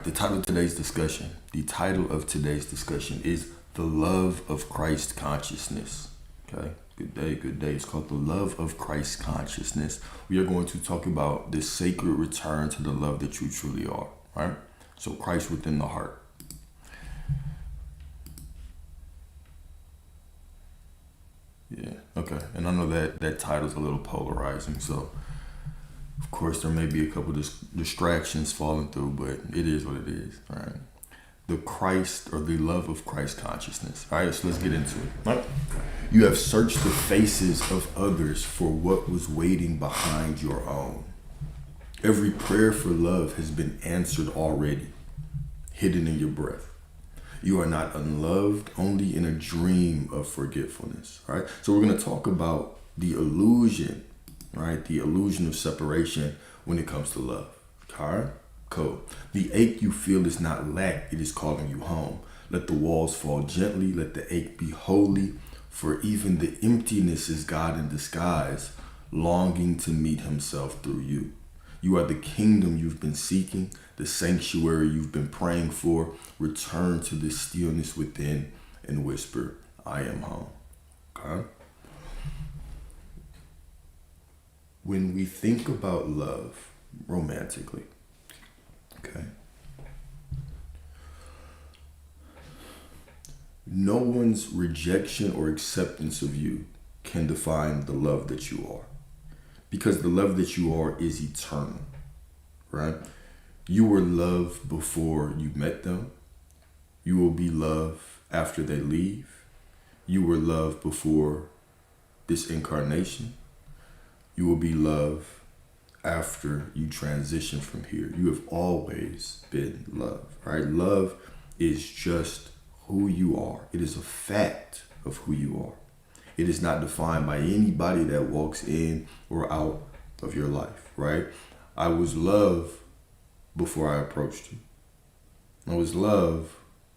The title of today's discussion is The Love of Christ Consciousness. Okay, good day, good day. It's called The Love of Christ Consciousness. We are going to talk about the sacred return to the love that you truly are, right? So Christ within the heart. Yeah, okay. And I know that title's a little polarizing, so of course there may be a couple distractions falling through, but it is what it is, right? The Christ or the love of Christ consciousness. All right, so let's get into it. Right. You have searched the faces of others for what was waiting behind your own. Every prayer for love has been answered already, hidden in your breath. You are not unloved, only in a dream of forgetfulness. All right, so we're going to talk about the illusion, right? The illusion of separation when it comes to love. All right. Cool. The ache you feel is not lack, it is calling you home. Let the walls fall gently, let the ache be holy, for even the emptiness is God in disguise, longing to meet himself through you. You are the kingdom you've been seeking, the sanctuary you've been praying for. Return to the stillness within and whisper, I am home. Okay? When we think about love romantically, okay, no one's rejection or acceptance of you can define the love that you are, because the love that you are is eternal, right? You were loved before you met them. You will be loved after they leave. You were loved before this incarnation. You will be loved after you transition from here. You have always been loved, right? Love is just who you are. It is a fact of who you are. It is not defined by anybody that walks in or out of your life, right? I was loved before I approached you. I was loved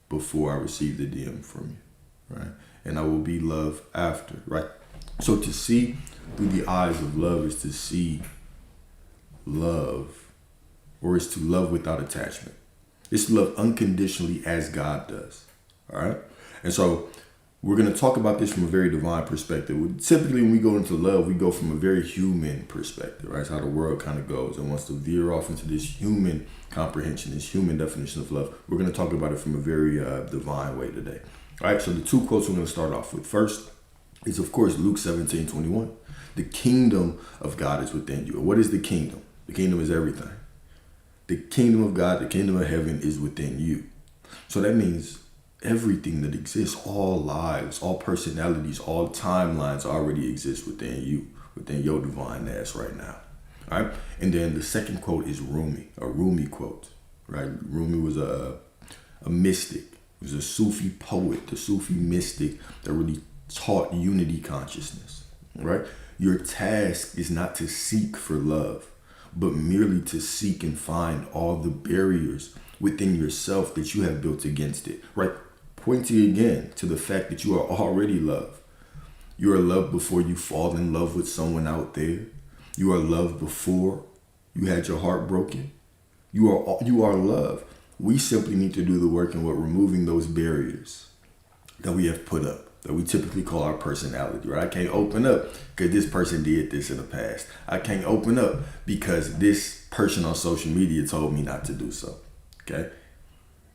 before I received the DM from you, right? And I will be loved after, right? So to see through the eyes of love is to see love, or is to love without attachment. It's to love unconditionally as God does. All right. And so we're going to talk about this from a very divine perspective. Typically, when we go into love, we go from a very human perspective, right? It's how the world kind of goes and wants to veer off into this human comprehension, this human definition of love. We're going to talk about it from a very divine way today. All right. So the two quotes we're going to start off with first is, of course, Luke 17:21. The kingdom of God is within you. And what is the kingdom? The kingdom is everything. The kingdom of God, the kingdom of heaven is within you. So that means everything that exists, all lives, all personalities, all timelines already exist within you, within your divine ass right now. All right. And then the second quote is Rumi, a Rumi quote, right? Rumi was a mystic. He was a Sufi poet, the Sufi mystic that really taught unity consciousness, right? Your task is not to seek for love, but merely to seek and find all the barriers within yourself that you have built against it, right? Pointing again to the fact that you are already loved. You are loved before you fall in love with someone out there. You are loved before you had your heart broken. You are loved. We simply need to do the work in what removing those barriers that we have put up, that we typically call our personality, right? I can't open up because this person did this in the past. I can't open up because this person on social media told me not to do so, okay?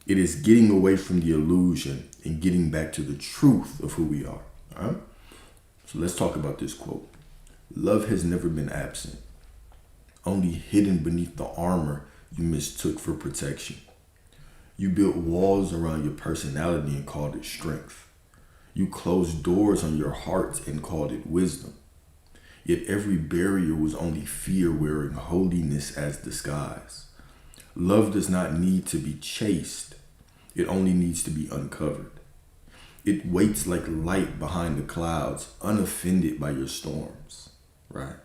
It is getting away from the illusion and getting back to the truth of who we are, all right? So let's talk about this quote. Love has never been absent, only hidden beneath the armor you mistook for protection. You built walls around your personality and called it strength. You closed doors on your heart and called it wisdom. Yet every barrier was only fear wearing holiness as disguise. Love does not need to be chased. It only needs to be uncovered. It waits like light behind the clouds, unoffended by your storms, right?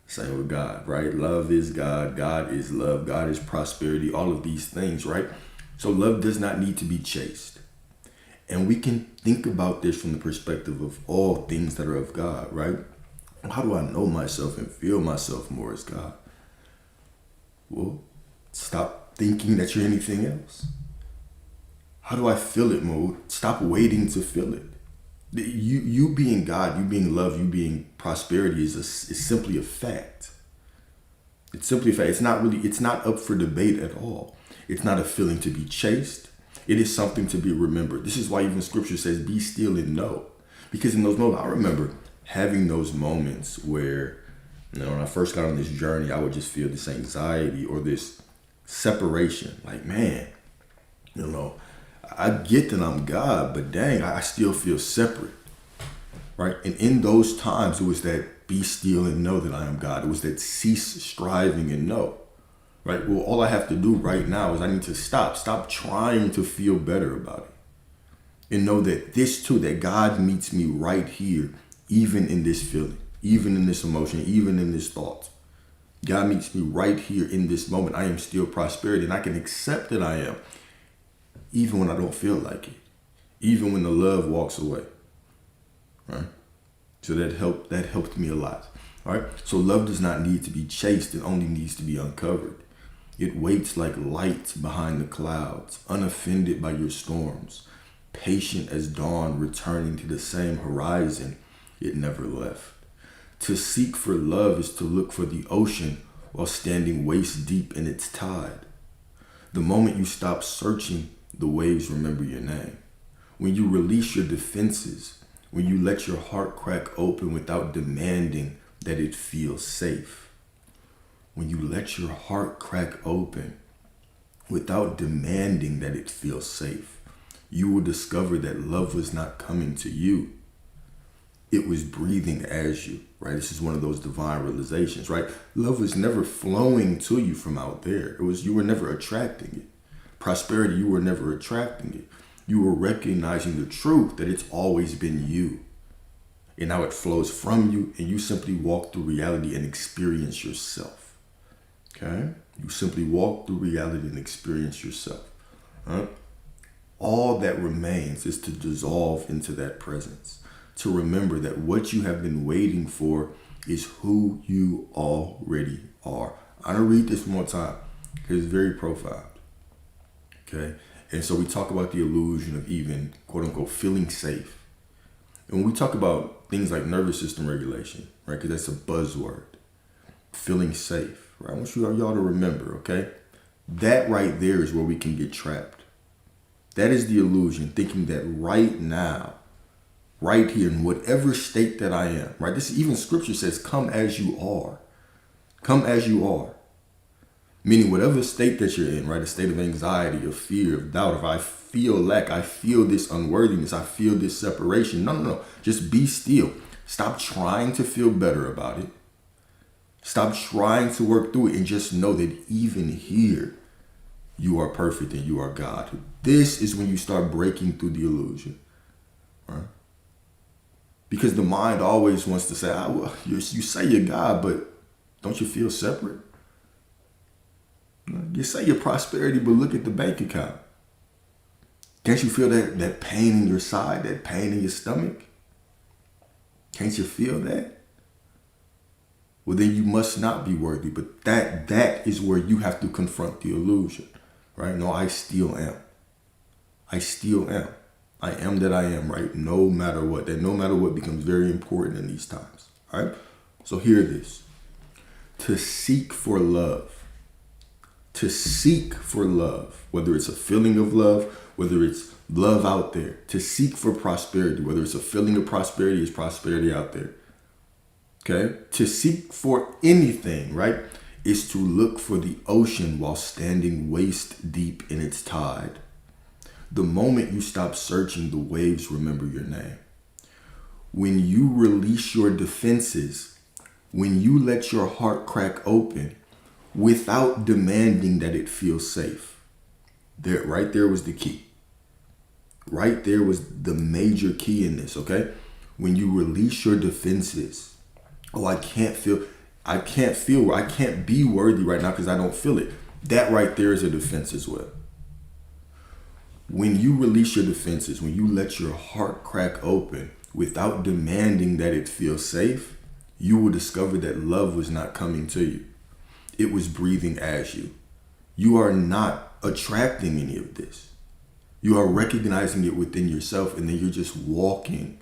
Same with God, right? Love is God. God is love. God is prosperity. All of these things, right? So love does not need to be chased. And we can think about this from the perspective of all things that are of God, right? How do I know myself and feel myself more as God? Well, stop thinking that you're anything else? How do I feel it mode? Stop waiting to feel it. You being God, you being love, you being prosperity is simply a fact. It's simply a fact. It's not up for debate at all. It's not a feeling to be chased. It is something to be remembered. This is why even scripture says, be still and know. Because in those moments, I remember having those moments where, when I first got on this journey, I would just feel this anxiety or this separation. Like, man, I get that I'm God, but dang, I still feel separate, right? And in those times, it was that be still and know that I am God. It was that cease striving and know, right? Well, all I have to do right now is I need to stop trying to feel better about it, and know that this too, that God meets me right here, even in this feeling, even in this emotion, even in this thought. God meets me right here in this moment. I am still prosperity, and I can accept that I am, even when I don't feel like it, even when the love walks away, right? So that helped me a lot, all right? So love does not need to be chased. It only needs to be uncovered. It waits like light behind the clouds, unoffended by your storms, patient as dawn returning to the same horizon it never left. To seek for love is to look for the ocean while standing waist deep in its tide. The moment you stop searching, the waves remember your name. When you release your defenses, when you let your heart crack open without demanding that it feels safe. When you let your heart crack open without demanding that it feels safe, you will discover that love was not coming to you. It was breathing as you, right? This is one of those divine realizations, right? Love was never flowing to you from out there. You were never attracting it. Prosperity, you were never attracting it. You were recognizing the truth that it's always been you. And now it flows from you, and you simply walk through reality and experience yourself. Okay? You simply walk through reality and experience yourself. Huh? All that remains is to dissolve into that presence. To remember that what you have been waiting for is who you already are. I'm going to read this one more time because it's very profound. Okay? And so we talk about the illusion of even, quote unquote, feeling safe. And when we talk about things like nervous system regulation, right? Because that's a buzzword. Feeling safe, right? I want y'all to remember, okay? That right there is where we can get trapped. That is the illusion, thinking that right now, right here, in whatever state that I am, right? This even scripture says, come as you are. Come as you are. Meaning whatever state that you're in, right? A state of anxiety, of fear, of doubt. If I feel lack, I feel this unworthiness, I feel this separation. No. Just be still. Stop trying to feel better about it. Stop trying to work through it, and just know that even here, you are perfect and you are God. This is when you start breaking through the illusion, right? Because the mind always wants to say, well, you say you're God, but don't you feel separate? You say your prosperity, but look at the bank account. Can't you feel that pain in your side, that pain in your stomach? Can't you feel that? Well, then you must not be worthy. But that is where you have to confront the illusion, right? No, I still am. I still am. I am that I am, right? No matter what. That no matter what becomes very important in these times, all right? So hear this. To seek for love. To seek for love, whether it's a feeling of love, whether it's love out there. To seek for prosperity, whether it's a feeling of prosperity, is prosperity out there. Okay? To seek for anything, right, is to look for the ocean while standing waist deep in its tide. The moment you stop searching, the waves remember your name. When you release your defenses, when you let your heart crack open, without demanding that it feels safe. Right there was the key. Right there was the major key in this, okay? When you release your defenses, I can't be worthy right now because I don't feel it. That right there is a defense as well. When you release your defenses, when you let your heart crack open without demanding that it feels safe, you will discover that love was not coming to you. It was breathing as you. You are not attracting any of this. You are recognizing it within yourself, and then you're just walking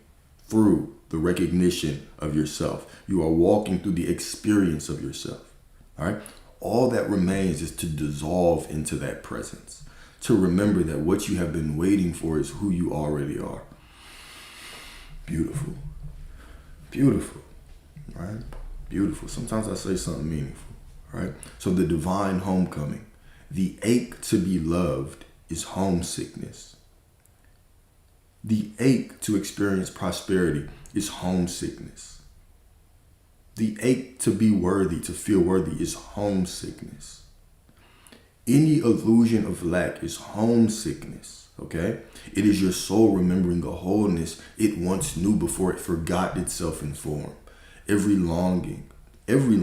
through the recognition of yourself. You are walking through the experience of yourself. All right? All that remains is to dissolve into that presence, to remember that what you have been waiting for is who you already are. Beautiful. Beautiful. Right? Beautiful. Sometimes I say something meaningful. Right? So the divine homecoming, the ache to be loved is homesickness. The ache to experience prosperity is homesickness. The ache to be worthy, to feel worthy, is homesickness. Any illusion of lack is homesickness, okay? It is your soul remembering a wholeness it once knew before it forgot itself in form. Every longing, every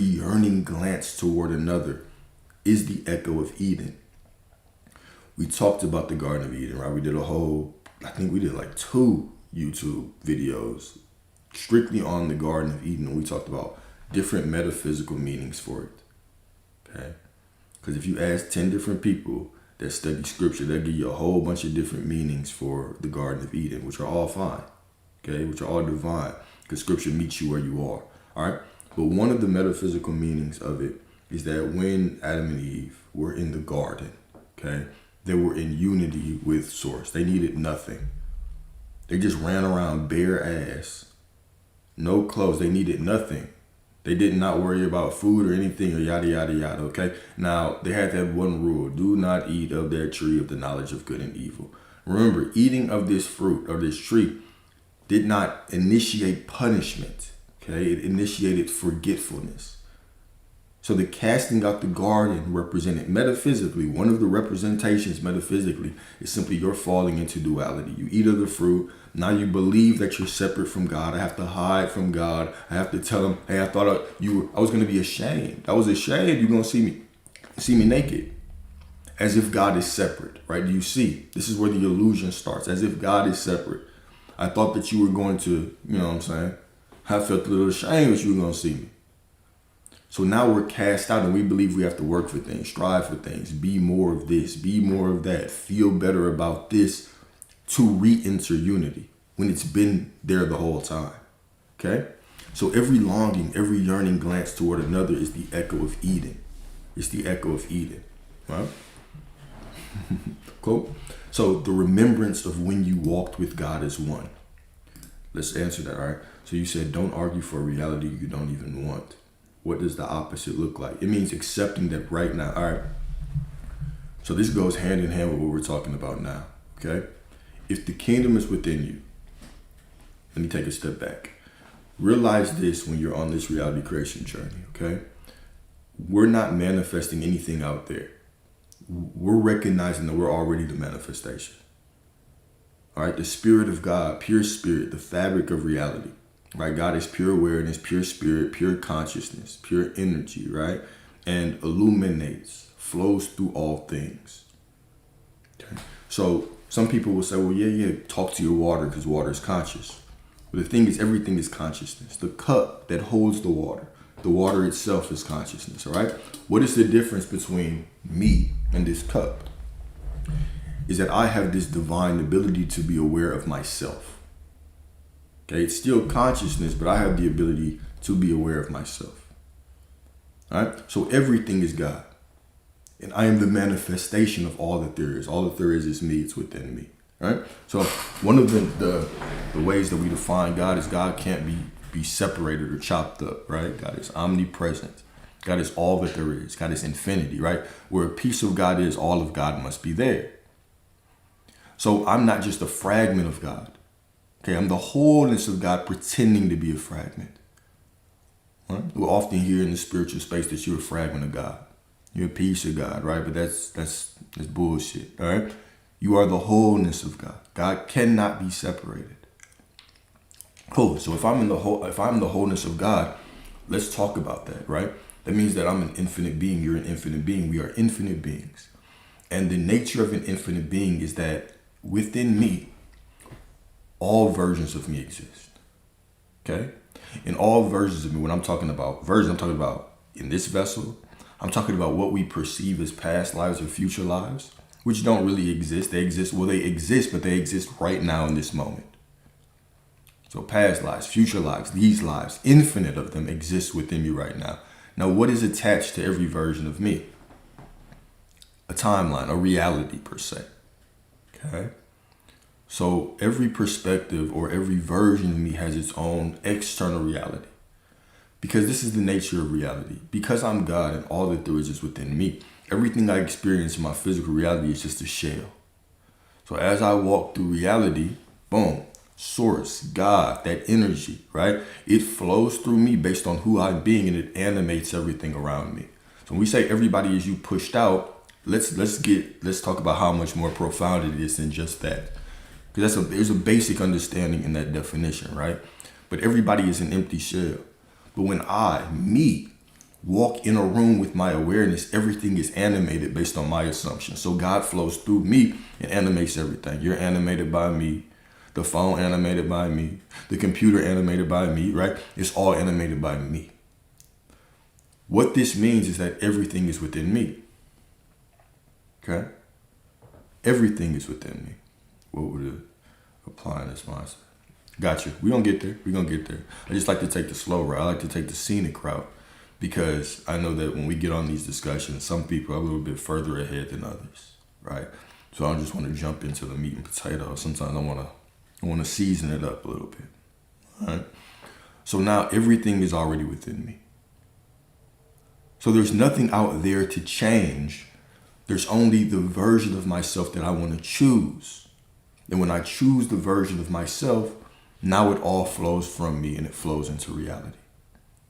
yearning glance toward another is the echo of Eden. We talked about the Garden of Eden, right? We did like 2 YouTube videos strictly on the Garden of Eden. We talked about different metaphysical meanings for it, okay? Because if you ask 10 different people that study scripture, they'll give you a whole bunch of different meanings for the Garden of Eden, which are all fine, okay? Which are all divine, because scripture meets you where you are, all right? But one of the metaphysical meanings of it is that when Adam and Eve were in the garden, okay, they were in unity with Source. They needed nothing. They just ran around bare ass, no clothes. They needed nothing. They did not worry about food or anything or yada, yada, yada, okay? Now, they had that one rule. Do not eat of that tree of the knowledge of good and evil. Remember, eating of this fruit, or this tree, did not initiate punishment, okay? It initiated forgetfulness. So the casting out the garden represented metaphysically, one of the representations metaphysically is simply you're falling into duality. You eat of the fruit. Now you believe that you're separate from God. I have to hide from God. I have to tell him, hey, I thought I was going to be ashamed. I was ashamed you're going to see me naked. As if God is separate, right? Do you see? This is where the illusion starts. As if God is separate. I thought that you were going to, you know what I'm saying? I felt a little ashamed that you were going to see me. So now we're cast out and we believe we have to work for things, strive for things, be more of this, be more of that, feel better about this to re-enter unity when it's been there the whole time, okay? So every longing, every yearning glance toward another is the echo of Eden. It's the echo of Eden, right? Cool. So the remembrance of when you walked with God as one. Let's answer that, all right? So you said, don't argue for a reality you don't even want. What does the opposite look like? It means accepting that right now. All right. So this goes hand in hand with what we're talking about now. Okay. If the kingdom is within you, let me take a step back. Realize this when you're on this reality creation journey. Okay. We're not manifesting anything out there. We're recognizing that we're already the manifestation. All right. The spirit of God, pure spirit, the fabric of reality. Right? God is pure awareness, pure spirit, pure consciousness, pure energy, right? And illuminates, flows through all things. Okay. So some people will say, well, yeah, talk to your water because water is conscious. But the thing is, everything is consciousness. The cup that holds the water itself is consciousness, all right? What is the difference between me and this cup? Is that I have this divine ability to be aware of myself. Okay, it's still consciousness, but I have the ability to be aware of myself. All right, so everything is God. And I am the manifestation of all that there is. All that there is me, it's within me. All right, so one of the ways that we define God is God can't be separated or chopped up, right? God is omnipresent. God is all that there is. God is infinity, right? Where a piece of God is, all of God must be there. So I'm not just a fragment of God. Okay, I'm the wholeness of God pretending to be a fragment. Right? We'll often hear in the spiritual space that you're a fragment of God. You're a piece of God, right? But that's bullshit, all right? You are the wholeness of God. God cannot be separated. Cool. So if I'm the wholeness of God, let's talk about that, right? That means that I'm an infinite being. You're an infinite being. We are infinite beings. And the nature of an infinite being is that within me, all versions of me exist. Okay? In all versions of me, when I'm talking about versions, I'm talking about in this vessel, I'm talking about what we perceive as past lives or future lives, which don't really exist. They exist, well, they exist, but they exist right now in this moment. So past lives, future lives, these lives, infinite of them exist within me right now. Now, what is attached to every version of me? A timeline, a reality per se. Okay? So every perspective or every version of me has its own external reality. Because this is the nature of reality. Because I'm God and all that there is within me, everything I experience in my physical reality is just a shell. So as I walk through reality, boom, source, God, that energy, right? It flows through me based on who I'm being, and it animates everything around me. So when we say everybody is you pushed out, let's talk about how much more profound it is than just that. Because there's a basic understanding in that definition, right? But everybody is an empty shell. But when me, walk in a room with my awareness, everything is animated based on my assumptions. So God flows through me and animates everything. You're animated by me. The phone animated by me. The computer animated by me, right? It's all animated by me. What this means is that everything is within me. Okay? Everything is within me. What would it apply in this mindset? Gotcha. We're going to get there. We're going to get there. I just like to take the slow route. I like to take the scenic route because I know that when we get on these discussions, some people are a little bit further ahead than others, right? So I just want to jump into the meat and potatoes. Sometimes I want to season it up a little bit, all right? So now everything is already within me. So there's nothing out there to change. There's only the version of myself that I want to choose. And when I choose the version of myself, now it all flows from me and it flows into reality.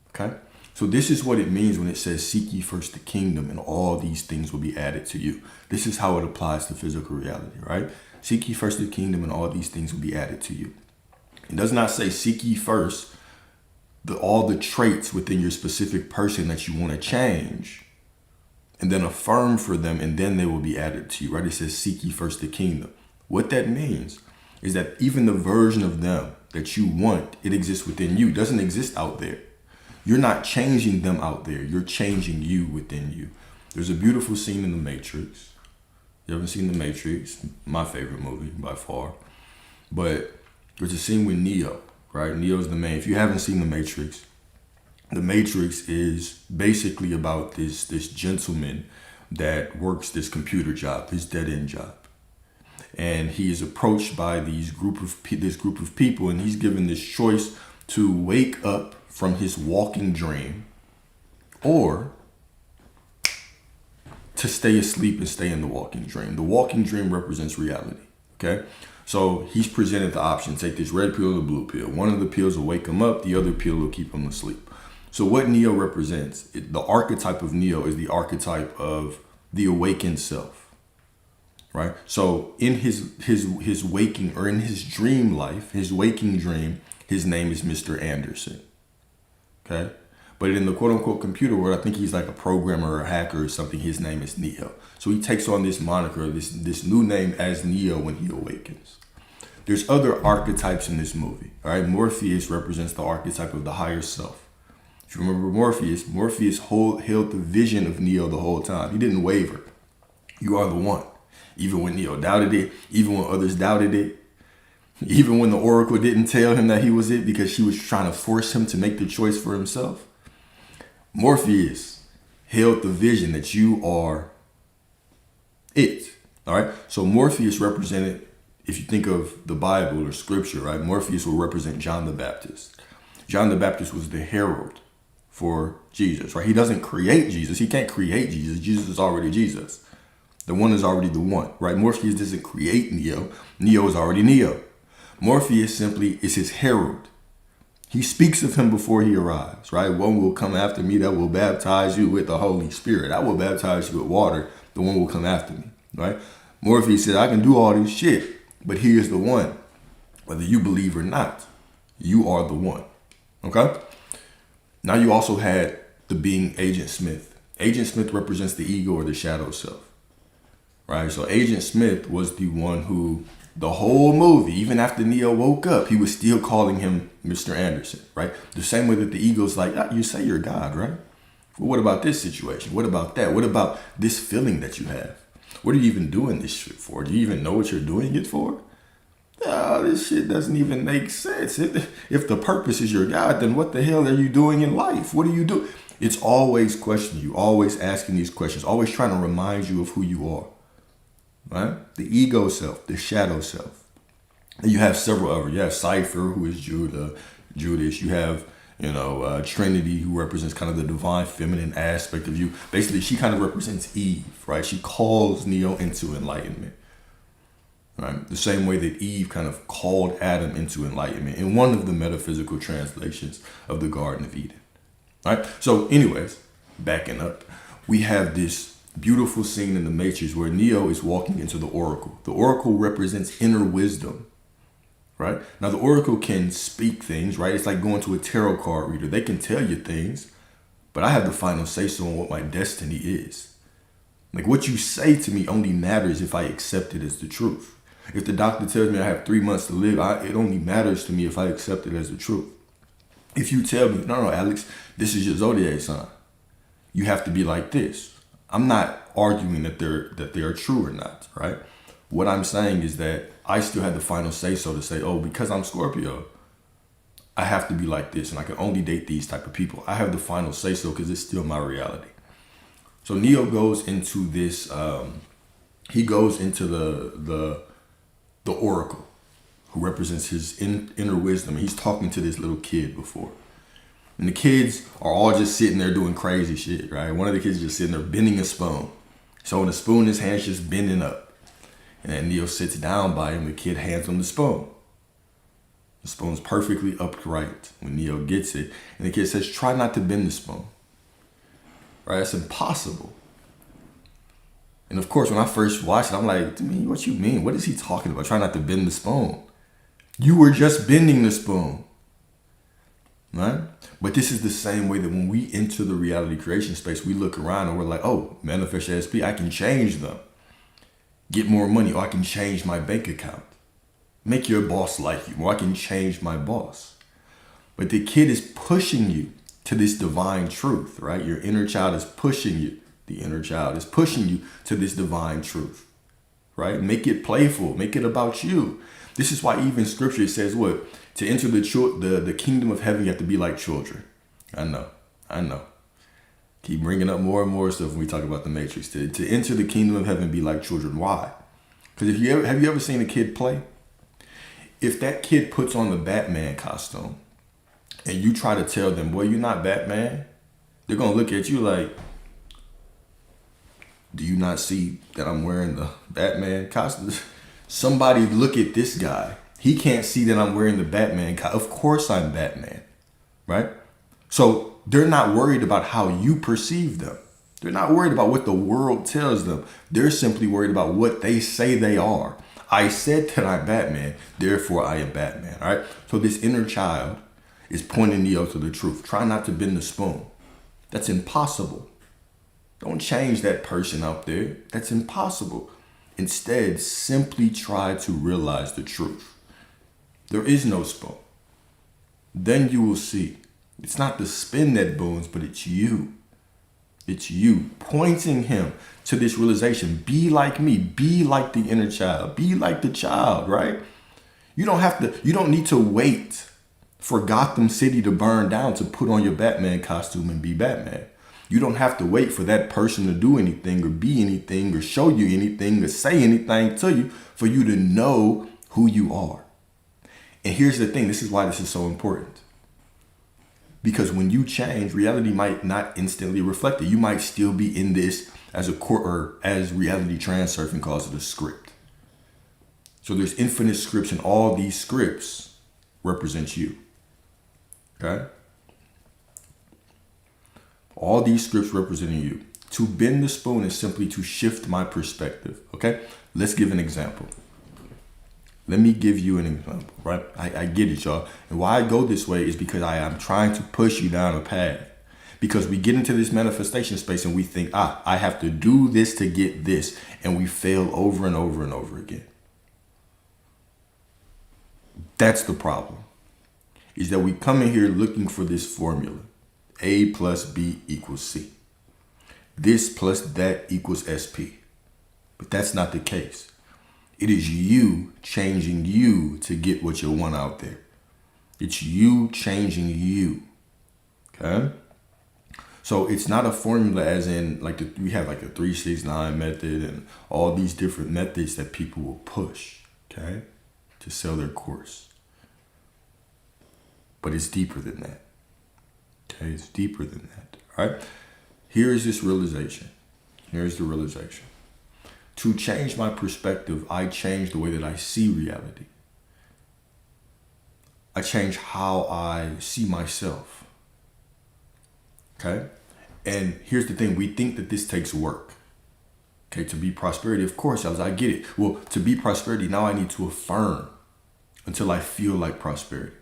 Okay? So this is what it means when it says, seek ye first the kingdom and all these things will be added to you. This is how it applies to physical reality, right? Seek ye first the kingdom and all these things will be added to you. It does not say seek ye first all the traits within your specific person that you want to change and then affirm for them and then they will be added to you, right? It says seek ye first the kingdom. What that means is that even the version of them that you want, it exists within you. It doesn't exist out there. You're not changing them out there. You're changing you within you. There's a beautiful scene in The Matrix. You haven't seen The Matrix? My favorite movie by far. But there's a scene with Neo, right? Neo's the main. If you haven't seen The Matrix is basically about this gentleman that works this computer job, his dead-end job. And he is approached by this group of people, and he's given this choice to wake up from his walking dream or to stay asleep and stay in the walking dream. The walking dream represents reality, okay? So he's presented the option, take this red pill or the blue pill. One of the pills will wake him up, the other pill will keep him asleep. So what Neo represents, the archetype of Neo is the archetype of the awakened self. Right. So in his waking or in his dream life, his waking dream, his name is Mr. Anderson. Okay. But in the quote unquote computer world, I think he's like a programmer or a hacker or something. His name is Neo. So he takes on this moniker, this new name as Neo when he awakens. There's other archetypes in this movie. All right. Morpheus represents the archetype of the higher self. If you remember Morpheus held the vision of Neo the whole time. He didn't waver. You are the one. Even when Neo doubted it, even when others doubted it, even when the Oracle didn't tell him that he was it because she was trying to force him to make the choice for himself. Morpheus held the vision that you are it. All right. So Morpheus represented, if you think of the Bible or scripture, right? Morpheus will represent John the Baptist. John the Baptist was the herald for Jesus, right? He doesn't create Jesus. He can't create Jesus. Jesus is already Jesus. The one is already the one, right? Morpheus doesn't create Neo. Neo is already Neo. Morpheus simply is his herald. He speaks of him before he arrives, right? One will come after me that will baptize you with the Holy Spirit. I will baptize you with water. The one will come after me, right? Morpheus said, I can do all this shit, but he is the one. Whether you believe or not, you are the one, okay? Now you also had the being Agent Smith. Agent Smith represents the ego or the shadow self. Right, so Agent Smith was the one who, the whole movie, even after Neo woke up, he was still calling him Mr. Anderson, right? The same way that the ego's like, you say you're God, right? Well, what about this situation? What about that? What about this feeling that you have? What are you even doing this shit for? Do you even know what you're doing it for? Oh, this shit doesn't even make sense. If the purpose is your God, then what the hell are you doing in life? What are you doing? It's always questioning you, always asking these questions, always trying to remind you of who you are. Right? The ego self, the shadow self. And you have several other. You have Cypher, who is Judas. You have, Trinity, who represents kind of the divine feminine aspect of you. Basically, she kind of represents Eve, right? She calls Neo into enlightenment. Right? The same way that Eve kind of called Adam into enlightenment in one of the metaphysical translations of the Garden of Eden. Right? So anyways, backing up, we have this beautiful scene in the Matrix where Neo is walking into the Oracle. The Oracle represents inner wisdom. Right? Now the Oracle can speak things, right? It's like going to a tarot card reader. They can tell you things, but I have the final say so on what my destiny is. Like what you say to me only matters if I accept it as the truth. If the doctor tells me I have 3 months to live, it only matters to me if I accept it as the truth. If you tell me, no, Alex, this is your zodiac sign, you have to be like this. I'm not arguing that they are true or not, right? What I'm saying is that I still had the final say so to say, oh, because I'm Scorpio, I have to be like this and I can only date these type of people. I have the final say so because it's still my reality. So Neo goes into this, he goes into the Oracle, who represents his inner wisdom. He's talking to this little kid before. And the kids are all just sitting there doing crazy shit, right? One of the kids is just sitting there bending a spoon. So when the spoon in his hand is just bending up. And then Neo sits down by him, the kid hands him the spoon. The spoon's perfectly upright when Neo gets it. And the kid says, try not to bend the spoon. Right? It's impossible. And of course, when I first watched it, I'm like, what you mean? What is he talking about? Try not to bend the spoon. You were just bending the spoon. Right? But this is the same way that when we enter the reality creation space, we look around and we're like, oh, manifest your SP, I can change them. Get more money, or I can change my bank account. Make your boss like you, or I can change my boss. But the kid is pushing you to this divine truth, right? Your inner child is pushing you. The inner child is pushing you to this divine truth, right? Make it playful. Make it about you. This is why even scripture says what? To enter the kingdom of heaven, you have to be like children. I know. Keep bringing up more and more stuff when we talk about the Matrix. To enter the kingdom of heaven, be like children. Why? Because have you ever seen a kid play? If that kid puts on the Batman costume and you try to tell them, boy, you're not Batman, they're going to look at you like, do you not see that I'm wearing the Batman costume? Somebody look at this guy. He can't see that I'm wearing the Batman costume. Of course I'm Batman, right? So they're not worried about how you perceive them. They're not worried about what the world tells them. They're simply worried about what they say they are. I said that I'm Batman, therefore I am Batman, all right? So this inner child is pointing Neo to the truth. Try not to bend the spoon. That's impossible. Don't change that person out there. That's impossible. Instead, simply try to realize the truth. There is no spoon. Then you will see. It's not the spin that booms, but it's you. It's you pointing him to this realization. Be like me. Be like the inner child. Be like the child, right? You don't need to wait for Gotham City to burn down to put on your Batman costume and be Batman. You don't have to wait for that person to do anything or be anything or show you anything or say anything to you for you to know who you are. And here's the thing. This is why this is so important. Because when you change, reality might not instantly reflect it. You might still be in this as as reality transurfing calls it, a script. So there's infinite scripts, and all these scripts represent you. Okay? All these scripts representing you. To bend the spoon is simply to shift my perspective. Okay? Let's give an example. Let me give you an example, right? I get it, y'all. And why I go this way is because I am trying to push you down a path. Because we get into this manifestation space and we think, I have to do this to get this. And we fail over and over and over again. That's the problem. Is that we come in here looking for this formula. A plus B equals C. This plus that equals SP. But that's not the case. It is you changing you to get what you want out there. It's you changing you. Okay? So it's not a formula as in like we have like a 3-6-9 method and all these different methods that people will push, okay, to sell their course. But it's deeper than that. Okay, it's deeper than that. All right. Here is this realization. Here's the realization. To change my perspective, I change the way that I see reality. I change how I see myself. Okay? And here's the thing. We think that this takes work. Okay, to be prosperity. Of course, I get it. Well, to be prosperity, now I need to affirm until I feel like prosperity.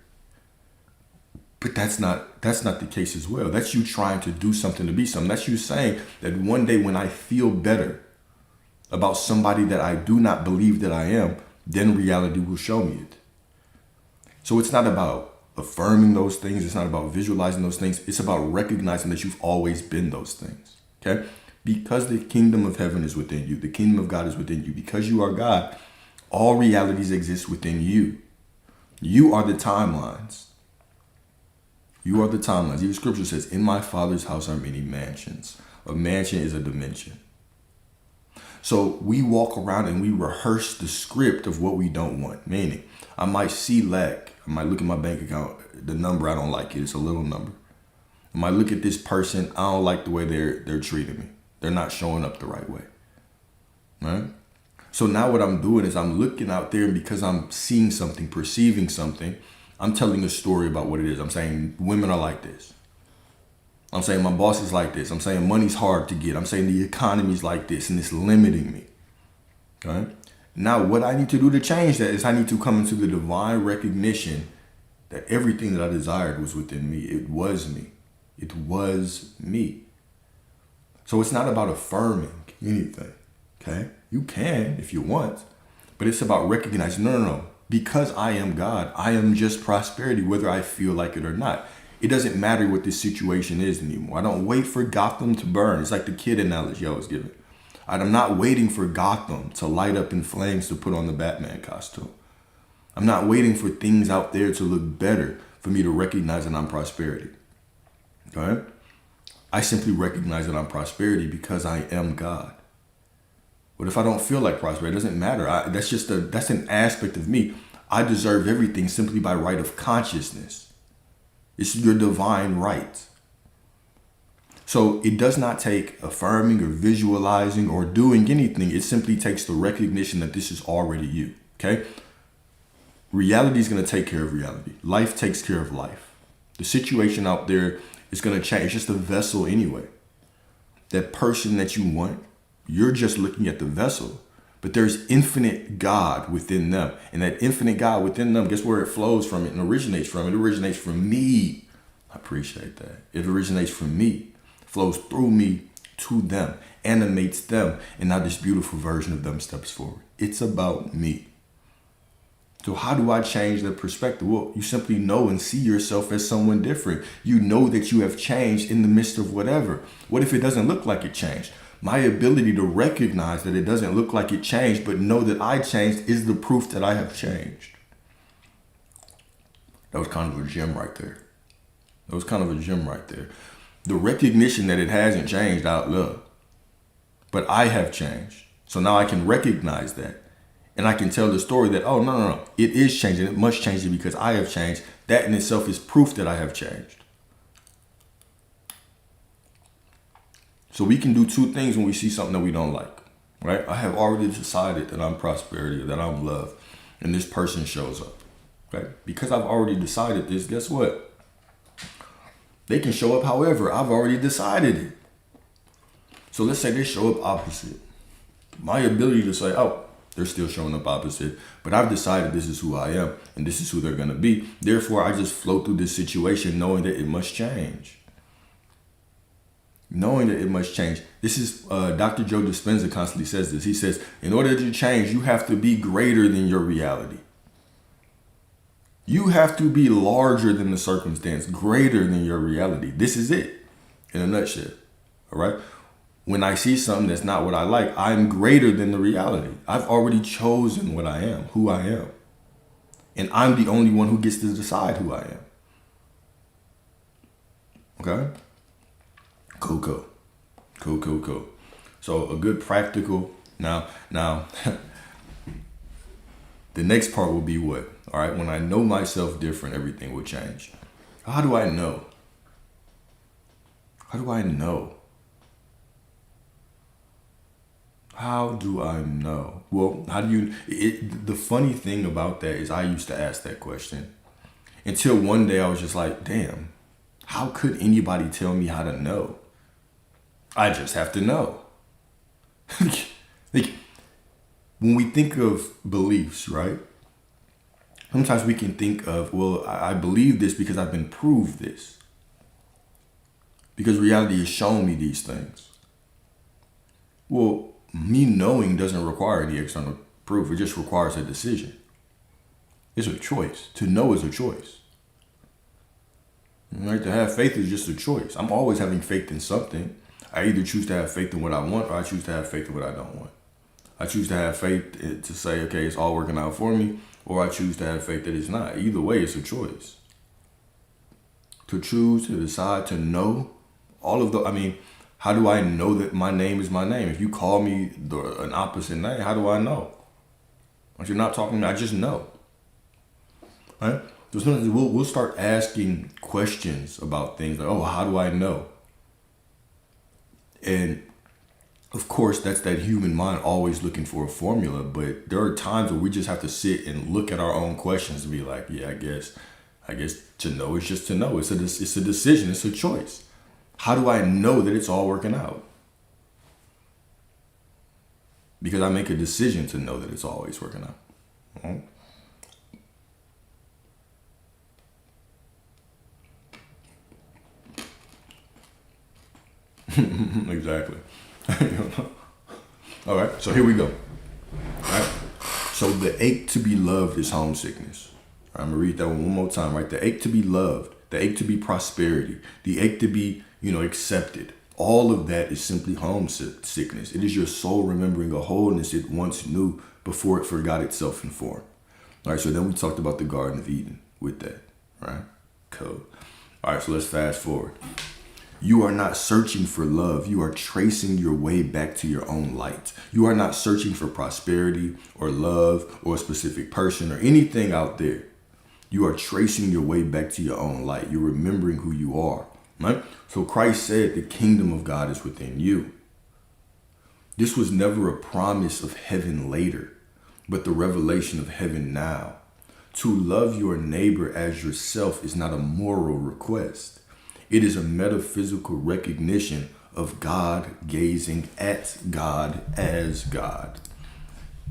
But that's not the case as well. That's you trying to do something to be something. That's you saying that one day when I feel better about somebody that I do not believe that I am, then reality will show me it. So it's not about affirming those things. It's not about visualizing those things. It's about recognizing that you've always been those things. Okay? Because the kingdom of heaven is within you. The kingdom of God is within you. Because you are God, all realities exist within you. You are the timelines. You are the timelines. Even scripture says, in my Father's house are many mansions. A mansion is a dimension. So we walk around and we rehearse the script of what we don't want. Meaning, I might see lack. I might look at my bank account, the number, I don't like it. It's a little number. I might look at this person, I don't like the way they're treating me. They're not showing up the right way. Right? So now what I'm doing is I'm looking out there, and because I'm seeing something, perceiving something, I'm telling a story about what it is. I'm saying women are like this. I'm saying my boss is like this. I'm saying money's hard to get. I'm saying the economy's like this and it's limiting me. Okay? Now what I need to do to change that is I need to come into the divine recognition that everything that I desired was within me. It was me. It was me. So it's not about affirming anything. Okay? You can if you want, but it's about recognizing, no. Because I am God, I am just prosperity, whether I feel like it or not. It doesn't matter what this situation is anymore. I don't wait for Gotham to burn. It's like the kid analogy I was given. I'm not waiting for Gotham to light up in flames to put on the Batman costume. I'm not waiting for things out there to look better for me to recognize that I'm prosperity. Okay? I simply recognize that I'm prosperity because I am God. But if I don't feel like prosperity, it doesn't matter. That's an aspect of me. I deserve everything simply by right of consciousness. It's your divine right. So it does not take affirming or visualizing or doing anything. It simply takes the recognition that this is already you. Okay? Reality is going to take care of reality. Life takes care of life. The situation out there is going to change. It's just a vessel anyway. That person that you want, you're just looking at the vessel, but there's infinite God within them. And that infinite God within them, guess where it flows from? It and originates from? It originates from me. I appreciate that. It originates from me, flows through me to them, animates them. And now this beautiful version of them steps forward. It's about me. So how do I change the perspective? Well, you simply know and see yourself as someone different. You know that you have changed in the midst of whatever. What if it doesn't look like it changed? My ability to recognize that it doesn't look like it changed, but know that I changed is the proof that I have changed. That was kind of a gem right there. The recognition that it hasn't changed out love, but I have changed. So now I can recognize that. And I can tell the story that, oh, no. It is changing. It must change it because I have changed. That in itself is proof that I have changed. So we can do two things when we see something that we don't like, right? I have already decided that I'm prosperity, that I'm love, and this person shows up, right? Because I've already decided this, guess what? They can show up however. I've already decided it. So let's say they show up opposite. My ability to say, oh, they're still showing up opposite, but I've decided this is who I am and this is who they're going to be. Therefore, I just flow through this situation knowing that it must change. Knowing that it must change. This is Dr. Joe Dispenza constantly says this. He says, in order to change, you have to be greater than your reality. You have to be larger than the circumstance, greater than your reality. This is it in a nutshell. All right. When I see something that's not what I like, I'm greater than the reality. I've already chosen what I am, who I am. And I'm the only one who gets to decide who I am. Okay? Cool. So a good practical. Now, the next part will be what? All right, when I know myself different, everything will change. How do I know? How do I know? Well, the funny thing about that is I used to ask that question until one day I was just like, damn, how could anybody tell me how to know? I just have to know. Like, when we think of beliefs, right? Sometimes we can think of, well, I believe this because I've been proved this. Because reality has shown me these things. Well, me knowing doesn't require any external proof. It just requires a decision. It's a choice. To know is a choice. Right? To have faith is just a choice. I'm always having faith in something. I either choose to have faith in what I want or I choose to have faith in what I don't want. I choose to have faith to say, okay, it's all working out for me, or I choose to have faith that it's not. Either way, it's a choice. To choose, to decide, to know, how do I know that my name is my name? If you call me an opposite name, how do I know? If you're not talking to me, I just know. Right? So sometimes we'll start asking questions about things like, oh, how do I know? And of course, that's that human mind always looking for a formula. But there are times where we just have to sit and look at our own questions and be like, yeah, I guess to know is just to know. It's a decision. It's a choice. How do I know that it's all working out? Because I make a decision to know that it's always working out. Right? Exactly. All right, so here we go. All right. So the ache to be loved is homesickness. I'm gonna read that one more time, right? The ache to be loved, the ache to be prosperity, the ache to be, accepted. All of that is simply homesickness. It is your soul remembering a wholeness it once knew before it forgot itself in form. All right, so then we talked about the Garden of Eden with that, right? Cool. All right, so let's fast forward. You are not searching for love. You are tracing your way back to your own light. You are not searching for prosperity or love or a specific person or anything out there. You are tracing your way back to your own light. You're remembering who you are, right? So Christ said the kingdom of God is within you. This was never a promise of heaven later, but the revelation of heaven now. To love your neighbor as yourself is not a moral request. It is a metaphysical recognition of God gazing at God as God.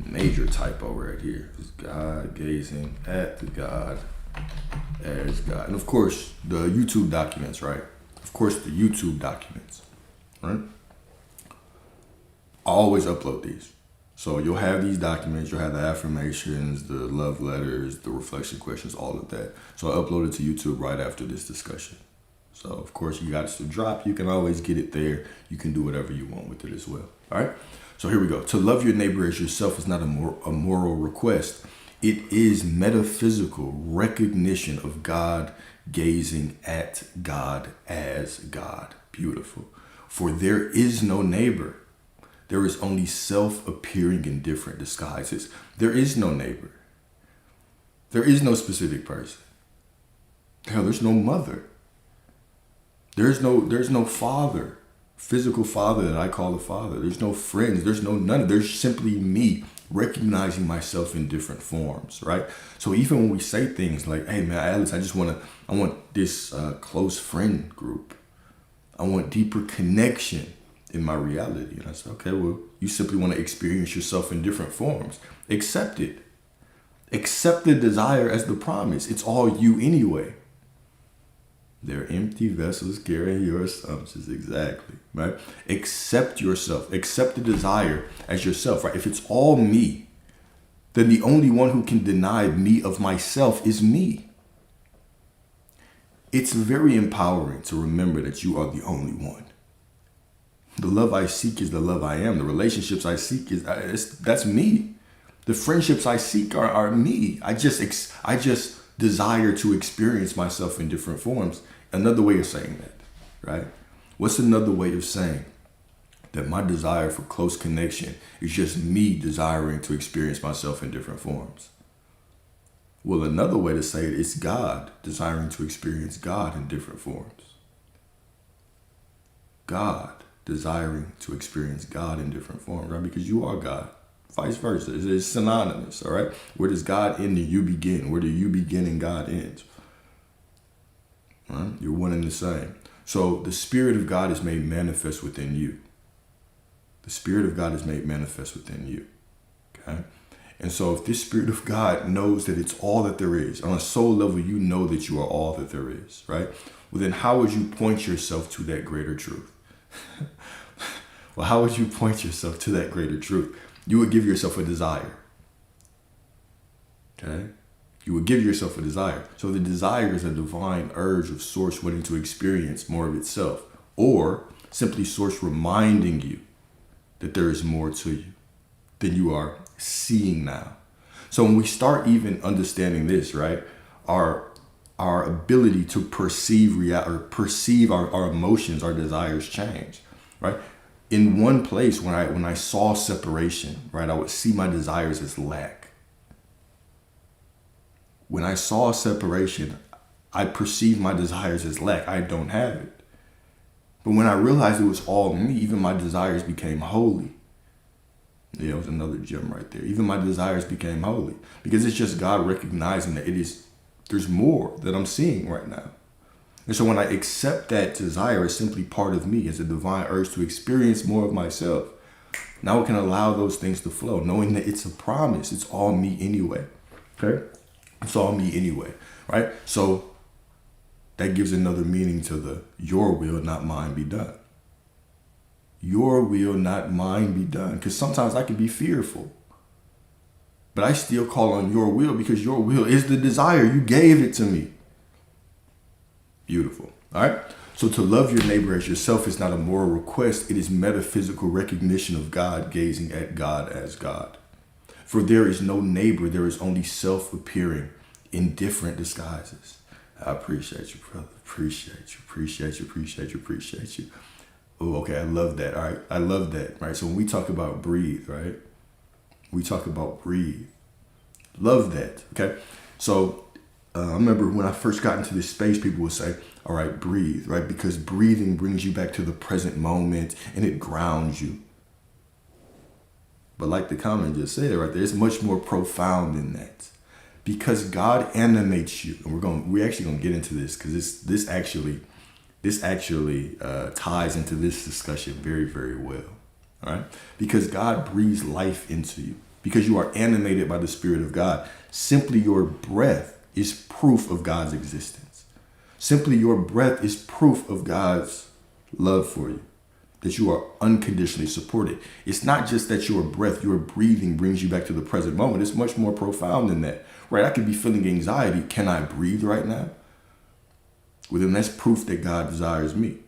Major typo right here. It's God gazing at God as God. And of course, the YouTube documents, right? Of course, the YouTube documents, right? I always upload these. So you'll have these documents, you'll have the affirmations, the love letters, the reflection questions, all of that. So I upload it to YouTube right after this discussion. So, of course, you got it to drop. You can always get it there. You can do whatever you want with it as well. All right. So here we go. To love your neighbor as yourself is not a moral request. It is metaphysical recognition of God gazing at God as God. Beautiful. For there is no neighbor. There is only self appearing in different disguises. There is no neighbor. There is no specific person. Hell, there's no mother. There's no father, physical father that I call a father. There's no friends. There's no none. There's simply me recognizing myself in different forms, right? So even when we say things like, hey man, Alex, I want this close friend group. I want deeper connection in my reality. And I say, okay, well, you simply want to experience yourself in different forms. Accept it. Accept the desire as the promise. It's all you anyway. They're empty vessels carrying your assumptions. Exactly, right? Accept yourself. Accept the desire as yourself, right? If it's all me, then the only one who can deny me of myself is me. It's very empowering to remember that you are the only one. The love I seek is the love I am. The relationships I seek that's me. The friendships I seek are me. I just desire to experience myself in different forms. Another way of saying that, right? What's another way of saying that my desire for close connection is just me desiring to experience myself in different forms? Well, another way to say it is God desiring to experience God in different forms. God desiring to experience God in different forms, right? Because you are God. Vice versa. It's synonymous, all right? Where does God end and you begin? Where do you begin and God ends? Right? You're one and the same. So the Spirit of God is made manifest within you. The Spirit of God is made manifest within you. Okay? And so if this Spirit of God knows that it's all that there is, on a soul level, you know that you are all that there is, right? Well, then how would you point yourself to that greater truth? Well, how would you point yourself to that greater truth? You would give yourself a desire. Okay? You would give yourself a desire. So the desire is a divine urge of source wanting to experience more of itself, or simply source reminding you that there is more to you than you are seeing now. So when we start even understanding this, right, our ability to perceive our emotions, our desires change, right? In one place, when I saw separation, right, I would see my desires as lack. When I saw separation, I perceived my desires as lack. I don't have it. But when I realized it was all me, even my desires became holy. Yeah, it was another gem right there. Even my desires became holy, because it's just God recognizing that there's more that I'm seeing right now. And so when I accept that desire as simply part of me, as a divine urge to experience more of myself, now I can allow those things to flow, knowing that it's a promise. It's all me anyway. Okay? It's all me anyway, right? So that gives another meaning to the your will, not mine, be done. Your will, not mine, be done. Because sometimes I can be fearful, but I still call on your will because your will is the desire. You gave it to me. Beautiful. All right. So to love your neighbor as yourself is not a moral request. It is metaphysical recognition of God, gazing at God as God. For there is no neighbor. There is only self appearing in different disguises. I appreciate you, brother. Appreciate you. Oh, okay. I love that. All right. I love that. Right. So when we talk about breathe, right? We talk about breathe. Love that. Okay. So I remember when I first got into this space, people would say, all right, breathe, right? Because breathing brings you back to the present moment and it grounds you. But like the comment just said right there, it's much more profound than that. Because God animates you. And we're actually going to get into this because this actually ties into this discussion very, very well. All right? Because God breathes life into you. Because you are animated by the Spirit of God. Simply your breath is proof of God's existence. Simply your breath is proof of God's love for you, that you are unconditionally supported. It's not just that your breath, your breathing brings you back to the present moment. It's much more profound than that, right? I could be feeling anxiety. Can I breathe right now? Well, then that's proof that God desires me,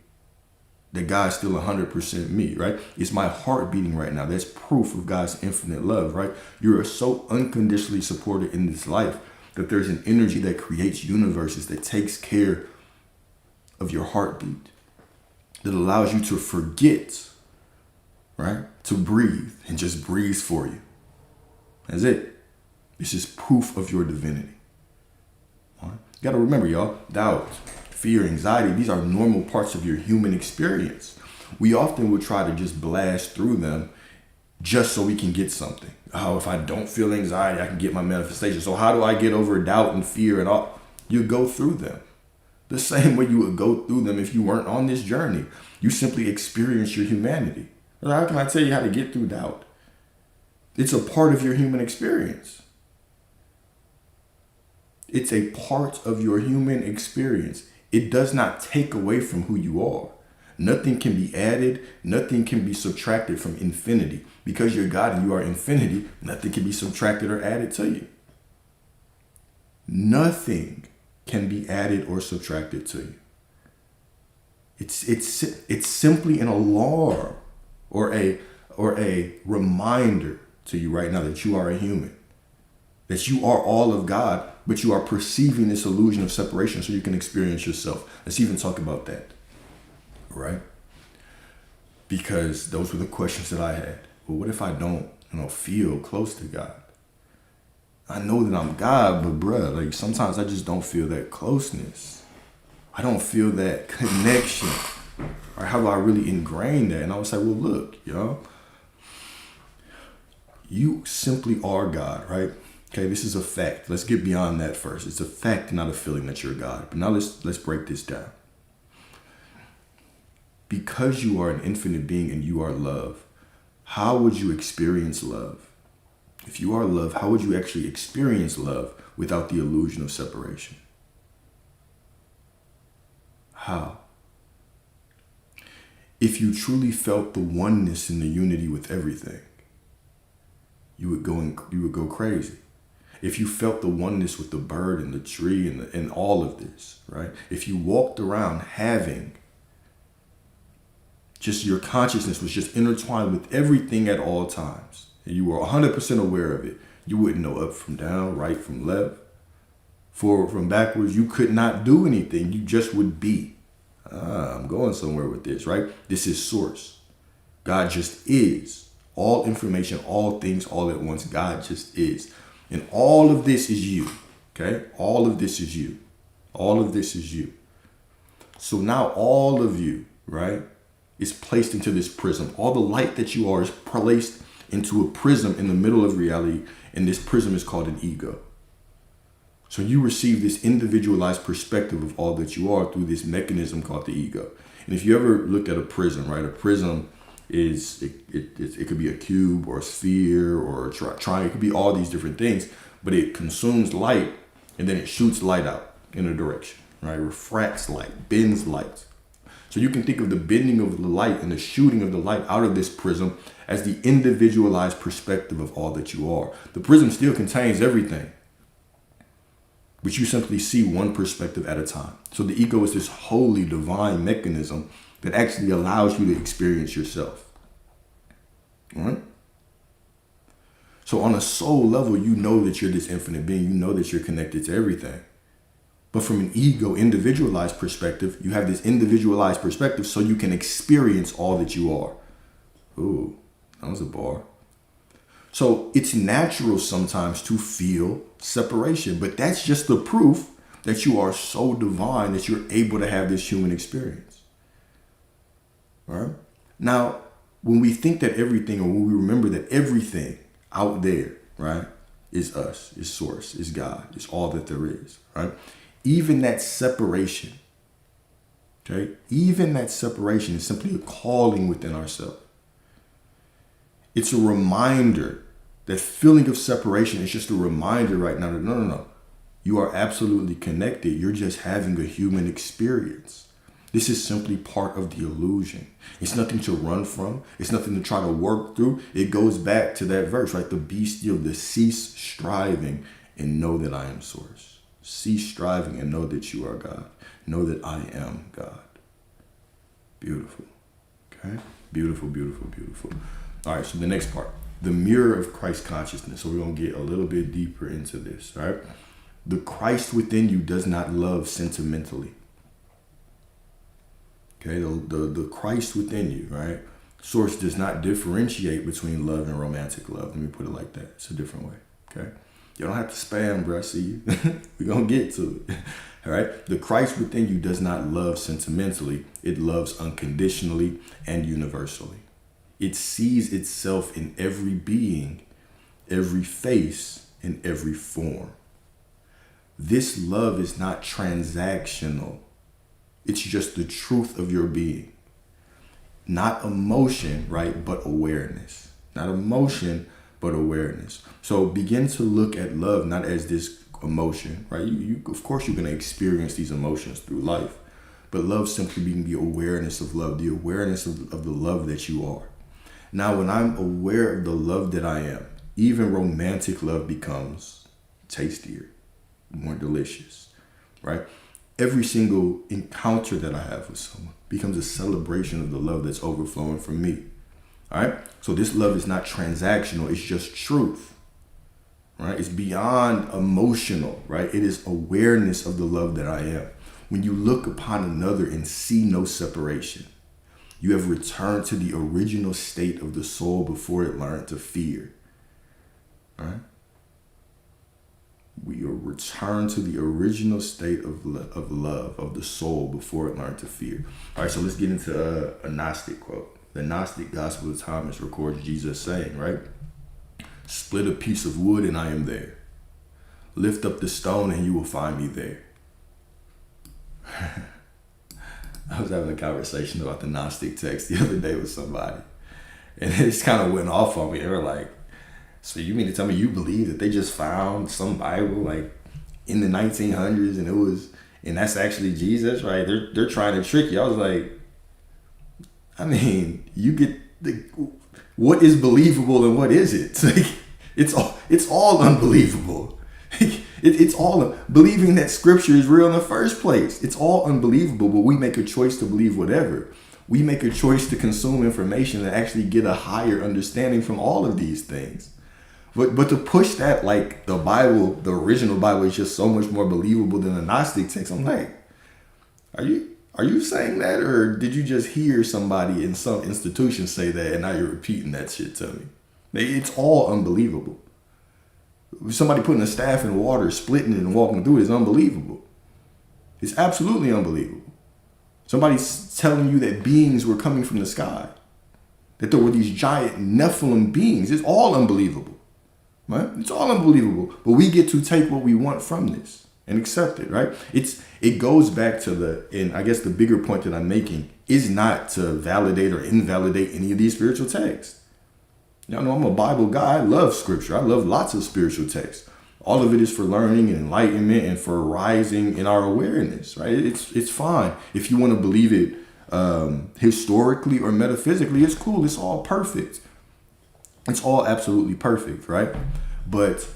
that God's still 100% me, right? It's my heart beating right now. That's proof of God's infinite love, right? You are so unconditionally supported in this life that there's an energy that creates universes, that takes care of your heartbeat, that allows you to forget, right? To breathe and just breathes for you. That's it. It's just proof of your divinity. All right? You got to remember, y'all, doubt, fear, anxiety, these are normal parts of your human experience. We often will try to just blast through them just so we can get something. Oh, if I don't feel anxiety, I can get my manifestation. So how do I get over doubt and fear and all? You go through them the same way you would go through them if you weren't on this journey. You simply experience your humanity. How can I tell you how to get through doubt? It's a part of your human experience. It's a part of your human experience. It does not take away from who you are. Nothing can be added, nothing can be subtracted from infinity. Because you're God and you are infinity, nothing can be subtracted or added to you. Nothing can be added or subtracted to you. It's simply an alarm or a reminder to you right now that you are a human, that you are all of God, but you are perceiving this illusion of separation so you can experience yourself. Let's even talk about that, right? Because those were the questions that I had. Well, what if I don't, feel close to God? I know that I'm God, but bruh, like sometimes I just don't feel that closeness. I don't feel that connection. Or how do I really ingrain that? And I was like, well, look, you simply are God, right? Okay, this is a fact. Let's get beyond that first. It's a fact, not a feeling that you're God. But now let's break this down. Because you are an infinite being and you are love, how would you experience love? If you are love, how would you actually experience love without the illusion of separation? How? If you truly felt the oneness and the unity with everything, you would go crazy. If you felt the oneness with the bird and the tree and all of this, right? If you walked around having just your consciousness was just intertwined with everything at all times, and you were 100% aware of it, you wouldn't know up from down, right from left, forward from backwards. You could not do anything. You just would be. I'm going somewhere with this, right? This is source. God just is. All information, all things, all at once. God just is. And all of this is you. Okay? All of this is you. All of this is you. So now all of you, right, is placed into this prism. All the light that you are is placed into a prism in the middle of reality. And this prism is called an ego. So you receive this individualized perspective of all that you are through this mechanism called the ego. And if you ever looked at a prism, right, a prism is, it could be a cube or a sphere or a triangle. It could be all these different things, but it consumes light and then it shoots light out in a direction, right? Refracts light, bends light. So you can think of the bending of the light and the shooting of the light out of this prism as the individualized perspective of all that you are. The prism still contains everything, but you simply see one perspective at a time. So the ego is this holy, divine mechanism that actually allows you to experience yourself. All right? So on a soul level, you know that you're this infinite being. You know that you're connected to everything. But from an ego individualized perspective, you have this individualized perspective so you can experience all that you are. Ooh, that was a bar. So it's natural sometimes to feel separation, but that's just the proof that you are so divine that you're able to have this human experience. All right? Now, when we think that everything, or when we remember that everything out there, right, is us, is source, is God, is all that there is, right? Even that separation, okay? Even that separation is simply a calling within ourselves. It's a reminder. That feeling of separation is just a reminder right now that no. You are absolutely connected. You're just having a human experience. This is simply part of the illusion. It's nothing to run from. It's nothing to try to work through. It goes back to that verse, right? The be still, the cease striving and know that I am source. Cease striving and know that you are God. Know that I am God. Beautiful. Okay? Beautiful, beautiful, beautiful. All right, so the next part. The mirror of Christ consciousness. So we're going to get a little bit deeper into this, right? The Christ within you does not love sentimentally. Okay, the Christ within you, right? Source does not differentiate between love and romantic love. Let me put it like that. It's a different way, okay? You don't have to spam, bro. See you. We're going to get to it, all right? The Christ within you does not love sentimentally. It loves unconditionally and universally. It sees itself in every being, every face, and every form. This love is not transactional. It's just the truth of your being. Not emotion, right, but awareness. Not emotion, but awareness. So begin to look at love not as this emotion, right? You of course, you're going to experience these emotions through life. but love simply being the awareness of love, the awareness of the love that you are. Now, when I'm aware of the love that I am, even romantic love becomes tastier, more delicious, right? Every single encounter that I have with someone becomes a celebration of the love that's overflowing from me. All right. So this love is not transactional. It's just truth. Right. It's beyond emotional. Right. It is awareness of the love that I am. When you look upon another and see no separation, you have returned to the original state of the soul before it learned to fear. All right. We are returned to the original state of love of the soul before it learned to fear. All right, so let's get into a Gnostic quote. The Gnostic Gospel of Thomas records Jesus saying, right? Split a piece of wood and I am there. Lift up the stone and you will find me there. I was having a conversation about the Gnostic text the other day with somebody, and it just kind of went off on me. They were like, so you mean to tell me you believe that they just found some Bible like in the 1900s and that's actually Jesus, right? They're trying to trick you. I was like, I mean, you get what is believable and what isn't? Like, it's all unbelievable. It's all believing that scripture is real in the first place. It's all unbelievable, but we make a choice to believe whatever. We make a choice to consume information and actually get a higher understanding from all of these things. But to push that like the Bible, the original Bible is just so much more believable than the Gnostic text. I'm like, are you saying that, or did you just hear somebody in some institution say that and now you're repeating that shit to me? It's all unbelievable. Somebody putting a staff in water, splitting it and walking through it is unbelievable. It's absolutely unbelievable. Somebody's telling you that beings were coming from the sky, that there were these giant Nephilim beings. It's all unbelievable. Right? It's all unbelievable, but we get to take what we want from this and accept it, right? It goes back to and I guess the bigger point that I'm making is not to validate or invalidate any of these spiritual texts. Y'all know I'm a Bible guy. I love scripture. I love lots of spiritual texts. All of it is for learning and enlightenment and for rising in our awareness, right? It's fine. If you want to believe it historically or metaphysically, it's cool. It's all perfect. It's all absolutely perfect, right? But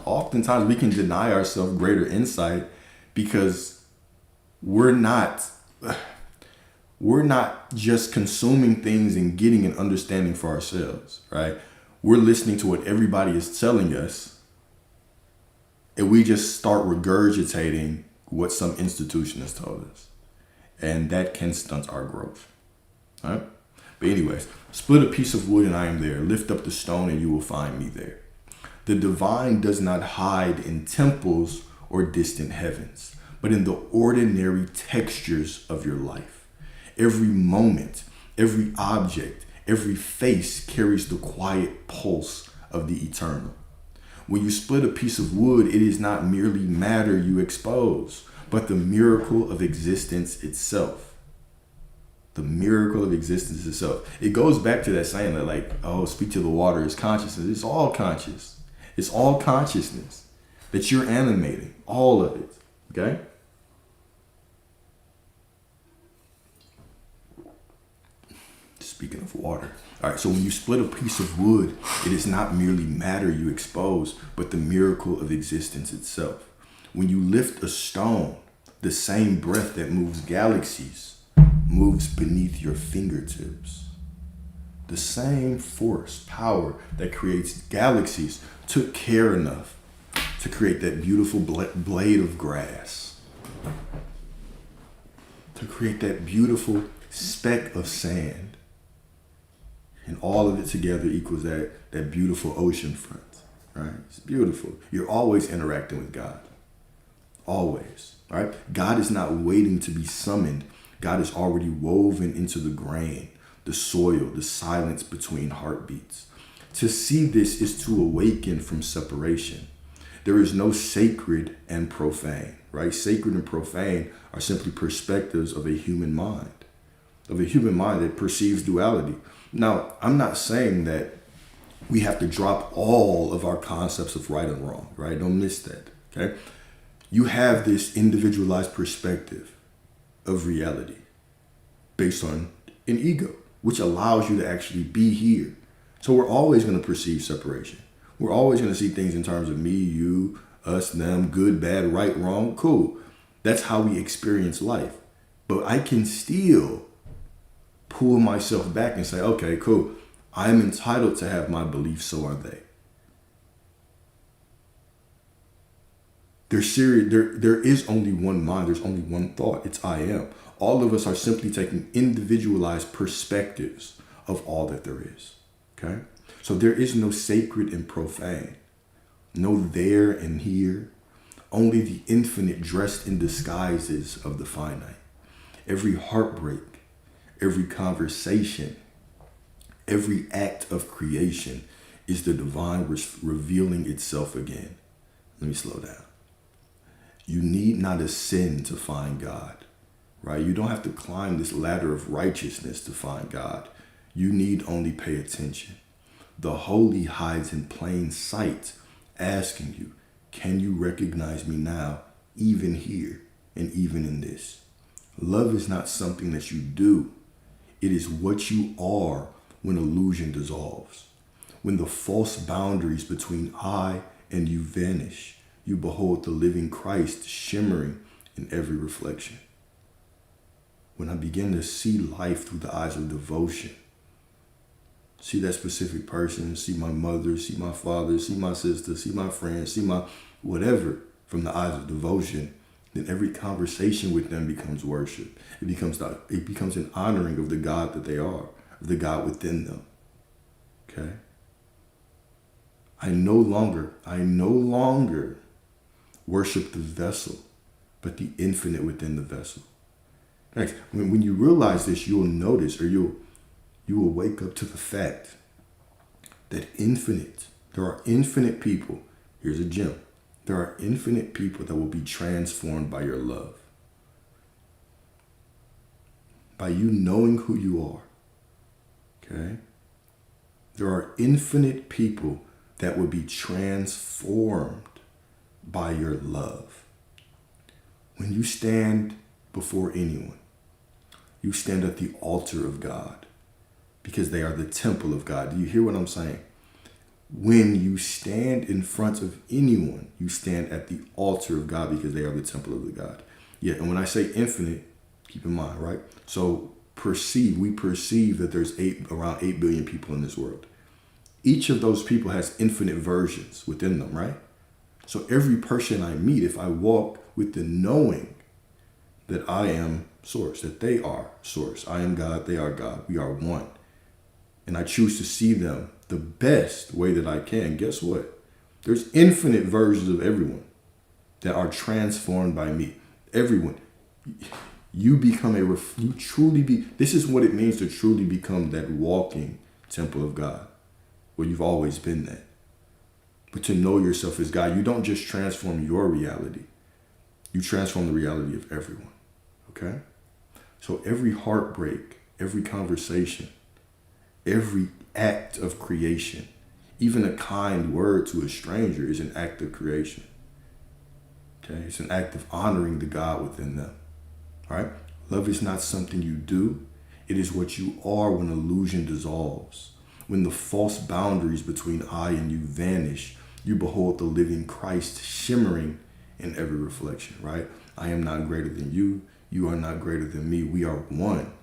oftentimes we can deny ourselves greater insight because we're not just consuming things and getting an understanding for ourselves, right? We're listening to what everybody is telling us, and we just start regurgitating what some institution has told us. And that can stunt our growth, right? But anyways, split a piece of wood and I am there. Lift up the stone and you will find me there. The divine does not hide in temples or distant heavens, but in the ordinary textures of your life. Every moment, every object, every face carries the quiet pulse of the eternal. When you split a piece of wood, it is not merely matter you expose, but the miracle of existence itself. The miracle of existence itself. It goes back to that saying that like, oh, speak to the water is consciousness. It's all conscious. It's all consciousness that you're animating. All of it. Okay? Speaking of water. All right, so when you split a piece of wood, it is not merely matter you expose, but the miracle of existence itself. When you lift a stone, the same breath that moves galaxies moves beneath your fingertips. The same force, power that creates galaxies took care enough to create that beautiful blade of grass, to create that beautiful speck of sand. And all of it together equals that beautiful ocean front, right? It's beautiful. You're always interacting with God. Always, right? God is not waiting to be summoned. God is already woven into the grain, the soil, the silence between heartbeats. To see this is to awaken from separation. There is no sacred and profane, right? Sacred and profane are simply perspectives of a human mind that perceives duality. Now, I'm not saying that we have to drop all of our concepts of right and wrong, right? Don't miss that, okay? You have this individualized perspective of reality based on an ego, which allows you to actually be here. So we're always going to perceive separation. We're always going to see things in terms of me, you, us, them, good, bad, right, wrong, cool. That's how we experience life. But I can still pull myself back and say, okay, cool. I'm entitled to have my beliefs, so are they. There is only one mind. There's only one thought. It's I am. All of us are simply taking individualized perspectives of all that there is. Okay? So there is no sacred and profane. No there and here. Only the infinite dressed in disguises of the finite. Every heartbreak, every conversation, every act of creation is the divine revealing itself again. Let me slow down. You need not ascend to find God, right? You don't have to climb this ladder of righteousness to find God. You need only pay attention. The holy hides in plain sight, asking you, can you recognize me now, even here and even in this? Love is not something that you do. It is what you are when illusion dissolves. When the false boundaries between I and you vanish, you behold the living Christ shimmering in every reflection. When I begin to see life through the eyes of devotion, see that specific person, see my mother, see my father, see my sister, see my friend, see my whatever from the eyes of devotion, then every conversation with them becomes worship. It becomes an honoring of the God that they are, of the God within them. Okay? I no longer worship the vessel, but the infinite within the vessel. Right? When you realize this, you'll notice, or you will wake up to the fact that there are infinite people. Here's a gem. There are infinite people that will be transformed by your love. By you knowing who you are. Okay? There are infinite people that will be transformed by your love. When you stand before anyone, you stand at the altar of God because they are the temple of God. Do you hear what I'm saying? When you stand in front of anyone, you stand at the altar of God because they are the temple of the God. Yeah, and when I say infinite, keep in mind, right? So we perceive that there's around 8 billion people in this world. Each of those people has infinite versions within them, right? So every person I meet, if I walk with the knowing that I am source, that they are source, I am God, they are God, we are one, and I choose to see them the best way that I can, guess what? There's infinite versions of everyone that are transformed by me. Everyone. You become this is what it means to truly become that walking temple of God. Well, you've always been that. But to know yourself as God, you don't just transform your reality. You transform the reality of everyone. Okay? So every heartbreak, every conversation, every act of creation, even a kind word to a stranger is an act of creation. Okay? It's an act of honoring the God within them. All right? Love is not something you do. It is what you are when illusion dissolves. When the false boundaries between I and you vanish, you behold the living Christ shimmering in every reflection, right? I am not greater than you. You are not greater than me. We are one.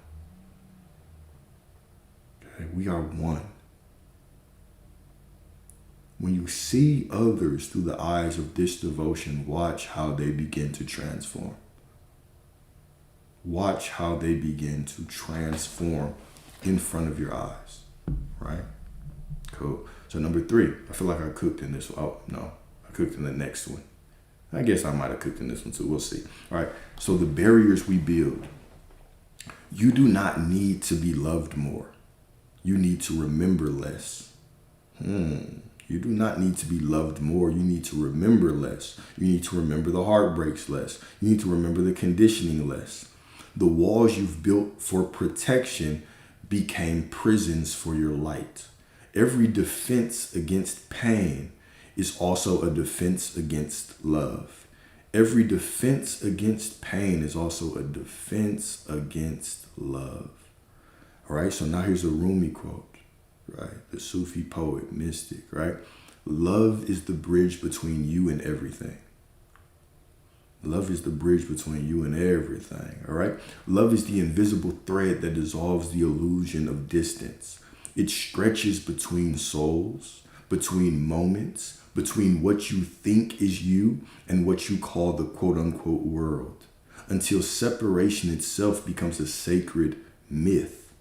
Okay? We are one. When you see others through the eyes of this devotion, watch how they begin to transform. Watch how they begin to transform in front of your eyes, right? Cool. So number 3, I feel like I cooked in this one. Oh, no, I cooked in the next one. I guess I might have cooked in this one too. We'll see. All right. So the barriers we build. You do not need to be loved more. You need to remember less. You do not need to be loved more. You need to remember less. You need to remember the heartbreaks less. You need to remember the conditioning less. The walls you've built for protection became prisons for your light. Every defense against pain is also a defense against love. Every defense against pain is also a defense against love. All right, so now here's a Rumi quote, right? The Sufi poet, mystic, right? Love is the bridge between you and everything. Love is the bridge between you and everything, all right? Love is the invisible thread that dissolves the illusion of distance. It stretches between souls, between moments, between what you think is you and what you call the quote-unquote world, until separation itself becomes a sacred myth.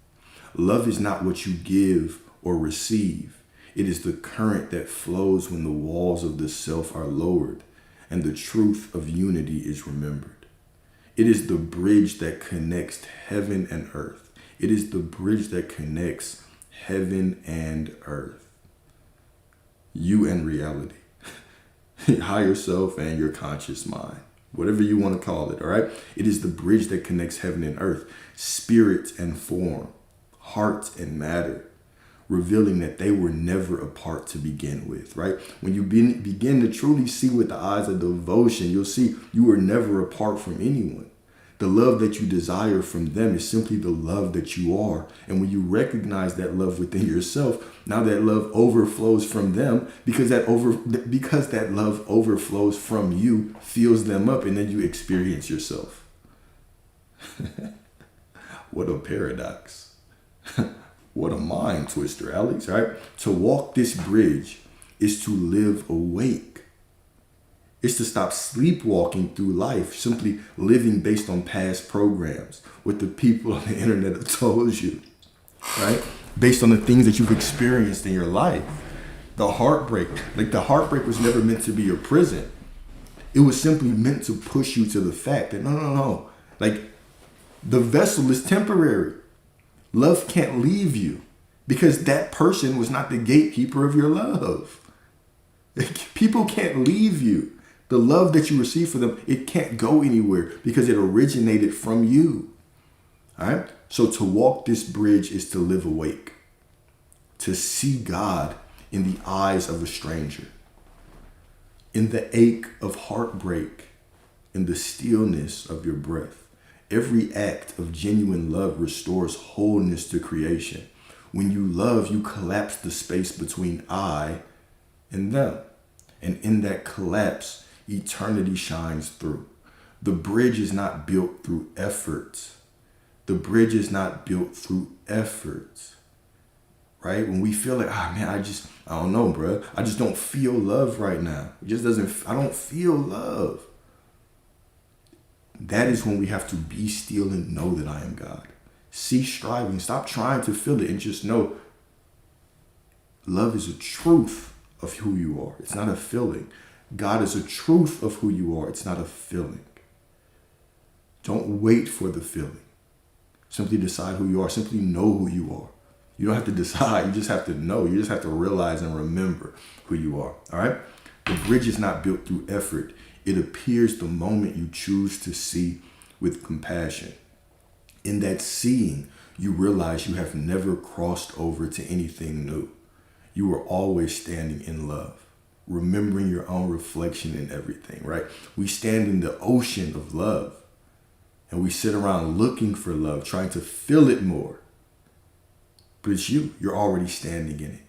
Love is not what you give or receive. It is the current that flows when the walls of the self are lowered and the truth of unity is remembered. It is the bridge that connects heaven and earth. It is the bridge that connects heaven and earth. You and reality. Higher self and your conscious mind. Whatever you want to call it, all right? It is the bridge that connects heaven and earth, spirit and form, heart and matter, revealing that they were never apart to begin with, right? When you begin to truly see with the eyes of devotion, you'll see you were never apart from anyone. The love that you desire from them is simply the love that you are. And when you recognize that love within yourself, now that love overflows from them because that love overflows from you, fills them up, and then you experience yourself. What a paradox. What a mind twister, Alex, right? To walk this bridge is to live awake. It's to stop sleepwalking through life, simply living based on past programs, what the people on the internet have told you, right? Based on the things that you've experienced in your life. The heartbreak was never meant to be your prison. It was simply meant to push you to the fact that no. Like, the vessel is temporary. Love can't leave you because that person was not the gatekeeper of your love. People can't leave you. The love that you receive for them, it can't go anywhere because it originated from you. All right? So to walk this bridge is to live awake, to see God in the eyes of a stranger, in the ache of heartbreak, in the stillness of your breath. Every act of genuine love restores wholeness to creation. When you love, you collapse the space between I and them. And in that collapse, eternity shines through. The bridge is not built through effort. The bridge is not built through effort. Right? When we feel like, I don't know, bro. I just don't feel love right now. I don't feel love. That is when we have to be still and know that I am God. Cease striving. Stop trying to feel it and just know love is a truth of who you are. It's not a feeling. God is a truth of who you are. It's not a feeling. Don't wait for the feeling. Simply decide who you are. Simply know who you are. You don't have to decide. You just have to know. You just have to realize and remember who you are. All right? The bridge is not built through effort. It appears the moment you choose to see with compassion. In that seeing, you realize you have never crossed over to anything new. You are always standing in love, remembering your own reflection in everything, right? We stand in the ocean of love and we sit around looking for love, trying to feel it more. But it's you. You're already standing in it.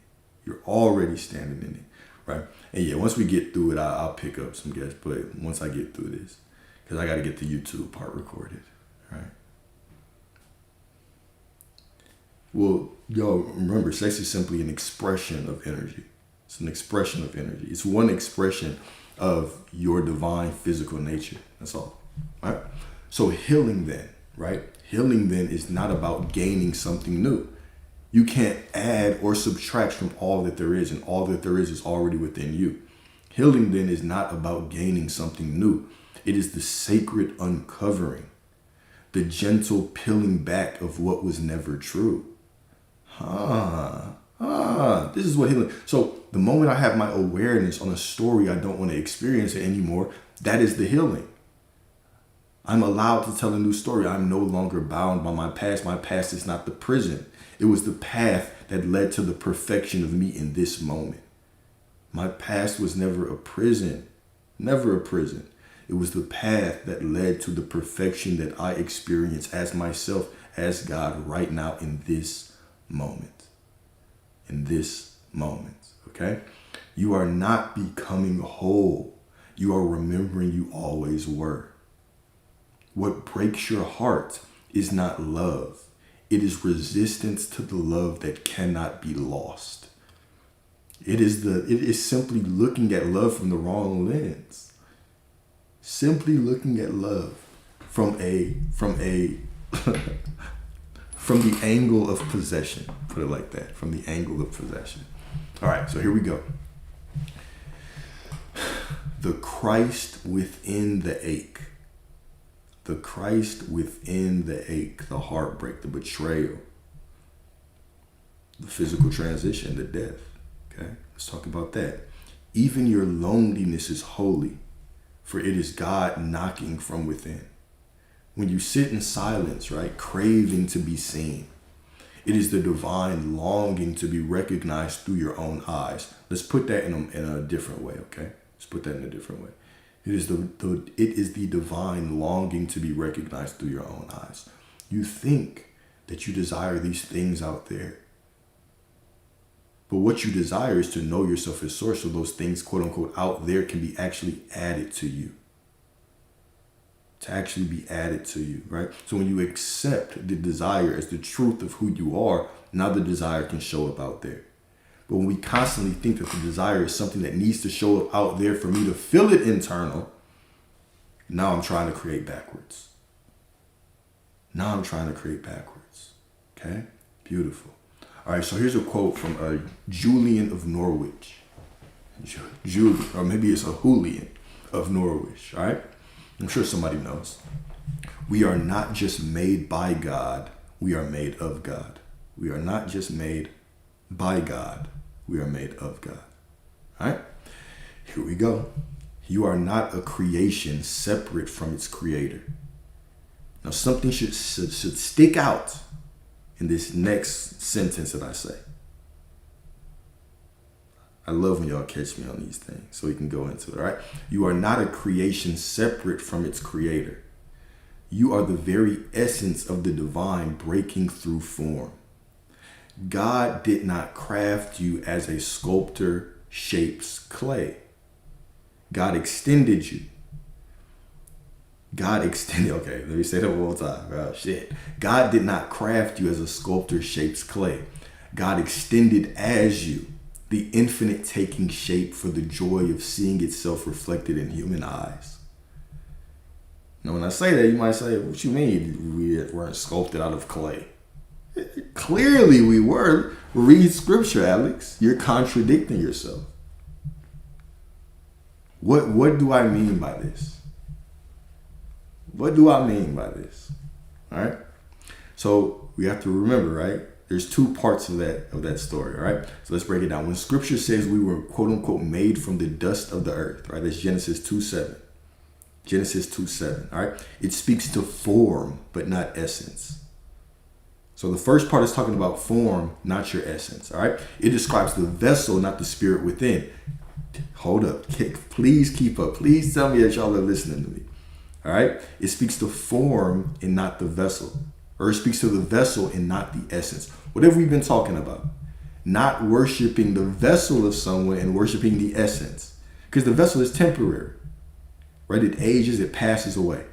You're already standing in it, right? And yeah, once we get through it, I'll pick up some guests. But once I get through this, because I got to get the YouTube part recorded, right? Well, y'all remember, sex is simply an expression of energy. It's an expression of energy. It's one expression of your divine physical nature. That's all, right? So healing then, right? Healing then is not about gaining something new. You can't add or subtract from all that there is, and all that there is already within you. Healing then is not about gaining something new. It is the sacred uncovering, the gentle peeling back of what was never true. This is what healing. So the moment I have my awareness on a story I don't want to experience it anymore, that is the healing. I'm allowed to tell a new story. I'm no longer bound by my past. My past is not the prison. It was the path that led to the perfection of me in this moment. My past was never a prison. Never a prison. It was the path that led to the perfection that I experience as myself, as God right now in this moment. In this moment, okay? You are not becoming whole. You are remembering you always were. What breaks your heart is not love. It is resistance to the love that cannot be lost. It is simply looking at love from the wrong lens. Simply looking at love from from the angle of possession. Put it like that, from the angle of possession. All right, so here we go. The Christ within the ache. The Christ within the ache, the heartbreak, the betrayal, the physical transition, the death. Okay, let's talk about that. Even your loneliness is holy, for it is God knocking from within. When you sit in silence, right, craving to be seen, it is the divine longing to be recognized through your own eyes. Let's put that in a different way, okay? Let's put that in a different way. It is the divine longing to be recognized through your own eyes. You think that you desire these things out there. But what you desire is to know yourself as source, so those things, quote unquote, out there can be actually added to you. To actually be added to you, right? So when you accept the desire as the truth of who you are, now the desire can show up out there. But when we constantly think that the desire is something that needs to show up out there for me to feel it internal, now I'm trying to create backwards. Okay? Beautiful. All right, so here's a quote from Julian of Norwich. Julian, or maybe it's a Julian of Norwich, all right? I'm sure somebody knows. We are not just made by God, we are made of God. We are not just made by God, we are made of God. All right? Here we go. You are not a creation separate from its creator. Now, something should stick out in this next sentence that I say. I love when y'all catch me on these things so we can go into it, all right? You are not a creation separate from its creator. You are the very essence of the divine breaking through form. God did not craft you as a sculptor shapes clay. God extended you. Okay, let me say that one more time. Oh, shit. God did not craft you as a sculptor shapes clay. God extended as you, the infinite taking shape for the joy of seeing itself reflected in human eyes. Now, when I say that, you might say, what you mean we weren't sculpted out of clay? Clearly we were. Read scripture, Alex. You're contradicting yourself. What do I mean by this? What do I mean by this? All right. So we have to remember, right? There's two parts of that story, all right? So let's break it down. When scripture says we were, quote unquote, made from the dust of the earth, right? That's Genesis 2:7. Genesis 2:7, all right? It speaks to form, but not essence. So the first part is talking about form, not your essence, all right? It describes the vessel, not the spirit within. Hold up. Please keep up. Please tell me that y'all are listening to me, all right? It speaks to form and not the vessel. Or it speaks to the vessel and not the essence. Whatever we've been talking about. Not worshiping the vessel of someone and worshiping the essence. Because the vessel is temporary. Right? It ages, it passes away.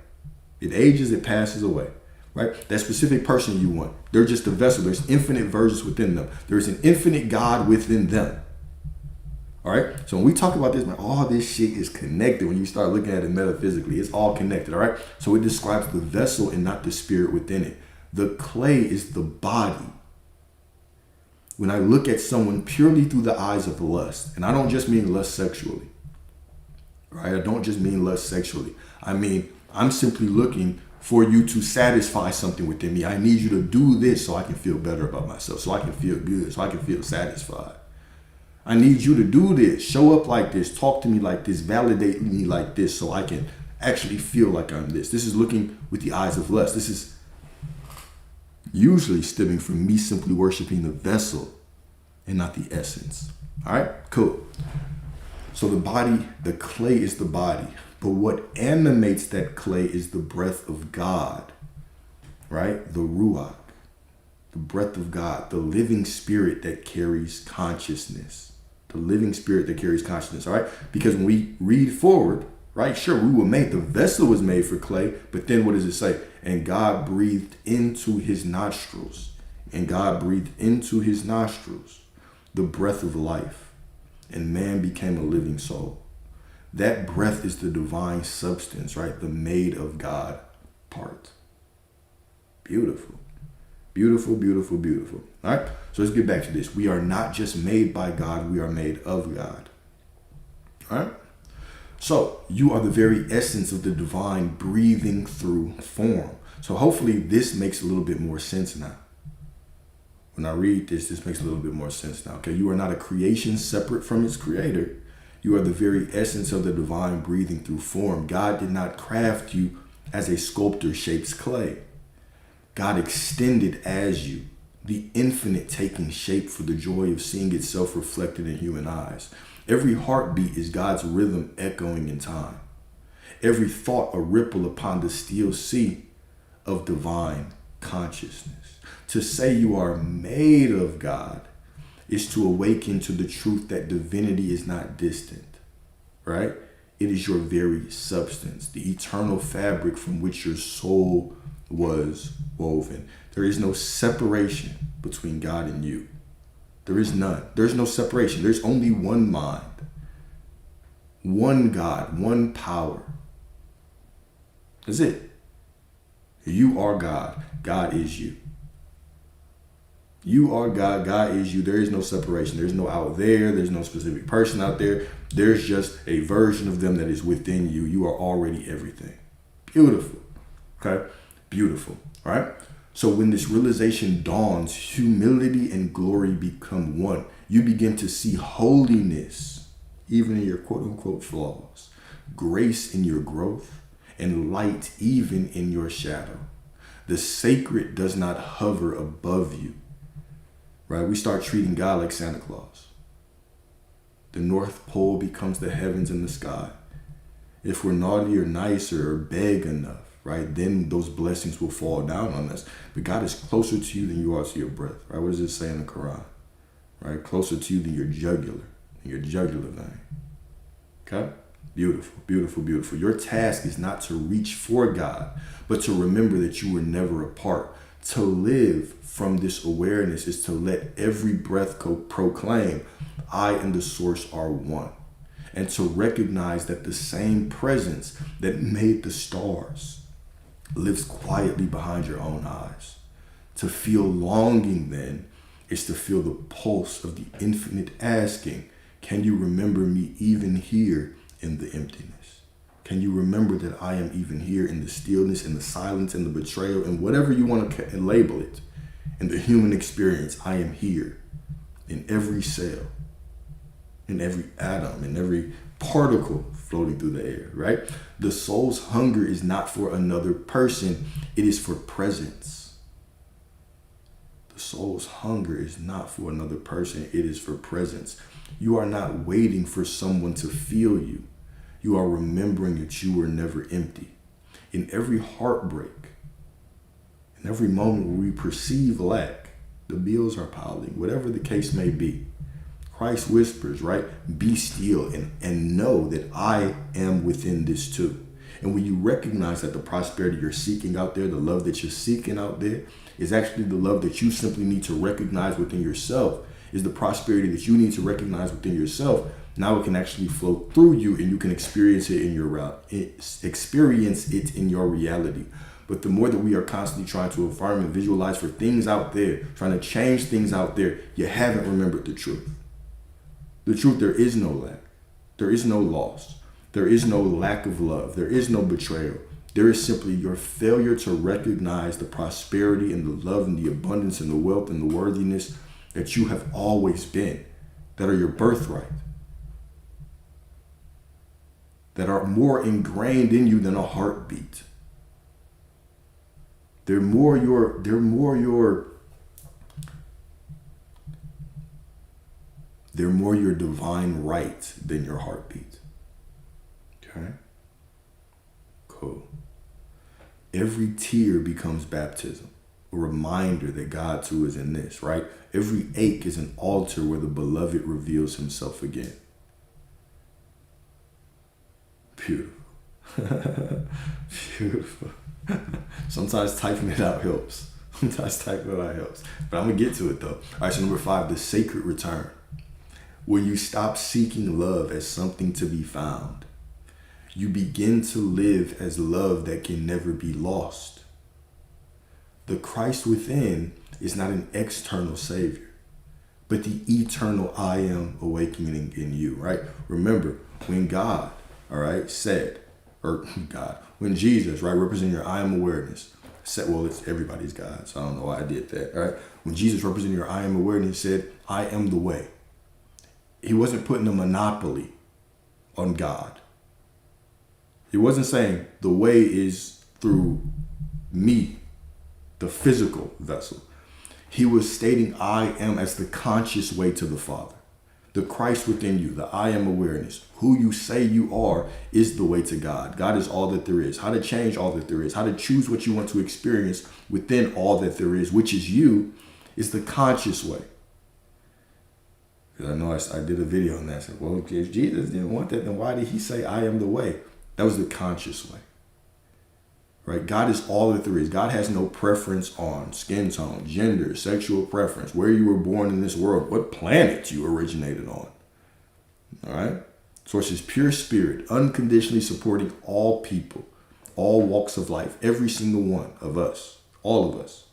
It ages, it passes away. Right? That specific person you want. They're just a vessel. There's infinite versions within them. There's an infinite God within them. All right? So when we talk about this, man, all this shit is connected. When you start looking at it metaphysically, it's all connected. All right? So it describes the vessel and not the spirit within it. The clay is the body. When I look at someone purely through the eyes of lust, and I don't just mean lust sexually, right? I don't just mean lust sexually. I mean, I'm simply looking for you to satisfy something within me. I need you to do this so I can feel better about myself, so I can feel good, so I can feel satisfied. I need you to do this, show up like this, talk to me like this, validate me like this so I can actually feel like I'm this. This is looking with the eyes of lust. This is usually stemming from me simply worshiping the vessel and not the essence. All right, cool. So the body, the clay is the body. But what animates that clay is the breath of God, right? The Ruach, the breath of God, the living spirit that carries consciousness. The living spirit that carries consciousness, all right? Because when we read forward, right, sure, we were made, the vessel was made for clay, but then what does it say? And God breathed into his nostrils. And God breathed into his nostrils the breath of life. And man became a living soul. That breath is the divine substance, right? The made of God part. Beautiful. Beautiful, beautiful, beautiful. All right? So let's get back to this. We are not just made by God, we are made of God. All right? So you are the very essence of the divine breathing through form. So hopefully this makes a little bit more sense now. When I read this makes a little bit more sense now. Okay, you are not a creation separate from its creator. You are the very essence of the divine breathing through form. God did not craft you as a sculptor shapes clay. God extended as you, the infinite taking shape for the joy of seeing itself reflected in human eyes. Every heartbeat is God's rhythm echoing in time. Every thought a ripple upon the still sea of divine consciousness. To say you are made of God is to awaken to the truth that divinity is not distant, right? It is your very substance, the eternal fabric from which your soul was woven. There is no separation between God and you. There is none. There's no separation. There's only one mind, one God, one power. That's it. You are God. God is you. You are God. God is you. There is no separation. There's no out there. There's no specific person out there. There's just a version of them that is within you. You are already everything. Beautiful. Okay? Beautiful. All right? So when this realization dawns, humility and glory become one. You begin to see holiness, even in your quote unquote flaws, grace in your growth, and light even in your shadow. The sacred does not hover above you. Right? We start treating God like Santa Claus. The North Pole becomes the heavens and the sky. If we're naughty or nice or beg enough, right, then those blessings will fall down on us. But God is closer to you than you are to your breath. Right? What does it say in the Quran? Right? Closer to you than your jugular vein. Okay? Beautiful, beautiful, beautiful. Your task is not to reach for God, but to remember that you were never apart. To live from this awareness is to let every breath proclaim, I and the source are one. And to recognize that the same presence that made the stars lives quietly behind your own eyes. To feel longing then is to feel the pulse of the infinite asking, can you remember me even here in the emptiness? Can you remember that I am even here in the stillness, in the silence, in the betrayal, and whatever you want to label it, in the human experience, I am here in every cell, in every atom, in every particle floating through the air, right? The soul's hunger is not for another person, it is for presence. The soul's hunger is not for another person, it is for presence. You are not waiting for someone to feel you. You are remembering that you were never empty. In every heartbreak, in every moment where we perceive lack, the bills are piling, whatever the case may be. Christ whispers, right? Be still and know that I am within this too. And when you recognize that the prosperity you're seeking out there, the love that you're seeking out there, is actually the love that you simply need to recognize within yourself, is the prosperity that you need to recognize within yourself. Now it can actually flow through you and you can experience it in your reality. But the more that we are constantly trying to affirm and visualize for things out there, trying to change things out there, you haven't remembered the truth. The truth, there is no lack. There is no loss. There is no lack of love. There is no betrayal. There is simply your failure to recognize the prosperity and the love and the abundance and the wealth and the worthiness that you have always been, that are your birthright, that are more ingrained in you than a heartbeat. They're more your They're more your divine right than your heartbeat. Okay? Cool. Every tear becomes baptism, a reminder that God too is in this, right? Every ache is an altar where the beloved reveals himself again. Beautiful. Beautiful. Sometimes typing it out helps. But I'm going to get to it though. All right, so number 5, the sacred return. When you stop seeking love as something to be found, you begin to live as love that can never be lost. The Christ within is not an external savior, but the eternal I am awakening in you, right? Remember, when God, all right, said, or God, when Jesus, right, representing your I am awareness, said, well, it's everybody's God, so I don't know why I did that, all right? When Jesus representing your I am awareness said, I am the way. He wasn't putting a monopoly on God. He wasn't saying the way is through me, the physical vessel. He was stating I am as the conscious way to the Father. The Christ within you, the I am awareness, who you say you are is the way to God. God is all that there is. How to change all that there is. How to choose what you want to experience within all that there is, which is you, is the conscious way. Because I know I did a video on that. I said, well, if Jesus didn't want that, then why did he say I am the way? That was the conscious way. Right? God is all that there is. God has no preference on skin tone, gender, sexual preference, where you were born in this world, what planet you originated on. All right? Source is pure spirit, unconditionally supporting all people, all walks of life, every single one of us, all of us,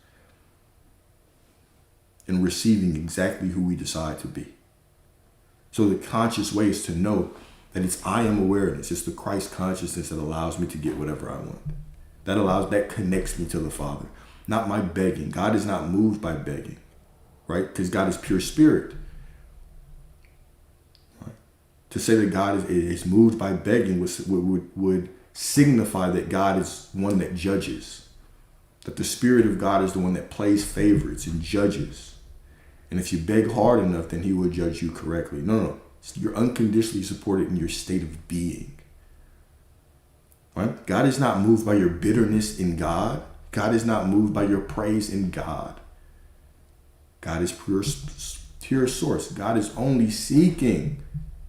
in receiving exactly who we decide to be. So the conscious way is to know that it's I am awareness. It's the Christ consciousness that allows me to get whatever I want. That connects me to the Father. Not my begging. God is not moved by begging, right? Because God is pure spirit. Right? To say that God is moved by begging would signify that God is one that judges. That the Spirit of God is the one that plays favorites and judges. And if you beg hard enough, then he will judge you correctly. No. You're unconditionally supported in your state of being. Right? God is not moved by your bitterness in God. God is not moved by your praise in God. God is pure source. God is only seeking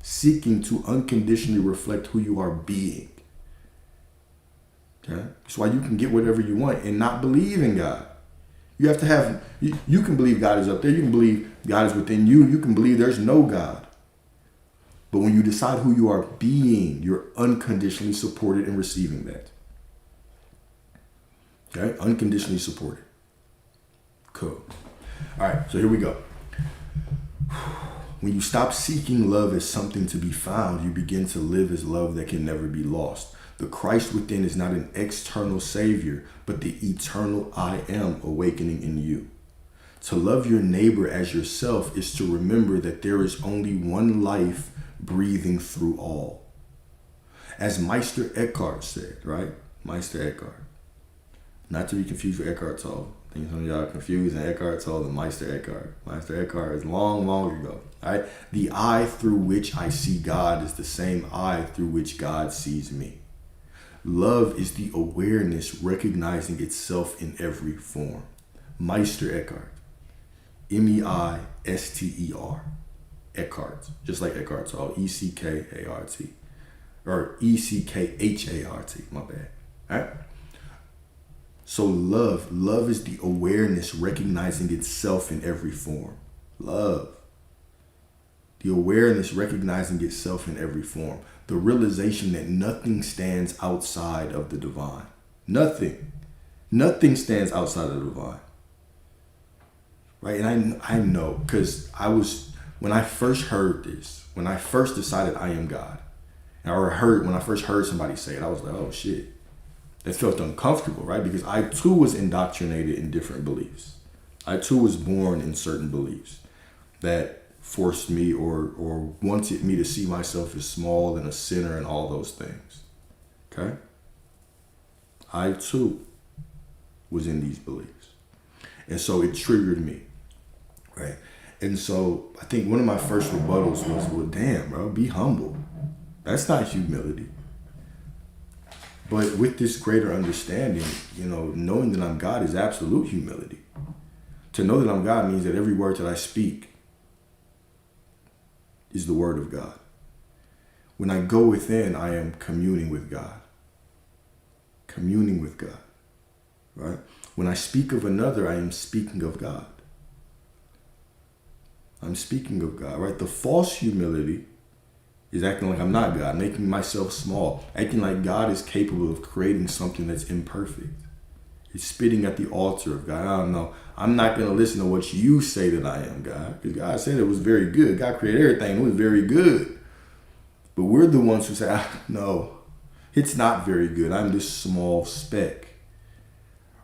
to unconditionally reflect who you are being. Okay? That's why you can get whatever you want and not believe in God. You have to have, you can believe God is up there. You can believe God is within you. You can believe there's no God. But when you decide who you are being, you're unconditionally supported in receiving that. Okay? Unconditionally supported. Cool. All right, so here we go. When you stop seeking love as something to be found, you begin to live as love that can never be lost. The Christ within is not an external savior, but the eternal I am awakening in you. To love your neighbor as yourself is to remember that there is only one life breathing through all. As Meister Eckhart said, right? Meister Eckhart. Not to be confused with Eckhart Tolle. I think some of y'all are confusing Eckhart Tolle and Meister Eckhart. Meister Eckhart is long ago. All right? The eye through which I see God is the same eye through which God sees me. Love is the awareness recognizing itself in every form. Meister Eckhart. Meister. Eckhart. Just like Eckhart Tolle. Eckart. Or Eckhart. My bad. All right? So love is the awareness recognizing itself in every form. Love. The awareness recognizing itself in every form. The realization that nothing stands outside of the divine. Nothing. Nothing stands outside of the divine. Right? And I know, because when I first heard this, when I first decided I am God, when I first heard somebody say it, I was like, oh shit. That felt uncomfortable, right? Because I too was indoctrinated in different beliefs. I too was born in certain beliefs that forced me or wanted me to see myself as small and a sinner and all those things. Okay? I too was in these beliefs. And so it triggered me, right? And so I think one of my first rebuttals was, well, damn, bro, be humble. That's not humility. But with this greater understanding, knowing that I'm God is absolute humility. To know that I'm God means that every word that I speak is the word of God. When I go within, I am communing with God. Communing with God, right? When I speak of another, I am speaking of God. I'm speaking of God, right? The false humility is acting like I'm not God, making myself small, acting like God is capable of creating something that's imperfect. It's spitting at the altar of God. I don't know. I'm not going to listen to what you say that I am, God, because God said it was very good. God created everything. It was very good. But we're the ones who say, no, it's not very good. I'm this small speck.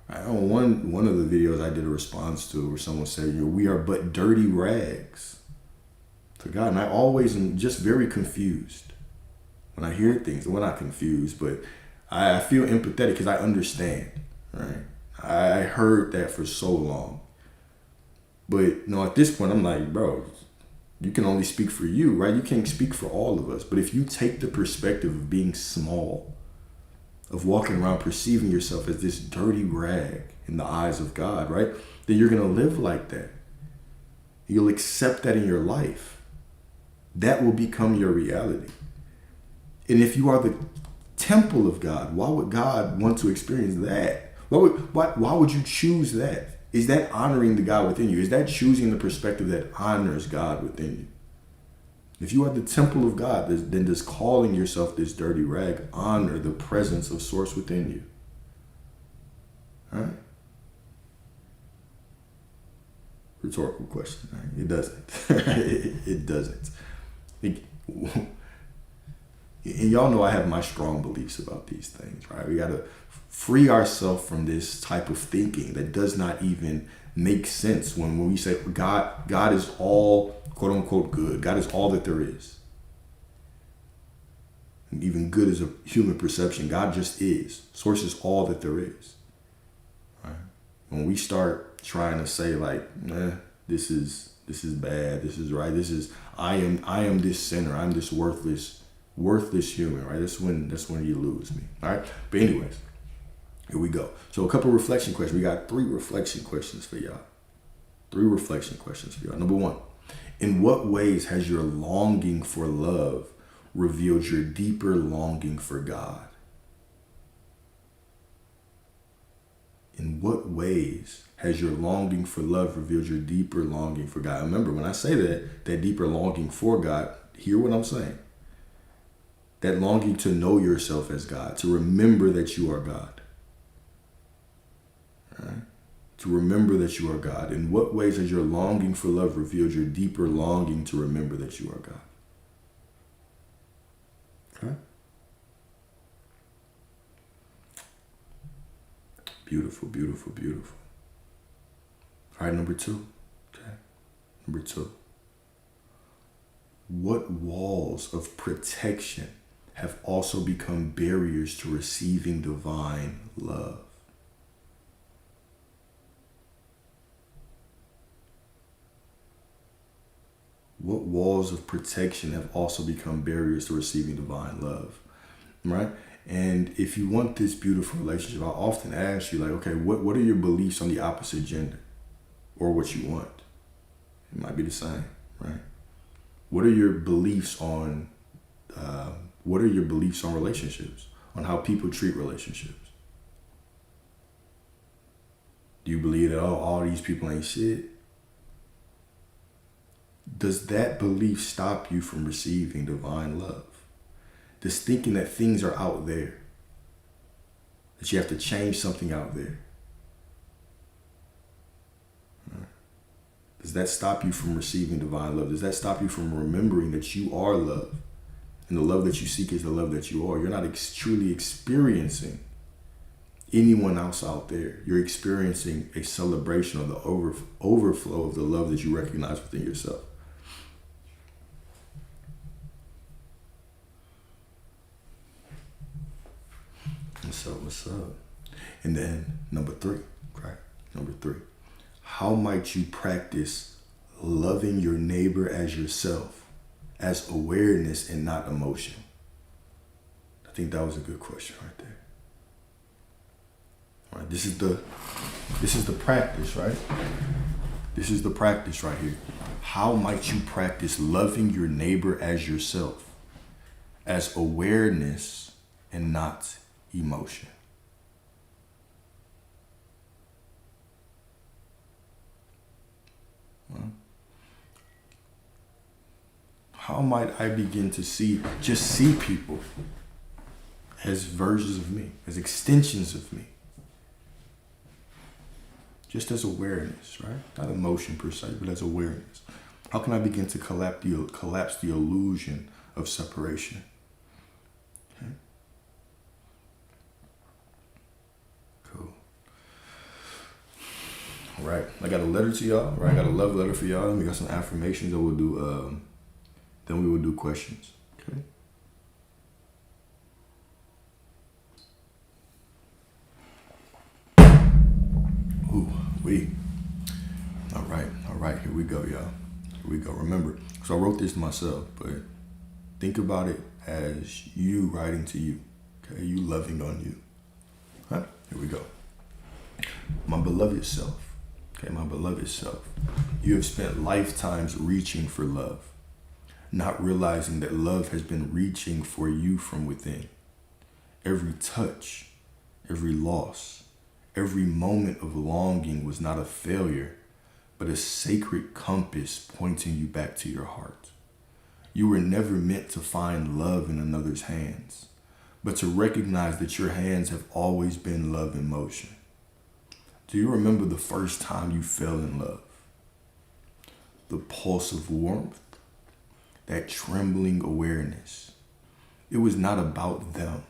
On one of the videos I did a response to where someone said, we are but dirty rags to God. And I always am just very confused when I hear things. Well, not confused, but I feel empathetic because I understand, right? I heard that for so long. But at this point, I'm like, bro, you can only speak for you, right? You can't speak for all of us. But if you take the perspective of being small, of walking around perceiving yourself as this dirty rag in the eyes of God, right? Then you're going to live like that. You'll accept that in your life. That will become your reality. And if you are the temple of God, why would God want to experience that? Why would you choose that? Is that honoring the God within you? Is that choosing the perspective that honors God within you? If you are the temple of God, then does calling yourself this dirty rag honor the presence of Source within you? All right? Rhetorical question. Right? It doesn't. It doesn't. And y'all know I have my strong beliefs about these things, right? We got to free ourselves from this type of thinking that does not even make sense when we say God is all quote unquote good. God is all that there is. And even good is a human perception. God just is. Source is all that there is. Right? When we start trying to say like, this is bad, this is right, I am this sinner, I'm this worthless human, right? That's when you lose me. All right. But anyways, here we go. So a couple reflection questions. We got 3 reflection questions for y'all. 3 reflection questions for y'all. Number 1. In what ways has your longing for love revealed your deeper longing for God? In what ways has your longing for love revealed your deeper longing for God? Remember, when I say that deeper longing for God, hear what I'm saying. That longing to know yourself as God, to remember that you are God. All right? To remember that you are God. In what ways has your longing for love revealed your deeper longing to remember that you are God? Okay? Beautiful, beautiful, beautiful. All right, number 2. Okay. Number 2. What walls of protection have also become barriers to receiving divine love? What walls of protection have also become barriers to receiving divine love, right? And if you want this beautiful relationship, I often ask you, like, okay, what are your beliefs on the opposite gender or what you want? It might be the same, right? What are your beliefs on relationships, on how people treat relationships? Do you believe that, all these people ain't shit? Does that belief stop you from receiving divine love? Does thinking that things are out there, that you have to change something out there, does that stop you from receiving divine love? Does that stop you from remembering that you are love? And the love that you seek is the love that you are. You're not truly experiencing anyone else out there. You're experiencing a celebration of the overflow of the love that you recognize within yourself. What's up? And then number 3, right? Number 3, how might you practice loving your neighbor as yourself, as awareness and not emotion? I think that was a good question right there. All right, this is the practice, right? This is the practice right here. How might you practice loving your neighbor as yourself, as awareness and not emotion? How might I begin to see people as versions of me, as extensions of me? Just as awareness, right? Not emotion per se, but as awareness. How can I begin to collapse the illusion of separation? Okay. Cool. All right. I got a letter to y'all, right? I got a love letter for y'all. And we got some affirmations that we'll do. Then we will do questions. Okay. Ooh, all right, here we go, y'all. Here we go. Remember, so I wrote this myself, but think about it as you writing to you. Okay, you loving on you. All right, here we go. My beloved self. Okay, my beloved self. You have spent lifetimes reaching for love, not realizing that love has been reaching for you from within. Every touch, every loss, every moment of longing was not a failure, but a sacred compass pointing you back to your heart. You were never meant to find love in another's hands, but to recognize that your hands have always been love in motion. Do you remember the first time you fell in love? The pulse of warmth, that trembling awareness. It was not about them.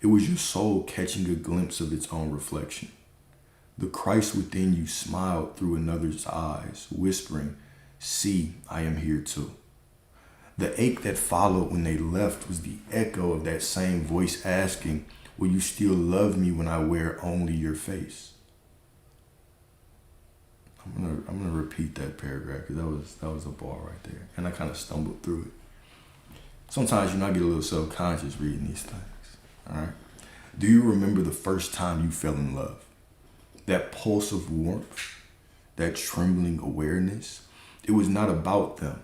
It was your soul catching a glimpse of its own reflection. The Christ within you smiled through another's eyes, whispering, "See, I am here too." The ache that followed when they left was the echo of that same voice asking, "Will you still love me when I wear only your face?" I'm gonna repeat that paragraph because that was a bar right there, and I kind of stumbled through it. Sometimes I get a little subconscious reading these things. All right. Do you remember the first time you fell in love? That pulse of warmth, that trembling awareness. It was not about them.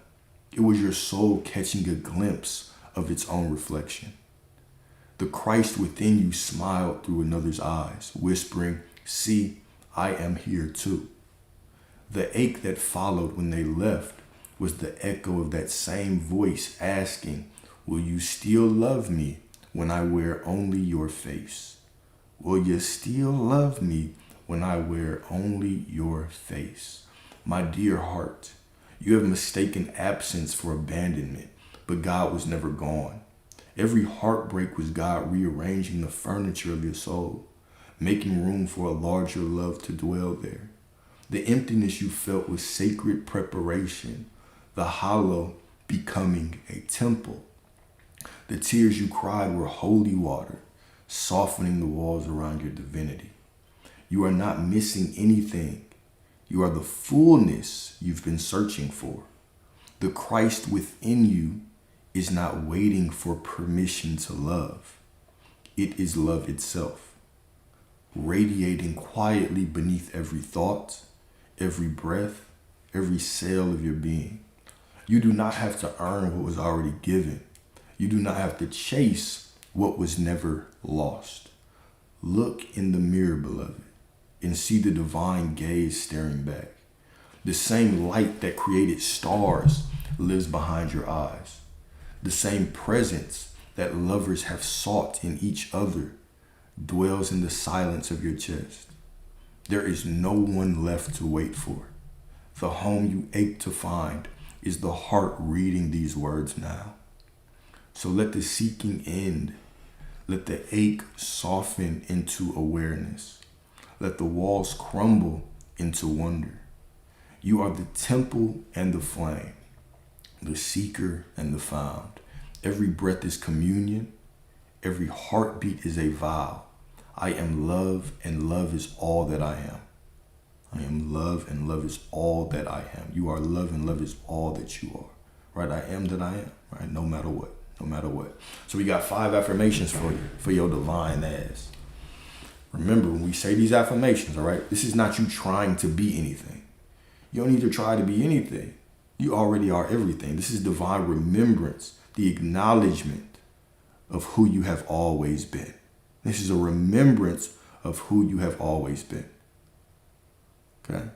It was your soul catching a glimpse of its own reflection. The Christ within you smiled through another's eyes, whispering, "See, I am here too." The ache that followed when they left was the echo of that same voice asking, "Will you still love me when I wear only your face? Will you still love me when I wear only your face?" My dear heart, you have mistaken absence for abandonment, but God was never gone. Every heartbreak was God rearranging the furniture of your soul, making room for a larger love to dwell there. The emptiness you felt was sacred preparation, the hollow becoming a temple. The tears you cried were holy water, softening the walls around your divinity. You are not missing anything. You are the fullness you've been searching for. The Christ within you is not waiting for permission to love. It is love itself, radiating quietly beneath every thought, every breath, every cell of your being. You do not have to earn what was already given. You do not have to chase what was never lost. Look in the mirror, beloved, and see the divine gaze staring back. The same light that created stars lives behind your eyes. The same presence that lovers have sought in each other dwells in the silence of your chest. There is no one left to wait for. The home you ache to find is the heart reading these words now. So let the seeking end. Let the ache soften into awareness. Let the walls crumble into wonder. You are the temple and the flame, the seeker and the found. Every breath is communion. Every heartbeat is a vow. I am love, and love is all that I am. I am love, and love is all that I am. You are love, and love is all that you are. Right? I am that I am. Right? No matter what. No matter what. So we got 5 affirmations for you, for your divine ass. Remember, when we say these affirmations, all right, this is not you trying to be anything. You don't need to try to be anything. You already are everything. This is divine remembrance, the acknowledgement of who you have always been. This is a remembrance of who you have always been. Okay?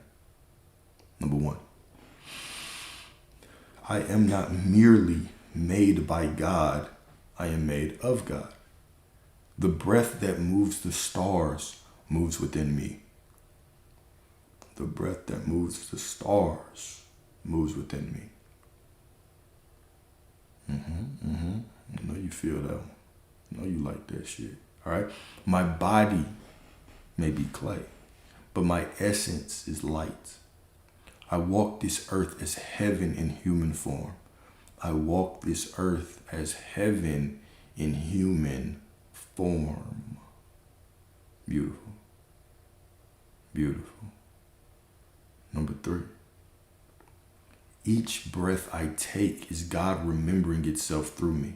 Number 1. I am not merely made by God. I am made of God. The breath that moves the stars moves within me. The breath that moves the stars moves within me. I know you feel that one. I know you like that shit. All right? My body may be clay, but my essence is light. I walk this earth as heaven in human form. I walk this earth as heaven in human form. Beautiful. Beautiful. Number 3. Each breath I take is God remembering itself through me.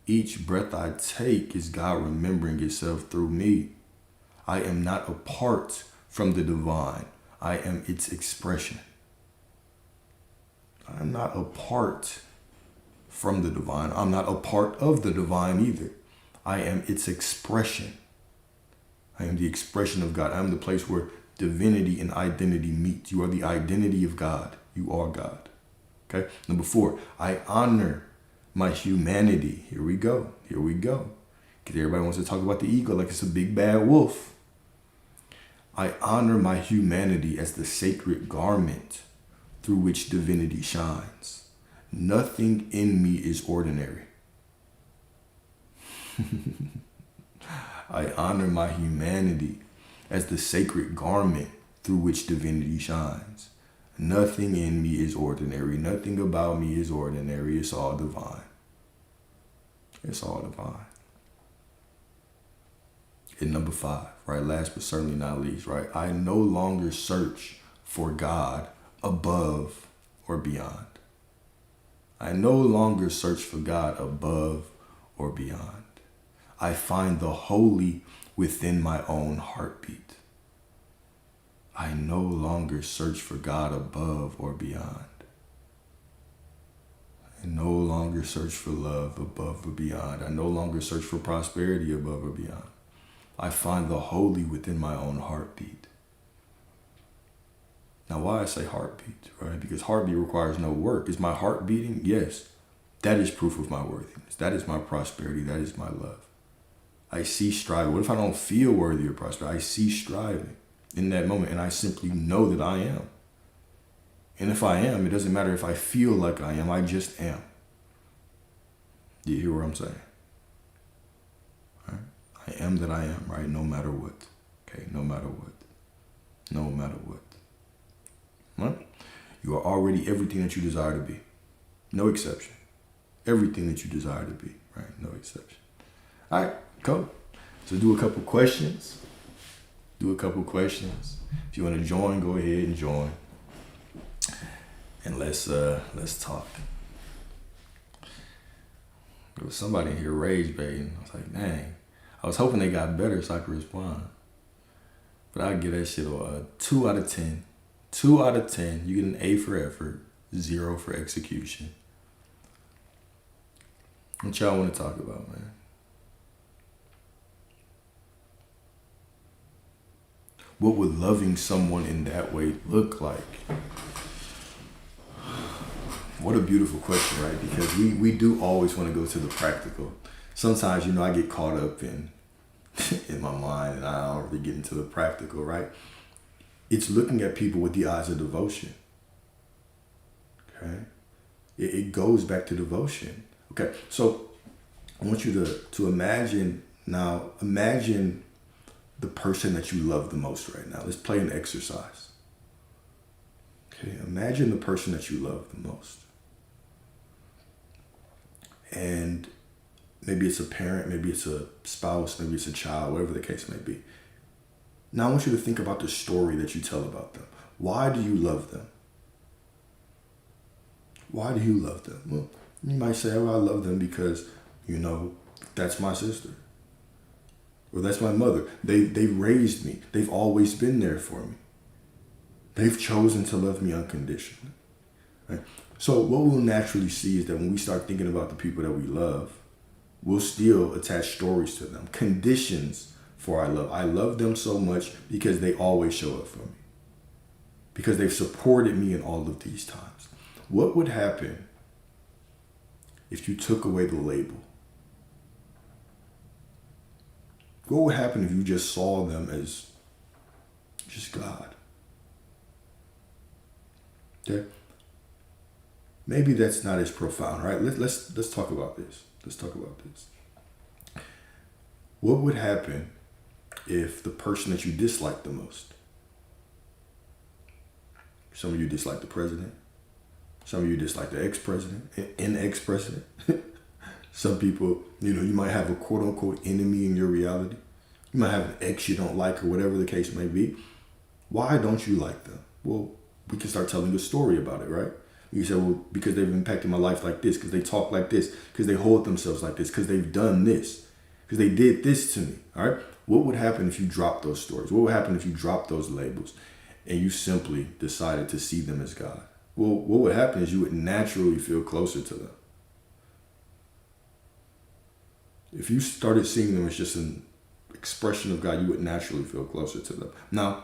Each breath I take is God remembering itself through me. I am not apart from the divine. I am its expression. I'm not apart from the divine. I'm not a part of the divine either. I am its expression. I am the expression of God. I am the place where divinity and identity meet. You are the identity of God. You are God. Okay? Number 4, I honor my humanity. Here we go. Here we go. Because everybody wants to talk about the ego like it's a big bad wolf. I honor my humanity as the sacred garment through which divinity shines. Nothing in me is ordinary. I honor my humanity as the sacred garment through which divinity shines. Nothing in me is ordinary. Nothing about me is ordinary. It's all divine. It's all divine. And number 5, right? Last but certainly not least, right? I no longer search for God above or beyond. I no longer search for God above or beyond. I find the holy within my own heartbeat. I no longer search for God above or beyond. I no longer search for love above or beyond. I no longer search for prosperity above or beyond. I find the holy within my own heartbeat. Now, why I say heartbeat, right? Because heartbeat requires no work. Is my heart beating? Yes. That is proof of my worthiness. That is my prosperity. That is my love. I cease striving. What if I don't feel worthy of prosperity? I cease striving in that moment, and I simply know that I am. And if I am, it doesn't matter if I feel like I am. I just am. Do you hear what I'm saying? Right? I am that I am, right? No matter what. Okay, no matter what. No matter what. Right? You are already everything that you desire to be. No exception. Everything that you desire to be, right? No exception. All right, cool. So do a couple questions. If you want to join, go ahead and join. And let's talk. There was somebody in here rage baiting. I was like, dang. I was hoping they got better so I could respond. But I'd give that shit a 2 out of 10. 2 out of 10. You get an A for effort, 0 for execution. What y'all want to talk about, man? What would loving someone in that way look like? What a beautiful question, right? Because we do always want to go to the practical. Sometimes, I get caught up in my mind and I don't really get into the practical, right? It's looking at people with the eyes of devotion. Okay? It goes back to devotion. Okay, so I want you to imagine the person that you love the most right now. Let's play an exercise. Okay, imagine the person that you love the most. And maybe it's a parent, maybe it's a spouse, maybe it's a child, whatever the case may be. Now I want you to think about the story that you tell about them. Why do you love them? Why do you love them? Well, you might say, oh, I love them because, that's my sister. Or that's my mother. They've raised me. They've always been there for me. They've chosen to love me unconditionally. Right? So what we'll naturally see is that when we start thinking about the people that we love, we'll still attach stories to them, conditions for our love. I love them so much because they always show up for me, because they've supported me in all of these times. What would happen if you took away the label? What would happen if you just saw them as just God? Okay? Maybe that's not as profound, right? Let's talk about this. Let's talk about this. What would happen if the person that you dislike the most? Some of you dislike the president. Some of you dislike the ex-president, an ex-president. Some people, you might have a quote unquote enemy in your reality. You might have an ex you don't like or whatever the case may be. Why don't you like them? Well, we can start telling a story about it, right? You say, well, because they've impacted my life like this, because they talk like this, because they hold themselves like this, because they've done this, because they did this to me, all right? What would happen if you dropped those stories? What would happen if you dropped those labels and you simply decided to see them as God? Well, what would happen is you would naturally feel closer to them. If you started seeing them as just an expression of God, you would naturally feel closer to them. Now,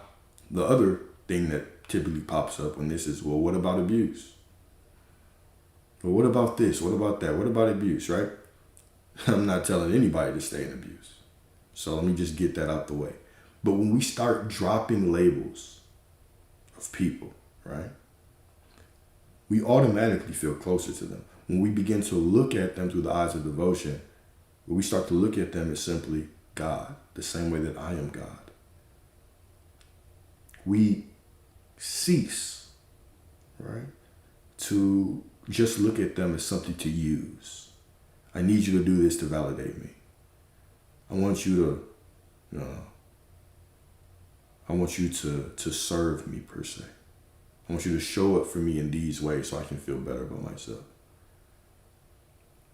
the other thing that typically pops up when this is, well, what about abuse? Well, what about this? What about that? What about abuse, right? I'm not telling anybody to stay in abuse. So let me just get that out the way. But when we start dropping labels of people, right, we automatically feel closer to them. When we begin to look at them through the eyes of devotion, we start to look at them as simply God, the same way that I am God. We cease, right, to just look at them as something to use. I need you to do this to validate me. I want you to, I want you to serve me per se. I want you to show up for me in these ways so I can feel better about myself.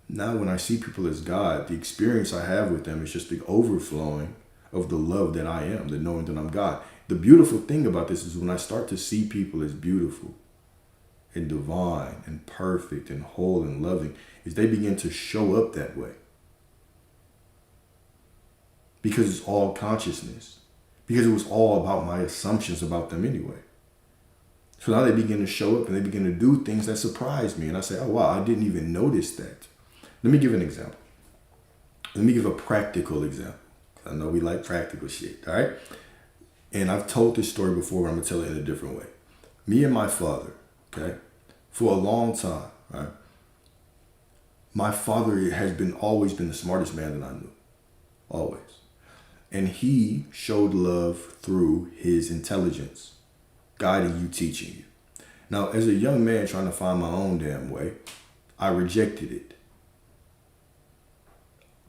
Now, when I see people as God, the experience I have with them is just the overflowing of the love that I am, the knowing that I'm God. The beautiful thing about this is when I start to see people as beautiful and divine and perfect and whole and loving, is they begin to show up that way. Because it's all consciousness. Because it was all about my assumptions about them anyway. So now they begin to show up and they begin to do things that surprise me. And I say, oh, wow, I didn't even notice that. Let me give an example. Let me give a practical example. I know we like practical shit, all right? And I've told this story before, but I'm going to tell it in a different way. Me and my father, okay, for a long time, right? My father has always been the smartest man that I knew. Always. And he showed love through his intelligence, guiding you, teaching you. Now, as a young man trying to find my own damn way, I rejected it.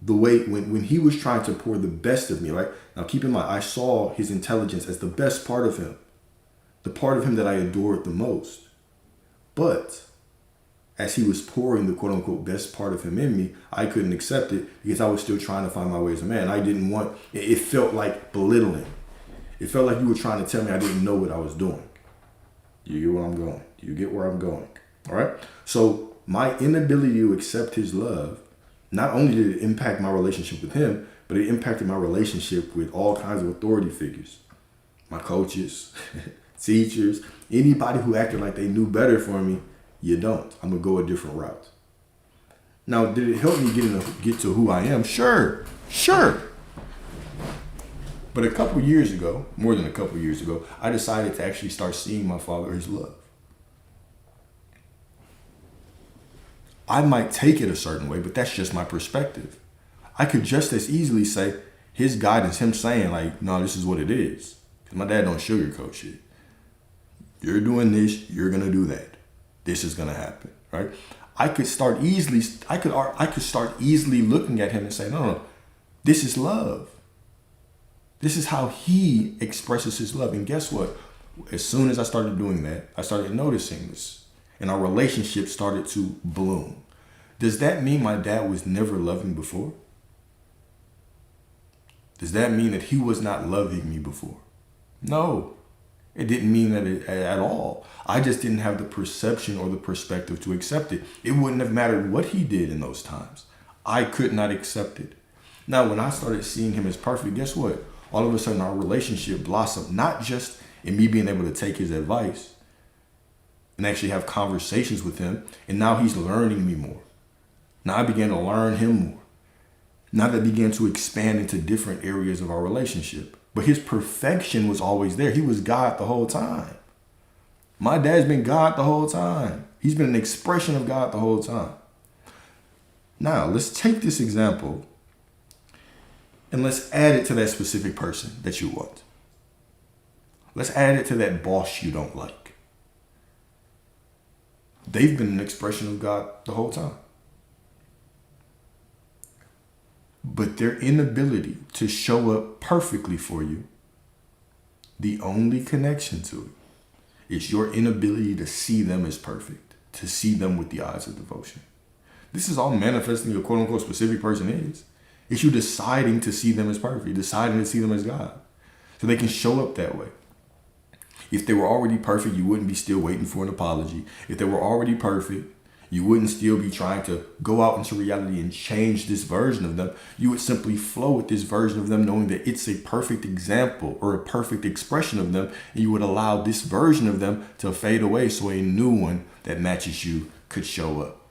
The way when he was trying to pour the best of me, right? Now, keep in mind, I saw his intelligence as the best part of him, the part of him that I adored the most. But as he was pouring the quote unquote best part of him in me, I couldn't accept it because I was still trying to find my way as a man. I didn't want, it felt like belittling. It felt like you were trying to tell me I didn't know what I was doing. You get where I'm going? You get where I'm going? All right. So my inability to accept his love, not only did it impact my relationship with him, but it impacted my relationship with all kinds of authority figures, my coaches, teachers, anybody who acted like they knew better for me. You don't. I'm going to go a different route. Now, did it help me get to who I am? Sure. But a couple years ago, more than a couple years ago, I decided to actually start seeing my father as love. I might take it a certain way, but that's just my perspective. I could just as easily say his guidance, him saying like, no, this is what it is. Because my dad don't sugarcoat shit. You're doing this, you're going to do that. This is going to happen, right? I could start easily looking at him and say, no, this is love. This is how he expresses his love. And guess what? As soon as I started doing that, I started noticing this. And our relationship started to bloom. Does that mean my dad was never loving before? Does that mean that he was not loving me before? No, it didn't mean that at all. I just didn't have the perception or the perspective to accept it. It wouldn't have mattered what he did in those times. I could not accept it. Now, when I started seeing him as perfect, guess what? All of a sudden, our relationship blossomed, not just in me being able to take his advice and actually have conversations with him. And now he's learning me more. Now I began to learn him more. Now that began to expand into different areas of our relationship. But his perfection was always there. He was God the whole time. My dad's been God the whole time. He's been an expression of God the whole time. Now, let's take this example and let's add it to that specific person that you want. Let's add it to that boss you don't like. They've been an expression of God the whole time. But their inability to show up perfectly for you, the only connection to it is your inability to see them as perfect, to see them with the eyes of devotion. This is all manifesting a quote unquote specific person is. It's you deciding to see them as perfect, deciding to see them as God, so they can show up that way. If they were already perfect, you wouldn't be still waiting for an apology. If they were already perfect, you wouldn't still be trying to go out into reality and change this version of them. You would simply flow with this version of them, knowing that it's a perfect example or a perfect expression of them. And you would allow this version of them to fade away so a new one that matches you could show up.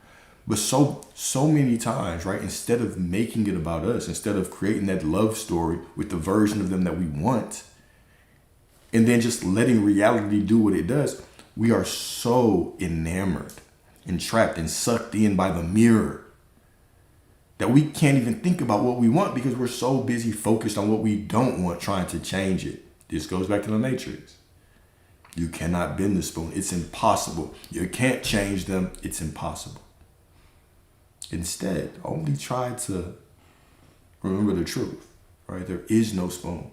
But so many times, right, instead of making it about us, instead of creating that love story with the version of them that we want, and then just letting reality do what it does, we are so enamored and trapped and sucked in by the mirror that we can't even think about what we want because we're so busy focused on what we don't want, trying to change it. This goes back to the Matrix. You cannot bend the spoon. It's impossible. You can't change them. It's impossible. Instead, only try to remember the truth, right? There is no spoon.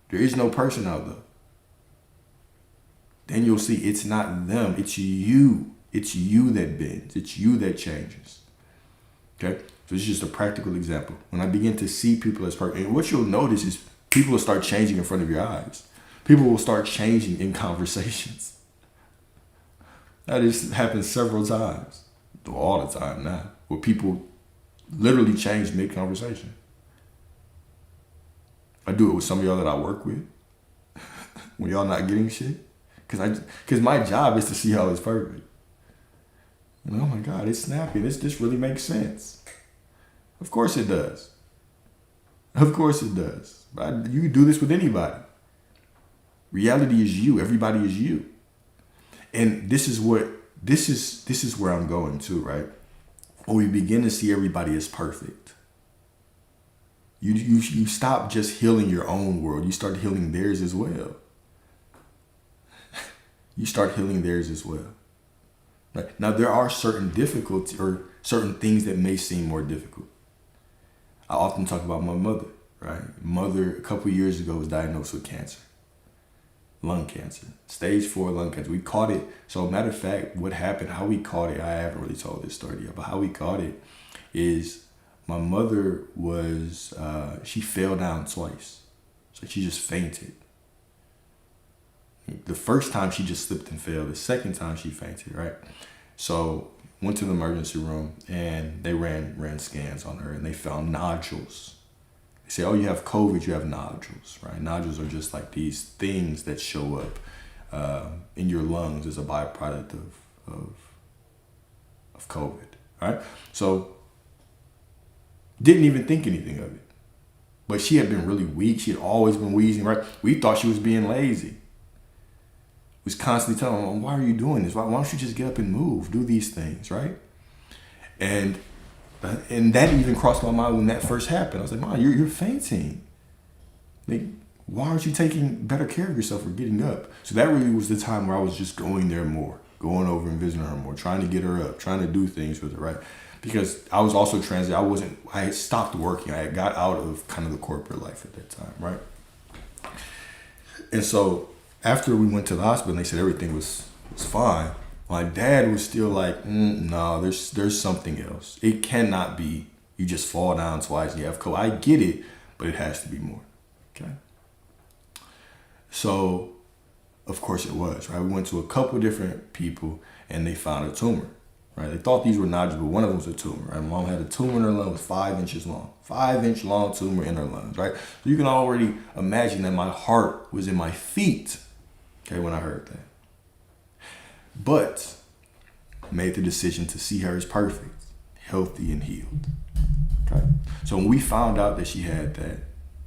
There is no person out there. Then you'll see it's not them. It's you. It's you that bends. It's you that changes. Okay? So this is just a practical example. When I begin to see people as perfect, and what you'll notice is people will start changing in front of your eyes. People will start changing in conversations. That has happened several times. All the time now. Where people literally change mid-conversation. I do it with some of y'all that I work with. When y'all not getting shit. Because my job is to see how it's perfect. And oh my God, it's snappy. This really makes sense. Of course it does. Of course it does. But you do this with anybody. Reality is you. Everybody is you. And this is where I'm going to, right? When we begin to see everybody as perfect. You stop just healing your own world. You start healing theirs as well. You start healing theirs as well. Right? Now, there are certain difficulties or certain things that may seem more difficult. I often talk about my mother, right? Mother, a couple years ago, was diagnosed with cancer. Lung cancer. Stage 4 lung cancer. We caught it. So, matter of fact, what happened, how we caught it, I haven't really told this story yet, but how we caught it is my mother was, she fell down twice. So she just fainted. The first time she just slipped and fell. The second time she fainted, right? So went to the emergency room and they ran scans on her and they found nodules. They say, oh, you have COVID, you have nodules, right? Nodules are just like these things that show up in your lungs as a byproduct of COVID, right? So didn't even think anything of it. But she had been really weak. She had always been wheezing, right? We thought she was being lazy. Was constantly telling her, why are you doing this? Why don't you just get up and move? Do these things, right? And that even crossed my mind when that first happened. I was like, Mom, you're fainting. Like, why aren't you taking better care of yourself or getting up? So that really was the time where I was just going there more, going over and visiting her more, trying to get her up, trying to do things with her, right? because I was also I had stopped working. I had got out of kind of the corporate life at that time, right? And so after we went to the hospital and they said everything was fine, my dad was still like, no, there's something else. It cannot be you just fall down twice and you have COVID. I get it, but it has to be more. Okay. So of course it was, right? We went to a couple different people and they found a tumor, right? They thought these were nodules, but one of them was a tumor, right? My mom had a tumor in her lung, was 5 inches long, 5-inch long tumor in her lungs, right? So you can already imagine that my heart was in my feet, okay, when I heard that. But made the decision to see her as perfect, healthy and healed, okay? So when we found out that she had that,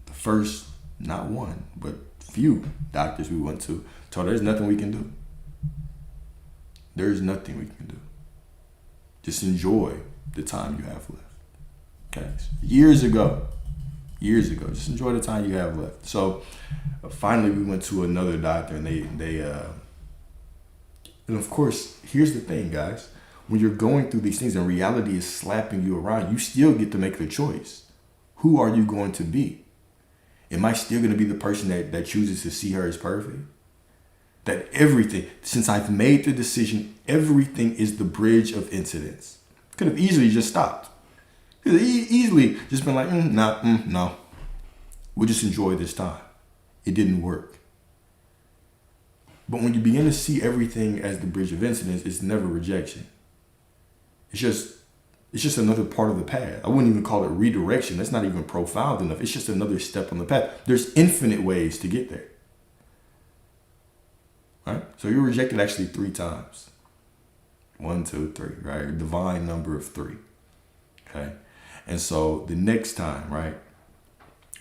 the first, not one, but few doctors we went to told her there's nothing we can do. There's nothing we can do. Just enjoy the time you have left. Okay. Years ago, just enjoy the time you have left. So finally we went to another doctor and and of course, here's the thing, guys. When you're going through these things and reality is slapping you around, you still get to make the choice. Who are you going to be? Am I still going to be the person that chooses to see her as perfect? That everything, since I've made the decision, everything is the bridge of incidents. Could have easily just stopped. Could have easily just been like, no. We'll just enjoy this time. It didn't work. But when you begin to see everything as the bridge of incidents, it's never rejection. It's just another part of the path. I wouldn't even call it redirection. That's not even profound enough. It's just another step on the path. There's infinite ways to get there. Right? So you're rejected actually 3 times. 1, 2, 3, right? A divine number of 3. Okay? And so the next time, right?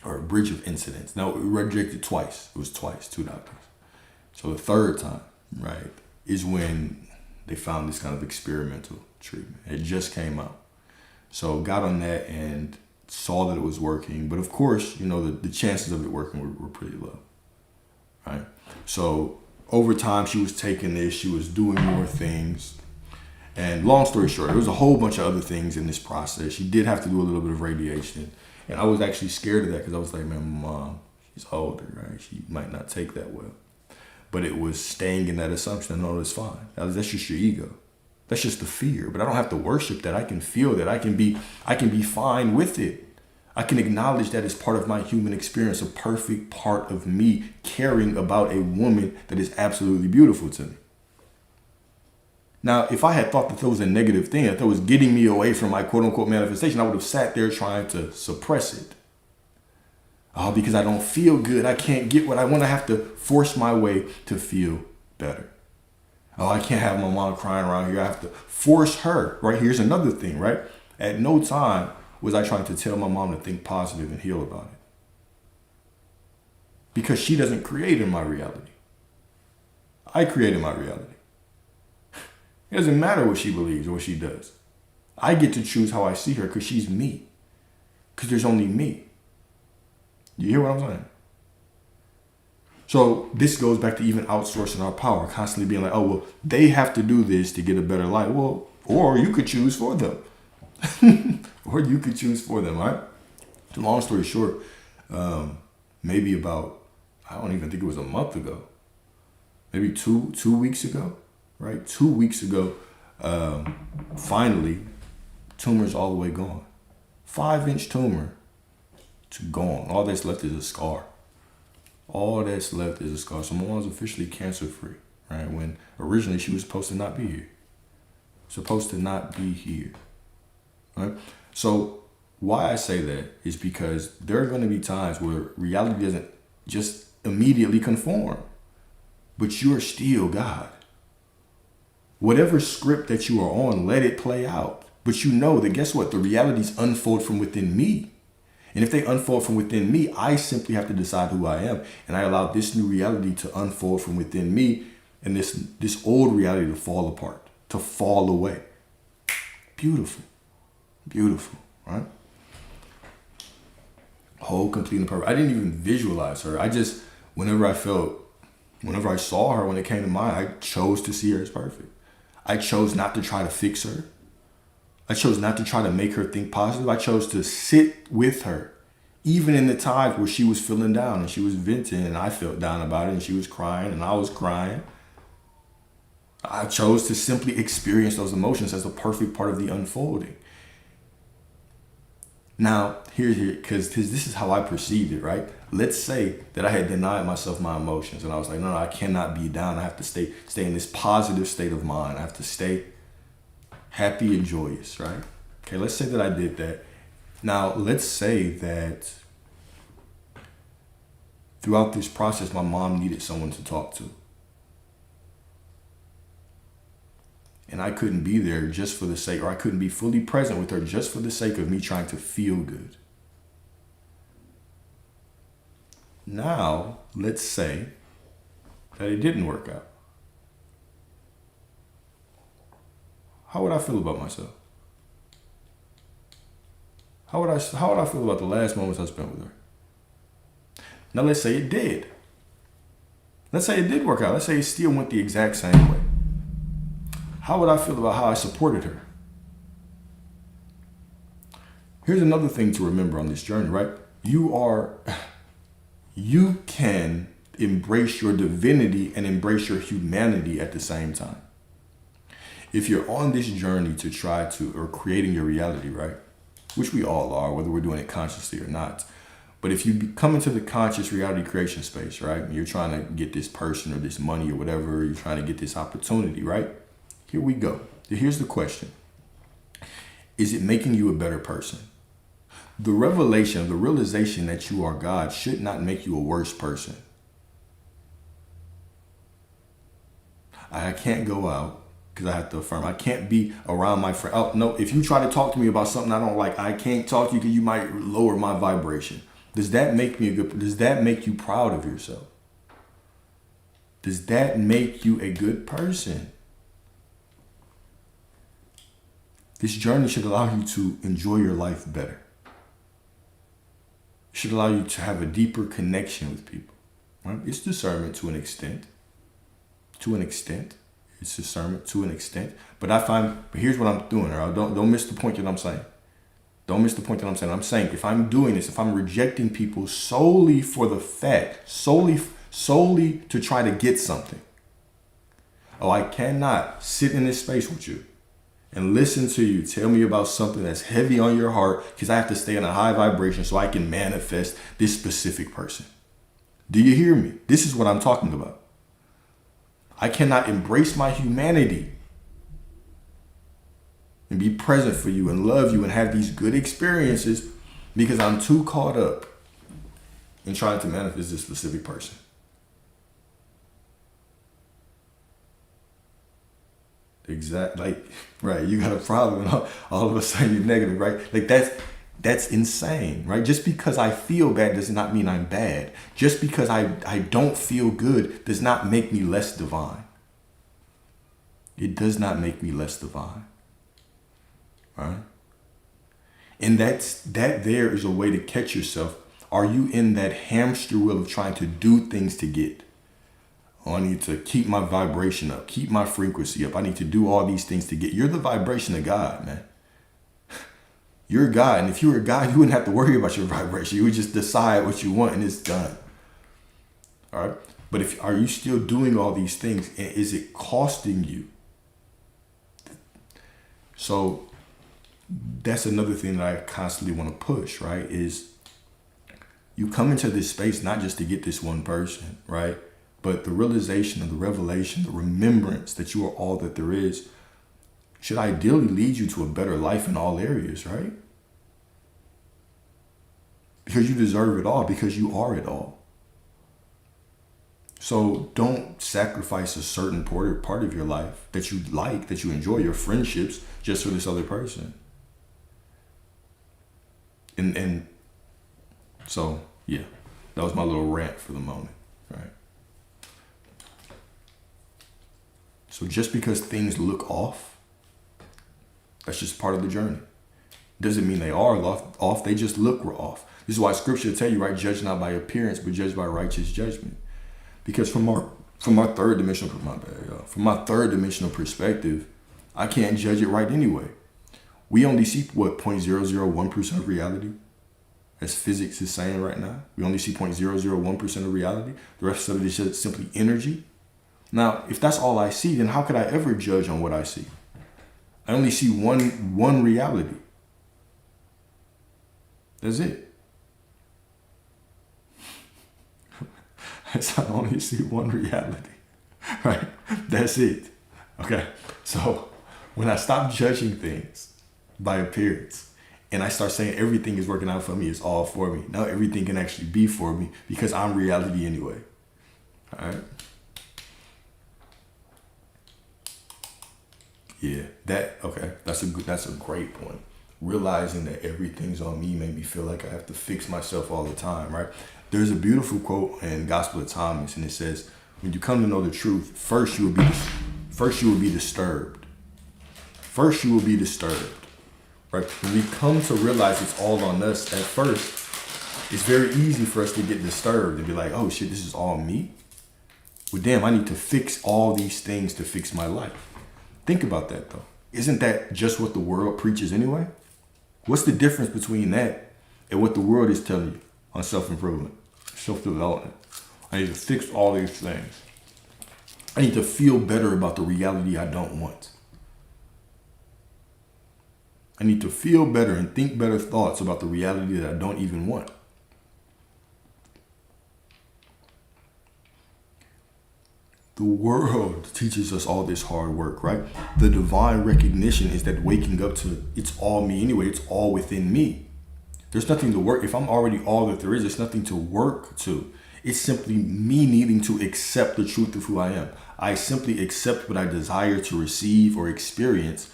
Or a bridge of incidents. No, we were rejected twice. It was twice, 2 doctors. So the third time, right, is when they found this kind of experimental treatment. It just came out. So got on that and saw that it was working. But of course, the chances of it working were pretty low. Right? So over time, she was taking this, she was doing more things. And long story short, there was a whole bunch of other things in this process. She did have to do a little bit of radiation. And I was actually scared of that because I was like, man, Mom, she's older, right? She might not take that well. But it was staying in that assumption. No, it's fine. That's just your ego. That's just the fear. But I don't have to worship that. I can feel that. I can be fine with it. I can acknowledge that as part of my human experience, a perfect part of me caring about a woman that is absolutely beautiful to me. Now, if I had thought that was a negative thing, that was getting me away from my quote unquote manifestation, I would have sat there trying to suppress it. Oh, because I don't feel good. I can't get what I want. I have to force my way to feel better. Oh, I can't have my mom crying around here. I have to force her, right? Here's another thing, right? At no time was I trying to tell my mom to think positive and heal about it. Because she doesn't create in my reality. I created my reality. It doesn't matter what she believes or what she does. I get to choose how I see her because she's me. Because there's only me. You hear what I'm saying? So this goes back to even outsourcing our power, constantly being like, oh, well, they have to do this to get a better life. Well, or you could choose for them. Or you could choose for them, right? So long story short, maybe about, I don't even think it was a month ago, maybe two weeks ago, right? 2 weeks ago, finally, tumor's all the way gone. 5-inch tumor. It's gone. All that's left is a scar. All that's left is a scar. So my mom's officially cancer-free, right? When originally she was supposed to not be here. Right? So why I say that is because there are going to be times where reality doesn't just immediately conform. But you are still God. Whatever script that you are on, let it play out. But you know that, guess what? The realities unfold from within me. And if they unfold from within me, I simply have to decide who I am. And I allow this new reality to unfold from within me and this old reality to fall apart, to fall away. Beautiful. Beautiful, right? Whole, complete, and perfect. I didn't even visualize her. I just, whenever I saw her, when it came to mind, I chose to see her as perfect. I chose not to try to fix her. I chose not to try to make her think positive. I chose to sit with her, even in the times where she was feeling down and she was venting and I felt down about it and she was crying and I was crying. I chose to simply experience those emotions as a perfect part of the unfolding. Now, because this is how I perceived it, right? Let's say that I had denied myself my emotions and I was like, no, I cannot be down. I have to stay in this positive state of mind. I have to stay happy and joyous, right? Okay, let's say that I did that. Now, let's say that throughout this process, my mom needed someone to talk to. And I couldn't be there just for the sake, or I couldn't be fully present with her just for the sake of me trying to feel good. Now, let's say that it didn't work out. How would I feel about myself? How would I feel about the last moments I spent with her? Now, let's say it did. Let's say it did work out. Let's say it still went the exact same way. How would I feel about how I supported her? Here's another thing to remember on this journey, right? You can embrace your divinity and embrace your humanity at the same time. If you're on this journey to try to, or creating your reality, right? Which we all are, whether we're doing it consciously or not. But if you come into the conscious reality creation space, right? You're trying to get this person or this money or whatever, you're trying to get this opportunity, right? Here we go. Here's the question. Is it making you a better person? The revelation, the realization that you are God should not make you a worse person. I can't go out because I have to affirm. I can't be around my friend. Oh, no, if you try to talk to me about something I don't like, I can't talk to you because you might lower my vibration. Does that make me does that make you proud of yourself? Does that make you a good person? This journey should allow you to enjoy your life better. It should allow you to have a deeper connection with people. Right? It's discernment to an extent. It's discernment to an extent. But here's what I'm doing. Right? Don't miss the point that I'm saying. I'm saying if I'm doing this, if I'm rejecting people solely for the fact, solely to try to get something. Oh, I cannot sit in this space with you and listen to you tell me about something that's heavy on your heart because I have to stay in a high vibration so I can manifest this specific person. Do you hear me? This is what I'm talking about. I cannot embrace my humanity and be present for you and love you and have these good experiences because I'm too caught up in trying to manifest this specific person. Right, you got a problem and all of a sudden you're negative, right? Like that's insane, right? Just because I feel bad does not mean I'm bad. Just because I don't feel good does not make me less divine. It does not make me less divine, right? And that there is a way to catch yourself. Are you in that hamster wheel of trying to do things to get? Oh, I need to keep my vibration up, keep my frequency up. I need to do all these things to get. You're the vibration of God, man. You're God. And if you were God, you wouldn't have to worry about your vibration. You would just decide what you want and it's done. All right. But are you still doing all these things? And is it costing you? So that's another thing that I constantly want to push, right? Is you come into this space not just to get this one person, right? But the realization of the revelation, the remembrance that you are all that there is, should ideally lead you to a better life in all areas, right? Because you deserve it all, because you are it all. So don't sacrifice a certain part of your life that you like, that you enjoy, your friendships, just for this other person. And so, yeah, that was my little rant for the moment, right? So just because things look off, that's just part of the journey. Doesn't mean they are off, they just look off. This is why scripture tell you, right, judge not by appearance, but judge by righteous judgment. Because from my third dimensional perspective, I can't judge it right anyway. We only see what 0.001% of reality, as physics is saying right now. We only see 0.001% of reality. The rest of it is just simply energy. Now, if that's all I see, then how could I ever judge on what I see? I only see one reality. That's it. I only see one reality, right? That's it. Okay. So when I stop judging things by appearance and I start saying everything is working out for me, it's all for me. Now everything can actually be for me because I'm reality anyway. All right. Yeah, that's a great point. Realizing that everything's on me made me feel like I have to fix myself all the time, right? There's a beautiful quote in Gospel of Thomas, and it says, "When you come to know the truth, first you will be disturbed. First you will be disturbed, right? When we come to realize it's all on us at first, it's very easy for us to get disturbed and be like, oh shit, this is all me? Well, damn, I need to fix all these things to fix my life." Think about that though. Isn't that just what the world preaches anyway? What's the difference between that and what the world is telling you on self-improvement, self-development? I need to fix all these things. I need to feel better about the reality I don't want. I need to feel better and think better thoughts about the reality that I don't even want. The world teaches us all this hard work, right? The divine recognition is that waking up to it's all me anyway. It's all within me. There's nothing to work. If I'm already all that there is, there's nothing to work to. It's simply me needing to accept the truth of who I am. I simply accept what I desire to receive or experience,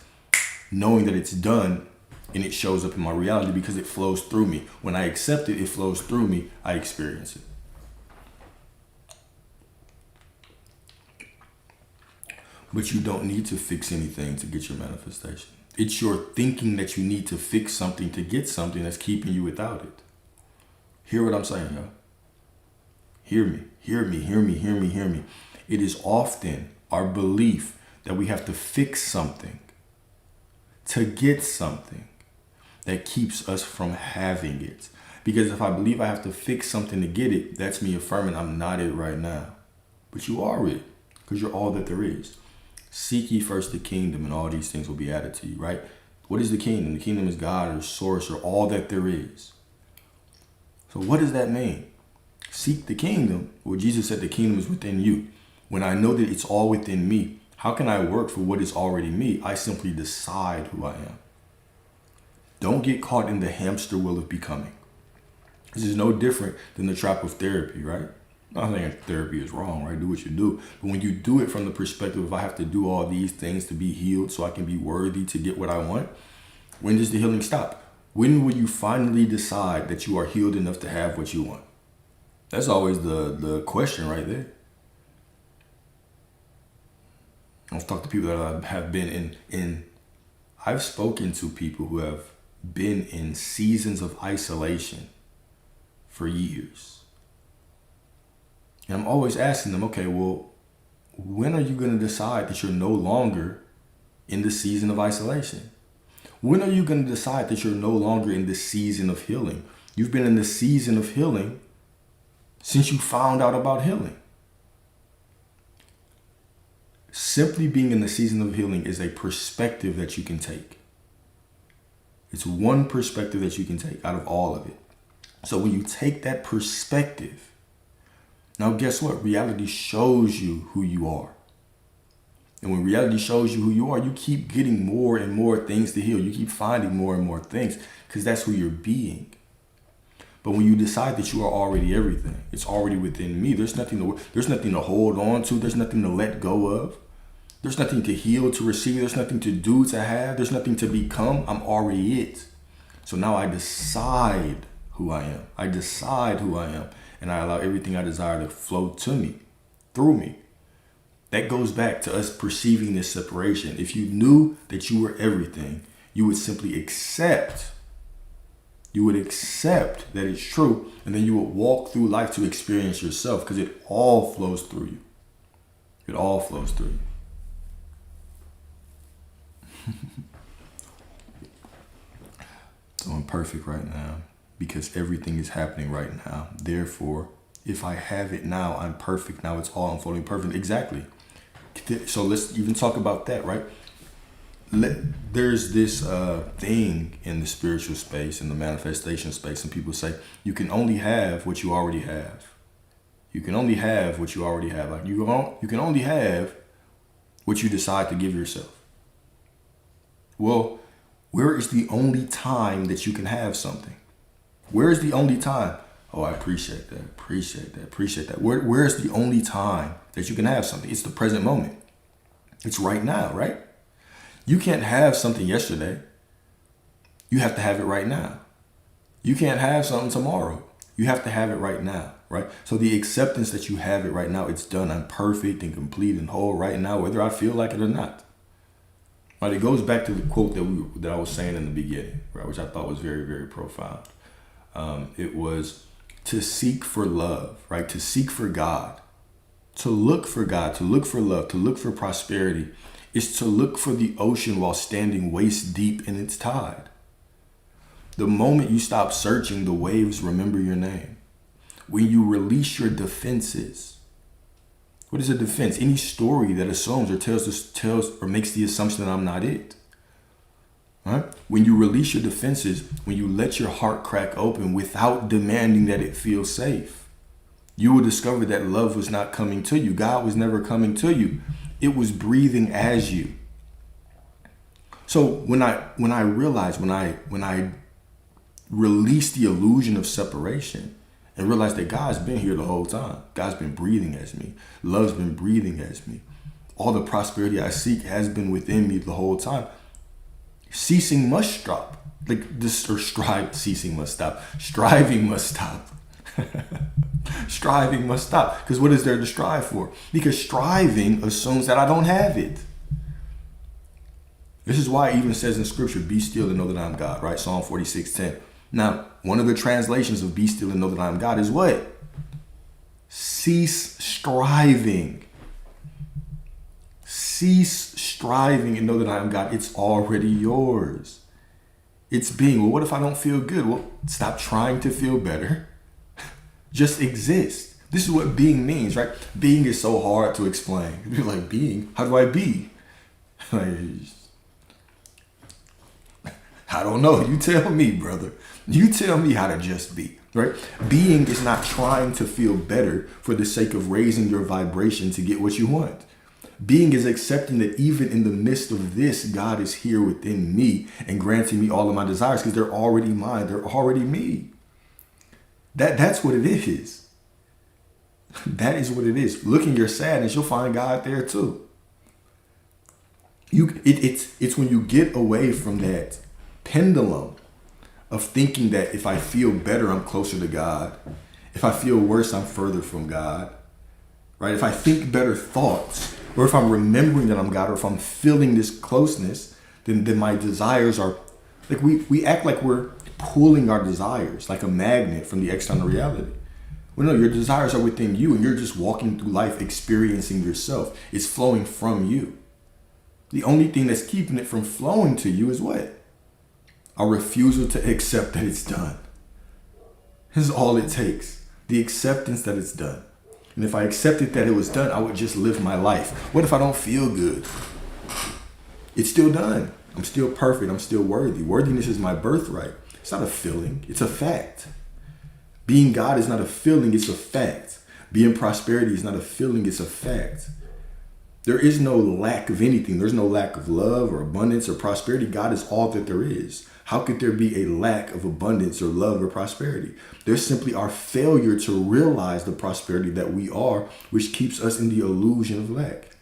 knowing that it's done and it shows up in my reality because it flows through me. When I accept it, it flows through me. I experience it. But you don't need to fix anything to get your manifestation. It's your thinking that you need to fix something to get something that's keeping you without it. Hear what I'm saying, y'all? Hear me, hear me, hear me, hear me, hear me. It is often our belief that we have to fix something to get something that keeps us from having it. Because if I believe I have to fix something to get it, that's me affirming I'm not it right now. But you are it, because you're all that there is. Seek ye first the kingdom and all these things will be added to you, right? What is the kingdom? The kingdom is God or source or all that there is. So what does that mean? Seek the kingdom. Well, Jesus said the kingdom is within you. When I know that it's all within me, how can I work for what is already me? I simply decide who I am. Don't get caught in the hamster wheel of becoming. This is no different than the trap of therapy, right? I'm not saying therapy is wrong, right? Do what you do. But when you do it from the perspective of I have to do all these things to be healed so I can be worthy to get what I want, when does the healing stop? When will you finally decide that you are healed enough to have what you want? That's always the question right there. I've talked to people that have been I've spoken to people who have been in seasons of isolation for years. And I'm always asking them, okay, well, when are you going to decide that you're no longer in the season of isolation? When are you going to decide that you're no longer in the season of healing? You've been in the season of healing since you found out about healing. Simply being in the season of healing is a perspective that you can take. It's one perspective that you can take out of all of it. So when you take that perspective, now guess what? Reality shows you who you are. And when reality shows you who you are, you keep getting more and more things to heal. You keep finding more and more things because that's who you're being. But when you decide that you are already everything, it's already within me. There's nothing to hold on to. There's nothing to let go of. There's nothing to heal, to receive. There's nothing to do, to have. There's nothing to become. I'm already it. So now I decide who I am. I decide who I am. And I allow everything I desire to flow to me, through me. That goes back to us perceiving this separation. If you knew that you were everything, you would simply accept. You would accept that it's true, and then you would walk through life to experience yourself because it all flows through you. It all flows through you. So I'm perfect right now because everything is happening right now. Therefore, if I have it now, I'm perfect. Now it's all unfolding perfect. Exactly. So let's even talk about that, right? There's this thing in the spiritual space, in the manifestation space, and people say you can only have what you already have. You can only have what you already have. Like you can only have what you decide to give yourself. Well, where is the only time that you can have something? Where is the only time? Oh, I appreciate that. Appreciate that. Where is the only time that you can have something? It's the present moment. It's right now, right? You can't have something yesterday. You have to have it right now. You can't have something tomorrow. You have to have it right now, right? So the acceptance that you have it right now, it's done. I'm perfect and complete and whole right now, whether I feel like it or not. Right? It goes back to the quote that I was saying in the beginning, right? Which I thought was very, very profound. It was to seek for love, right? To seek for God, to look for God, to look for love, to look for prosperity. Is to look for the ocean while standing waist deep in its tide. The moment you stop searching, the waves remember your name. When you release your defenses. What is a defense? Any story that assumes or tells or makes the assumption that I'm not it. Right? When you release your defenses, when you let your heart crack open without demanding that it feel safe, you will discover that love was not coming to you. God was never coming to you. It was breathing as you. So when I realized, when I released the illusion of separation and realized that God's been here the whole time. God's been breathing as me. Love's been breathing as me. All the prosperity I seek has been within me the whole time. Ceasing must stop. Ceasing must stop. Striving must stop. Striving must stop. Because what is there to strive for? Because striving assumes that I don't have it. This is why it even says in scripture, be still and know that I'm God, right? Psalm 46:10. Now, one of the translations of be still and know that I'm God is what? Cease striving. Cease striving and know that I am God. It's already yours. It's being. Well, what if I don't feel good? Well, stop trying to feel better. Just exist. This is what being means, right? Being is so hard to explain. You're like, being? How do I be? I don't know. You tell me, brother. You tell me how to just be, right? Being is not trying to feel better for the sake of raising your vibration to get what you want. Being is accepting that even in the midst of this, God is here within me and granting me all of my desires because they're already mine. They're already me. That's what it is. That is what it is. Look in your sadness, you'll find God there too. It's when you get away from that pendulum of thinking that if I feel better, I'm closer to God. If I feel worse, I'm further from God. Right? If I think better thoughts, or if I'm remembering that I'm God, or if I'm feeling this closeness, then my desires are like we act like we're pulling our desires like a magnet from the external reality. Well, no, your desires are within you and you're just walking through life experiencing yourself. It's flowing from you. The only thing that's keeping it from flowing to you is what? A refusal to accept that it's done. This is all it takes. The acceptance that it's done. And if I accepted that it was done, I would just live my life. What if I don't feel good? It's still done. I'm still perfect. I'm still worthy. Worthiness is my birthright. It's not a feeling. It's a fact. Being God is not a feeling. It's a fact. Being prosperity is not a feeling. It's a fact. There is no lack of anything. There's no lack of love or abundance or prosperity. God is all that there is. How could there be a lack of abundance or love or prosperity? There's simply our failure to realize the prosperity that we are, which keeps us in the illusion of lack.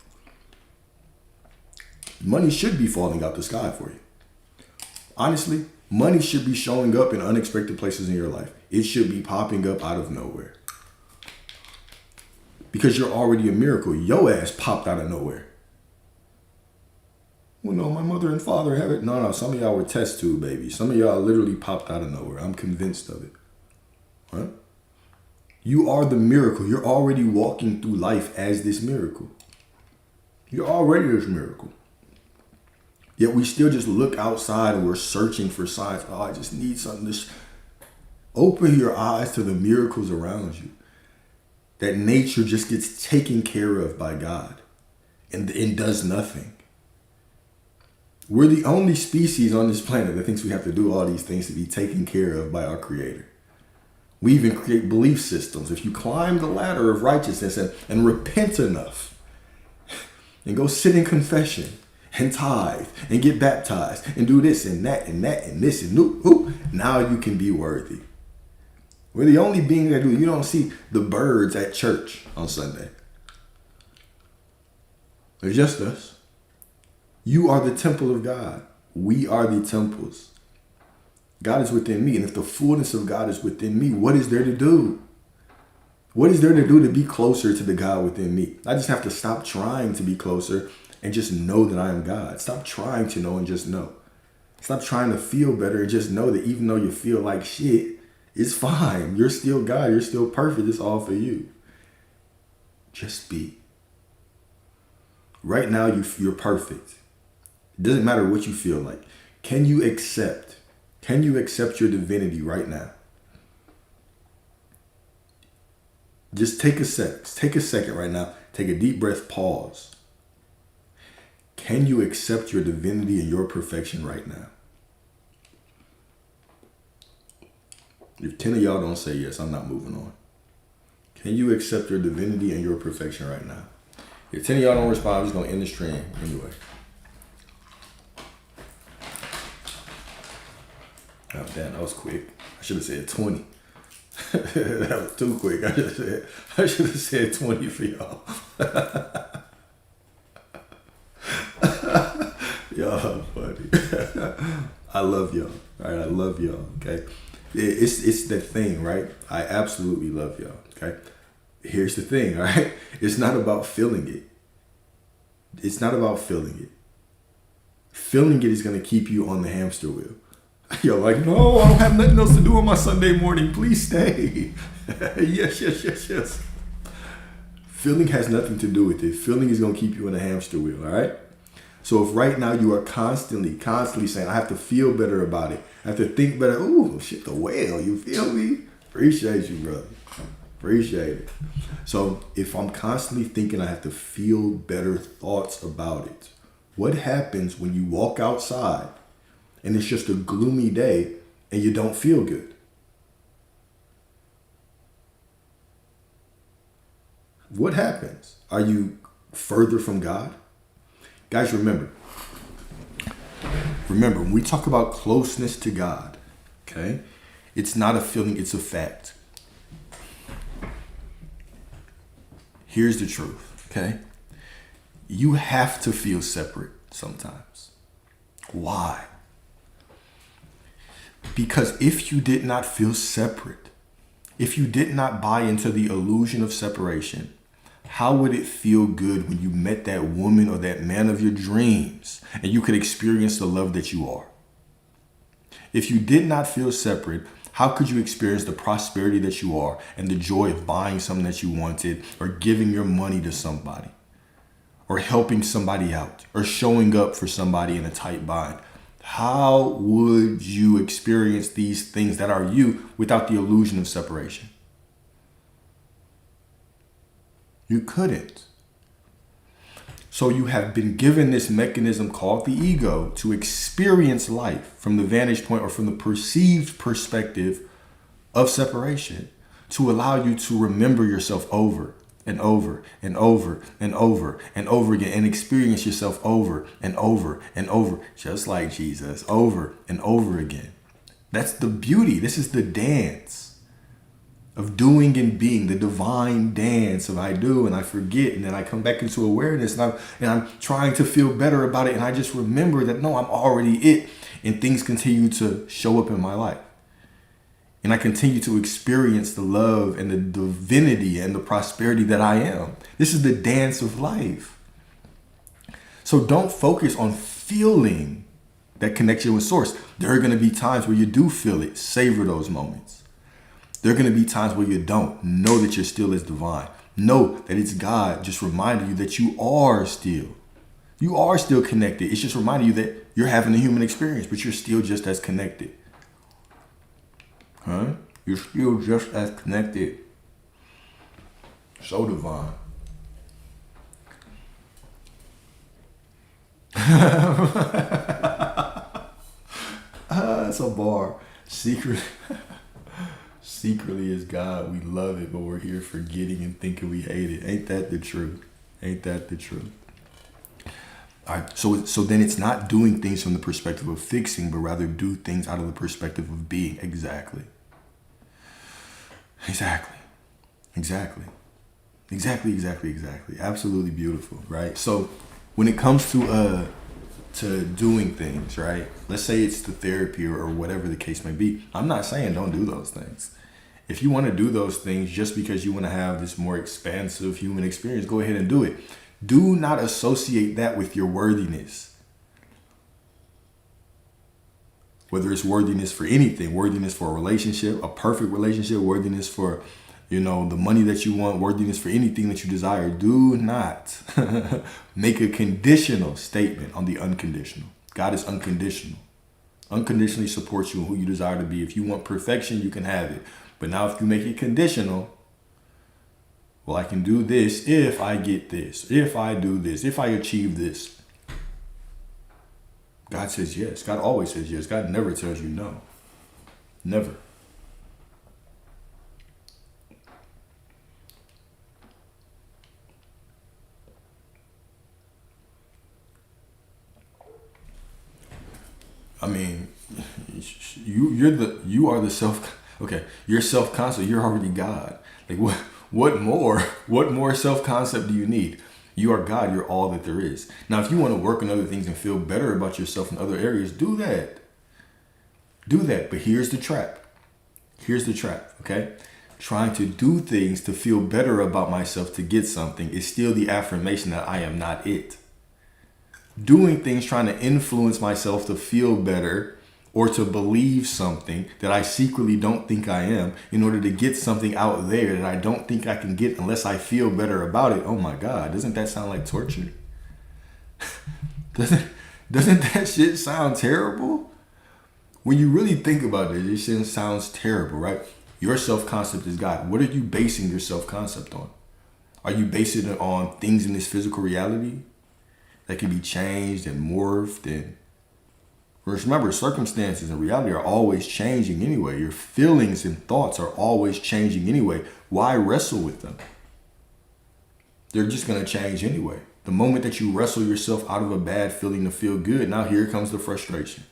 Money should be falling out the sky for you. Honestly, money should be showing up in unexpected places in your life. It should be popping up out of nowhere. Because you're already a miracle. Your ass popped out of nowhere. Well, no, my mother and father have it. No, some of y'all were test tube babies. Some of y'all literally popped out of nowhere. I'm convinced of it. Right? You are the miracle. You're already walking through life as this miracle. You're already this miracle. Yet we still just look outside and we're searching for signs. Oh, I just need something to open your eyes to the miracles around you. That nature just gets taken care of by God and does nothing. We're the only species on this planet that thinks we have to do all these things to be taken care of by our Creator. We even create belief systems. If you climb the ladder of righteousness and repent enough and go sit in confession and tithe and get baptized and do this and that and that and this and now you can be worthy. We're the only being that do it. You don't see the birds at church on Sunday. It's just us. You are the temple of God. We are the temples. God is within me. And if the fullness of God is within me, what is there to do? What is there to do to be closer to the God within me? I just have to stop trying to be closer and just know that I am God. Stop trying to know and just know. Stop trying to feel better and just know that even though you feel like shit, it's fine. You're still God. You're still perfect. It's all for you. Just be. Right now, you're perfect. It doesn't matter what you feel like. Can you accept your divinity right now? Just take a second right now. Take a deep breath, pause. Can you accept your divinity and your perfection right now? If 10 of y'all don't say yes, I'm not moving on. Can you accept your divinity and your perfection right now? If 10 of y'all don't respond, I'm just going to end the stream anyway. Oh, damn, that was quick. I should have said 20. That was too quick. I should have said 20 for y'all. Y'all funny. I love y'all. All right, I love y'all. Okay, it's that thing, right? I absolutely love y'all. Okay, here's the thing. All right, it's not about feeling it. It's not about feeling it. Feeling it is gonna keep you on the hamster wheel. You're like, no, I don't have nothing else to do on my Sunday morning. Please stay. Yes. Feeling has nothing to do with it. Feeling is going to keep you in a hamster wheel, all right? So if right now you are constantly saying, I have to feel better about it. I have to think better. Ooh, shit, the whale. You feel me? Appreciate you, brother. Appreciate it. So if I'm constantly thinking I have to feel better thoughts about it, what happens when you walk outside and it's just a gloomy day and you don't feel good? What happens? Are you further from God? Guys, remember, when we talk about closeness to God, okay, it's not a feeling, it's a fact. Here's the truth, okay? You have to feel separate sometimes. Why? Because if you did not feel separate, if you did not buy into the illusion of separation, how would it feel good when you met that woman or that man of your dreams and you could experience the love that you are? If you did not feel separate, how could you experience the prosperity that you are and the joy of buying something that you wanted or giving your money to somebody or helping somebody out or showing up for somebody in a tight bind? How would you experience these things that are you without the illusion of separation? You couldn't. So you have been given this mechanism called the ego to experience life from the vantage point or from the perceived perspective of separation, to allow you to remember yourself over and over and over and over and over again and experience yourself over and over and over, just like Jesus, over and over again. That's the beauty. This is the dance of doing and being, the divine dance of I do and I forget, and then I come back into awareness and I'm trying to feel better about it, and I just remember that no, I'm already it, and things continue to show up in my life. And I continue to experience the love and the divinity and the prosperity that I am. This is the dance of life. So don't focus on feeling that connection with Source. There are going to be times where you do feel it. Savor those moments. There are going to be times where you don't. Know that you're still as divine. Know that it's God just reminding you that you are still You are still connected. It's just reminding you that you're having a human experience, but you're still just as connected. Huh? You're still just as connected. So divine. That's a bar. Secretly is God. We love it, but we're here forgetting and thinking we hate it. Ain't that the truth? Ain't that the truth? All right. So then it's not doing things from the perspective of fixing, but rather do things out of the perspective of being. Exactly. Absolutely beautiful, right? So when it comes to doing things, right? Let's say it's the therapy or whatever the case may be. I'm not saying don't do those things. If you want to do those things just because you want to have this more expansive human experience, go ahead and do it. Do not associate that with your worthiness. Whether it's worthiness for anything, worthiness for a relationship, a perfect relationship, worthiness for, the money that you want, worthiness for anything that you desire. Do not make a conditional statement on the unconditional. God is unconditional. Unconditionally supports you and who you desire to be. If you want perfection, you can have it. But now if you make it conditional, well, I can do this if I get this, if I do this, if I achieve this. God says yes. God always says yes. God never tells you no. Never. I mean, you are the self. Okay, you're self-concept. You're already God. Like what more self-concept do you need? You are God. You're all that there is. Now, if you want to work on other things and feel better about yourself in other areas, do that. Do that. But here's the trap. Okay? Trying to do things to feel better about myself to get something is still the affirmation that I am not it. Doing things trying to influence myself to feel better or to believe something that I secretly don't think I am in order to get something out there that I don't think I can get unless I feel better about it. Oh my God, doesn't that sound like torture? Doesn't that shit sound terrible? When you really think about it, this shit sounds terrible, right? Your self-concept is God. What are you basing your self-concept on? Are you basing it on things in this physical reality that can be changed and morphed? And remember, circumstances and reality are always changing anyway. Your feelings and thoughts are always changing anyway. Why wrestle with them? They're just going to change anyway. The moment that you wrestle yourself out of a bad feeling to feel good, now here comes the frustration.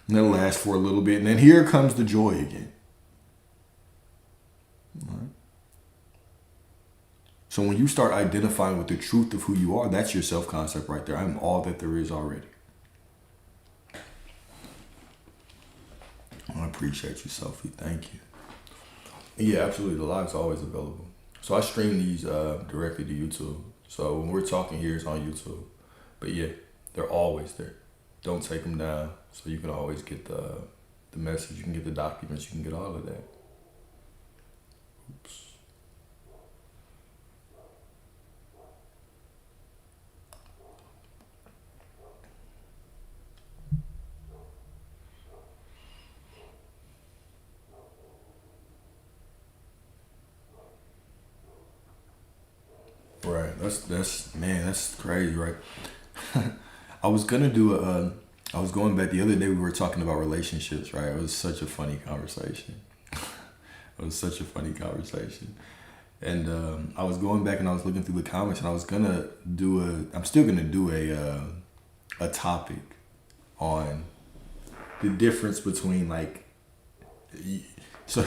And that'll last for a little bit. And then here comes the joy again. All right. So when you start identifying with the truth of who you are, that's your self-concept right there. I'm all that there is already. I appreciate you, Sophie. Thank you. Yeah, absolutely. The live's always available. So I stream these directly to YouTube. So when we're talking here, it's on YouTube. But yeah, they're always there. Don't take them down. So you can always get the message. You can get the documents. You can get all of that. Oops. Right. That's crazy, right? I was going back the other day, we were talking about relationships, right? It was such a funny conversation. And I was going back and I was looking through the comments and I'm still gonna do a topic on the difference between so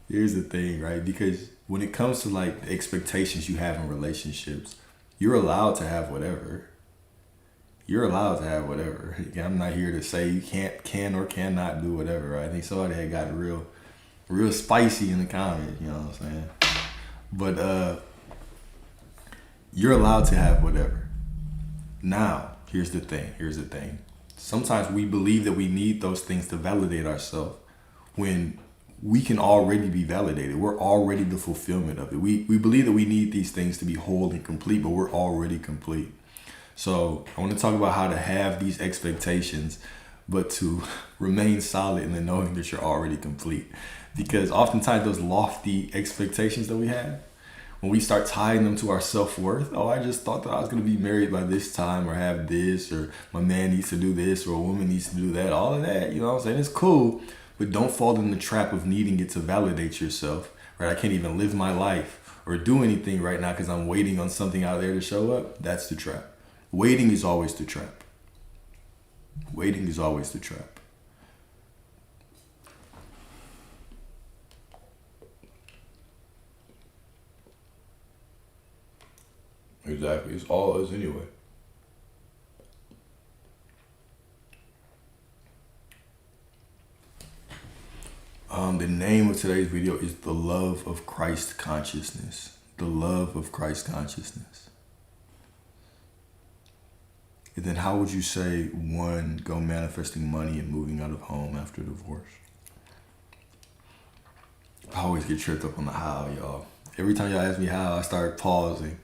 here's the thing, right? Because when it comes to the expectations you have in relationships, you're allowed to have whatever. I'm not here to say you can or cannot do whatever, right? I think somebody had got real spicy in the comments, you know what I'm saying? But you're allowed to have whatever. Now, here's the thing. Sometimes we believe that we need those things to validate ourselves when we can already be validated. We're already the fulfillment of it. We believe that we need these things to be whole and complete, but we're already complete. So I want to talk about how to have these expectations, but to remain solid in the knowing that you're already complete. Because oftentimes those lofty expectations that we have, when we start tying them to our self-worth, oh, I just thought that I was going to be married by this time, or have this, or my man needs to do this, or a woman needs to do that, all of that, you know what I'm saying? It's cool, but don't fall in the trap of needing it to validate yourself, right? I can't even live my life or do anything right now because I'm waiting on something out there to show up. That's the trap. Waiting is always the trap. Waiting is always the trap. Exactly. It's all us anyway. The name of today's video is The Love of Christ Consciousness. The Love of Christ Consciousness. And then how would you say, one, go manifesting money and moving out of home after divorce? I always get tripped up on the how, y'all. Every time y'all ask me how, I start pausing.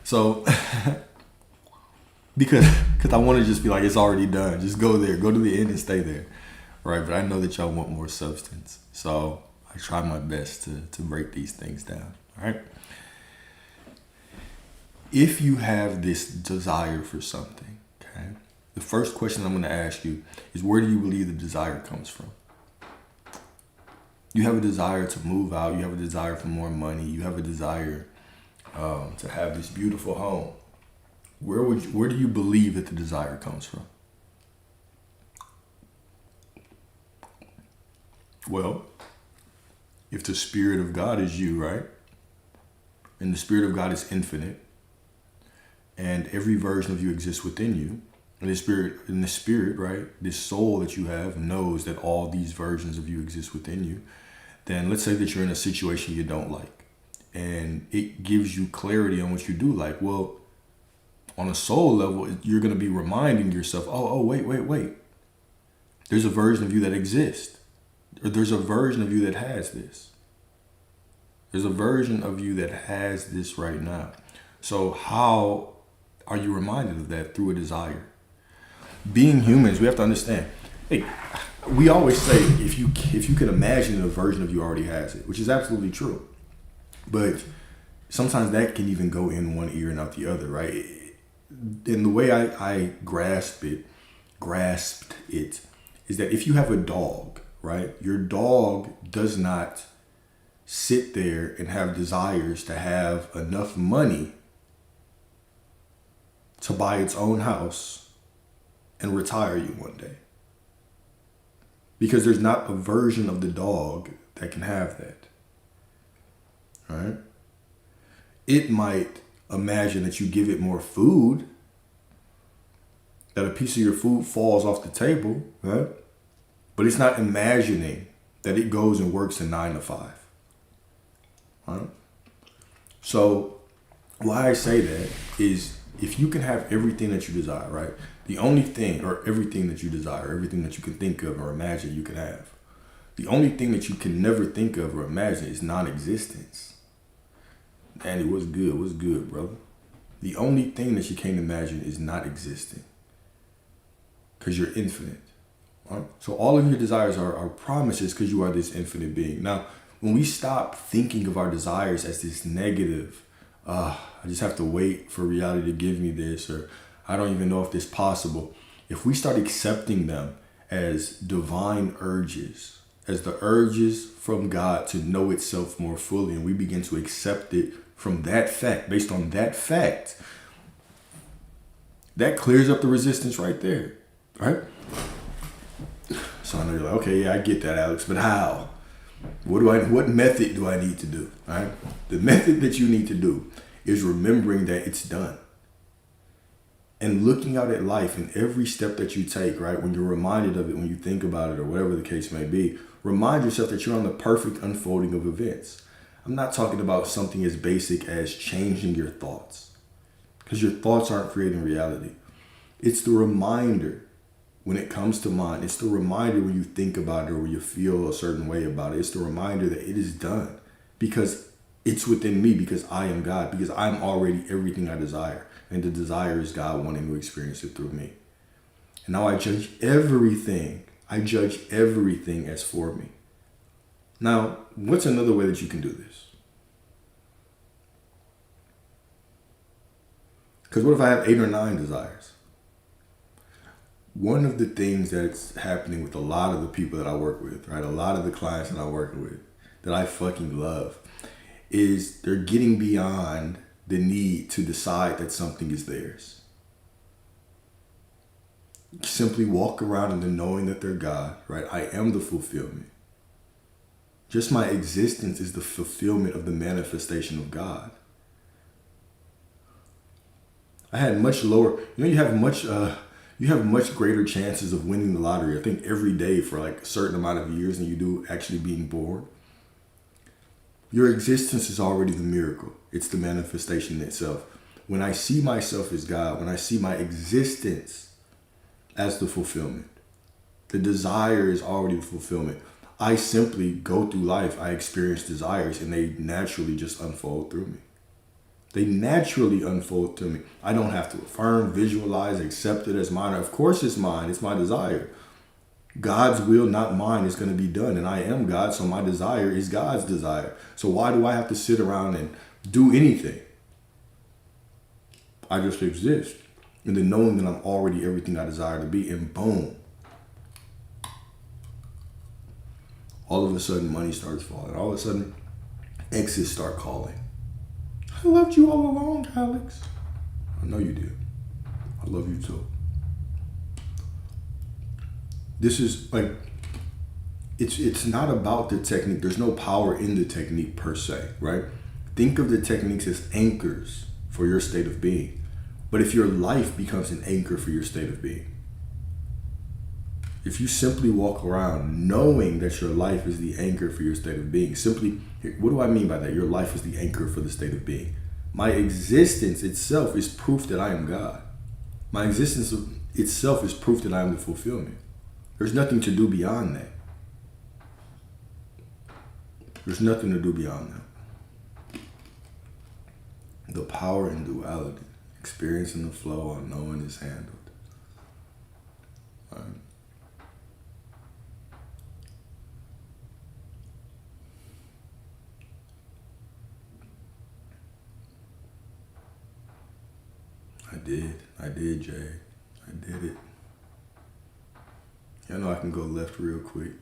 So, because I want to just be like, it's already done. Just go there. Go to the end and stay there. Right? But I know that y'all want more substance. So, I try my best to break these things down. All right? If you have this desire for something, okay, the first question I'm going to ask you is, where do you believe the desire comes from? You have a desire to move out. You have a desire for more money. You have a desire to have this beautiful home. Where do you believe that the desire comes from? Well, if the Spirit of God is you, right? And the Spirit of God is infinite, and every version of you exists within you, and the spirit, right? This soul that you have knows that all these versions of you exist within you. Then let's say that you're in a situation you don't like, and it gives you clarity on what you do like. Well, on a soul level, you're going to be reminding yourself, wait. There's a version of you that exists. Or there's a version of you that has this. There's a version of you that has this right now. So how are you reminded of that? Through a desire. Being humans, we have to understand, hey, we always say, if you can imagine a version of you already has it, which is absolutely true. But sometimes that can even go in one ear and out the other, right? And the way I grasped it is that if you have a dog, right? Your dog does not sit there and have desires to have enough money to buy its own house and retire you one day. Because there's not a version of the dog that can have that. Right? It might imagine that you give it more food, that a piece of your food falls off the table, right? But it's not imagining that it goes and works a 9 to 5. Right? So why I say that is, if you can have everything that you desire, right? The only thing, or everything that you desire, everything that you can think of or imagine you can have. The only thing that you can never think of or imagine is non-existence. Andy, what's good? What's good, brother? The only thing that you can't imagine is not existing. Because you're infinite. Right? So all of your desires are promises, because you are this infinite being. Now, when we stop thinking of our desires as this negative, I just have to wait for reality to give me this, or I don't even know if this is possible. If we start accepting them as divine urges, as the urges from God to know itself more fully, and we begin to accept it from that fact, based on that fact, that clears up the resistance right there, right? So I know you're like, okay, yeah, I get that, Alex, but how? What method do I need to do? All right? The method that you need to do is remembering that it's done. And looking out at life and every step that you take, right? When you're reminded of it, when you think about it, or whatever the case may be, remind yourself that you're on the perfect unfolding of events. I'm not talking about something as basic as changing your thoughts, because your thoughts aren't creating reality. It's the reminder when it comes to mind, it's the reminder when you think about it or when you feel a certain way about it. It's the reminder that it is done because it's within me, because I am God, because I'm already everything I desire. And the desire is God wanting to experience it through me. And now I judge everything. I judge everything as for me. Now, what's another way that you can do this? Because what if I have 8 or 9 desires? One of the things that's happening with a lot of the people that I work with, right? A lot of the clients that I work with that I fucking love is they're getting beyond the need to decide that something is theirs. Simply walk around in the knowing that they're God, right? I am the fulfillment. Just my existence is the fulfillment of the manifestation of God. I had much lower, you have much greater chances of winning the lottery, I think, every day for like a certain amount of years than you do actually being born. Your existence is already the miracle. It's the manifestation itself. When I see myself as God, when I see my existence as the fulfillment, the desire is already the fulfillment. I simply go through life, I experience desires, and they naturally just unfold through me. They naturally unfold to me. I don't have to affirm, visualize, accept it as mine. Of course it's mine. It's my desire. God's will, not mine, is going to be done. And I am God, so my desire is God's desire. So why do I have to sit around and do anything? I just exist. And then knowing that I'm already everything I desire to be, and boom. All of a sudden, money starts falling. All of a sudden, exes start calling. I loved you all along, Alex. I know you did. I love you too. This is like, it's not about the technique. There's no power in the technique per se, right? Think of the techniques as anchors for your state of being. But if your life becomes an anchor for your state of being, if you simply walk around knowing that your life is the anchor for your state of being, simply, what do I mean by that? Your life is the anchor for the state of being. My existence itself is proof that I am God. My existence itself is proof that I am the fulfillment. There's nothing to do beyond that. There's nothing to do beyond that. The power in duality, experiencing the flow on knowing is handled. All right. I did, Jay. I did it. I know I can go left real quick.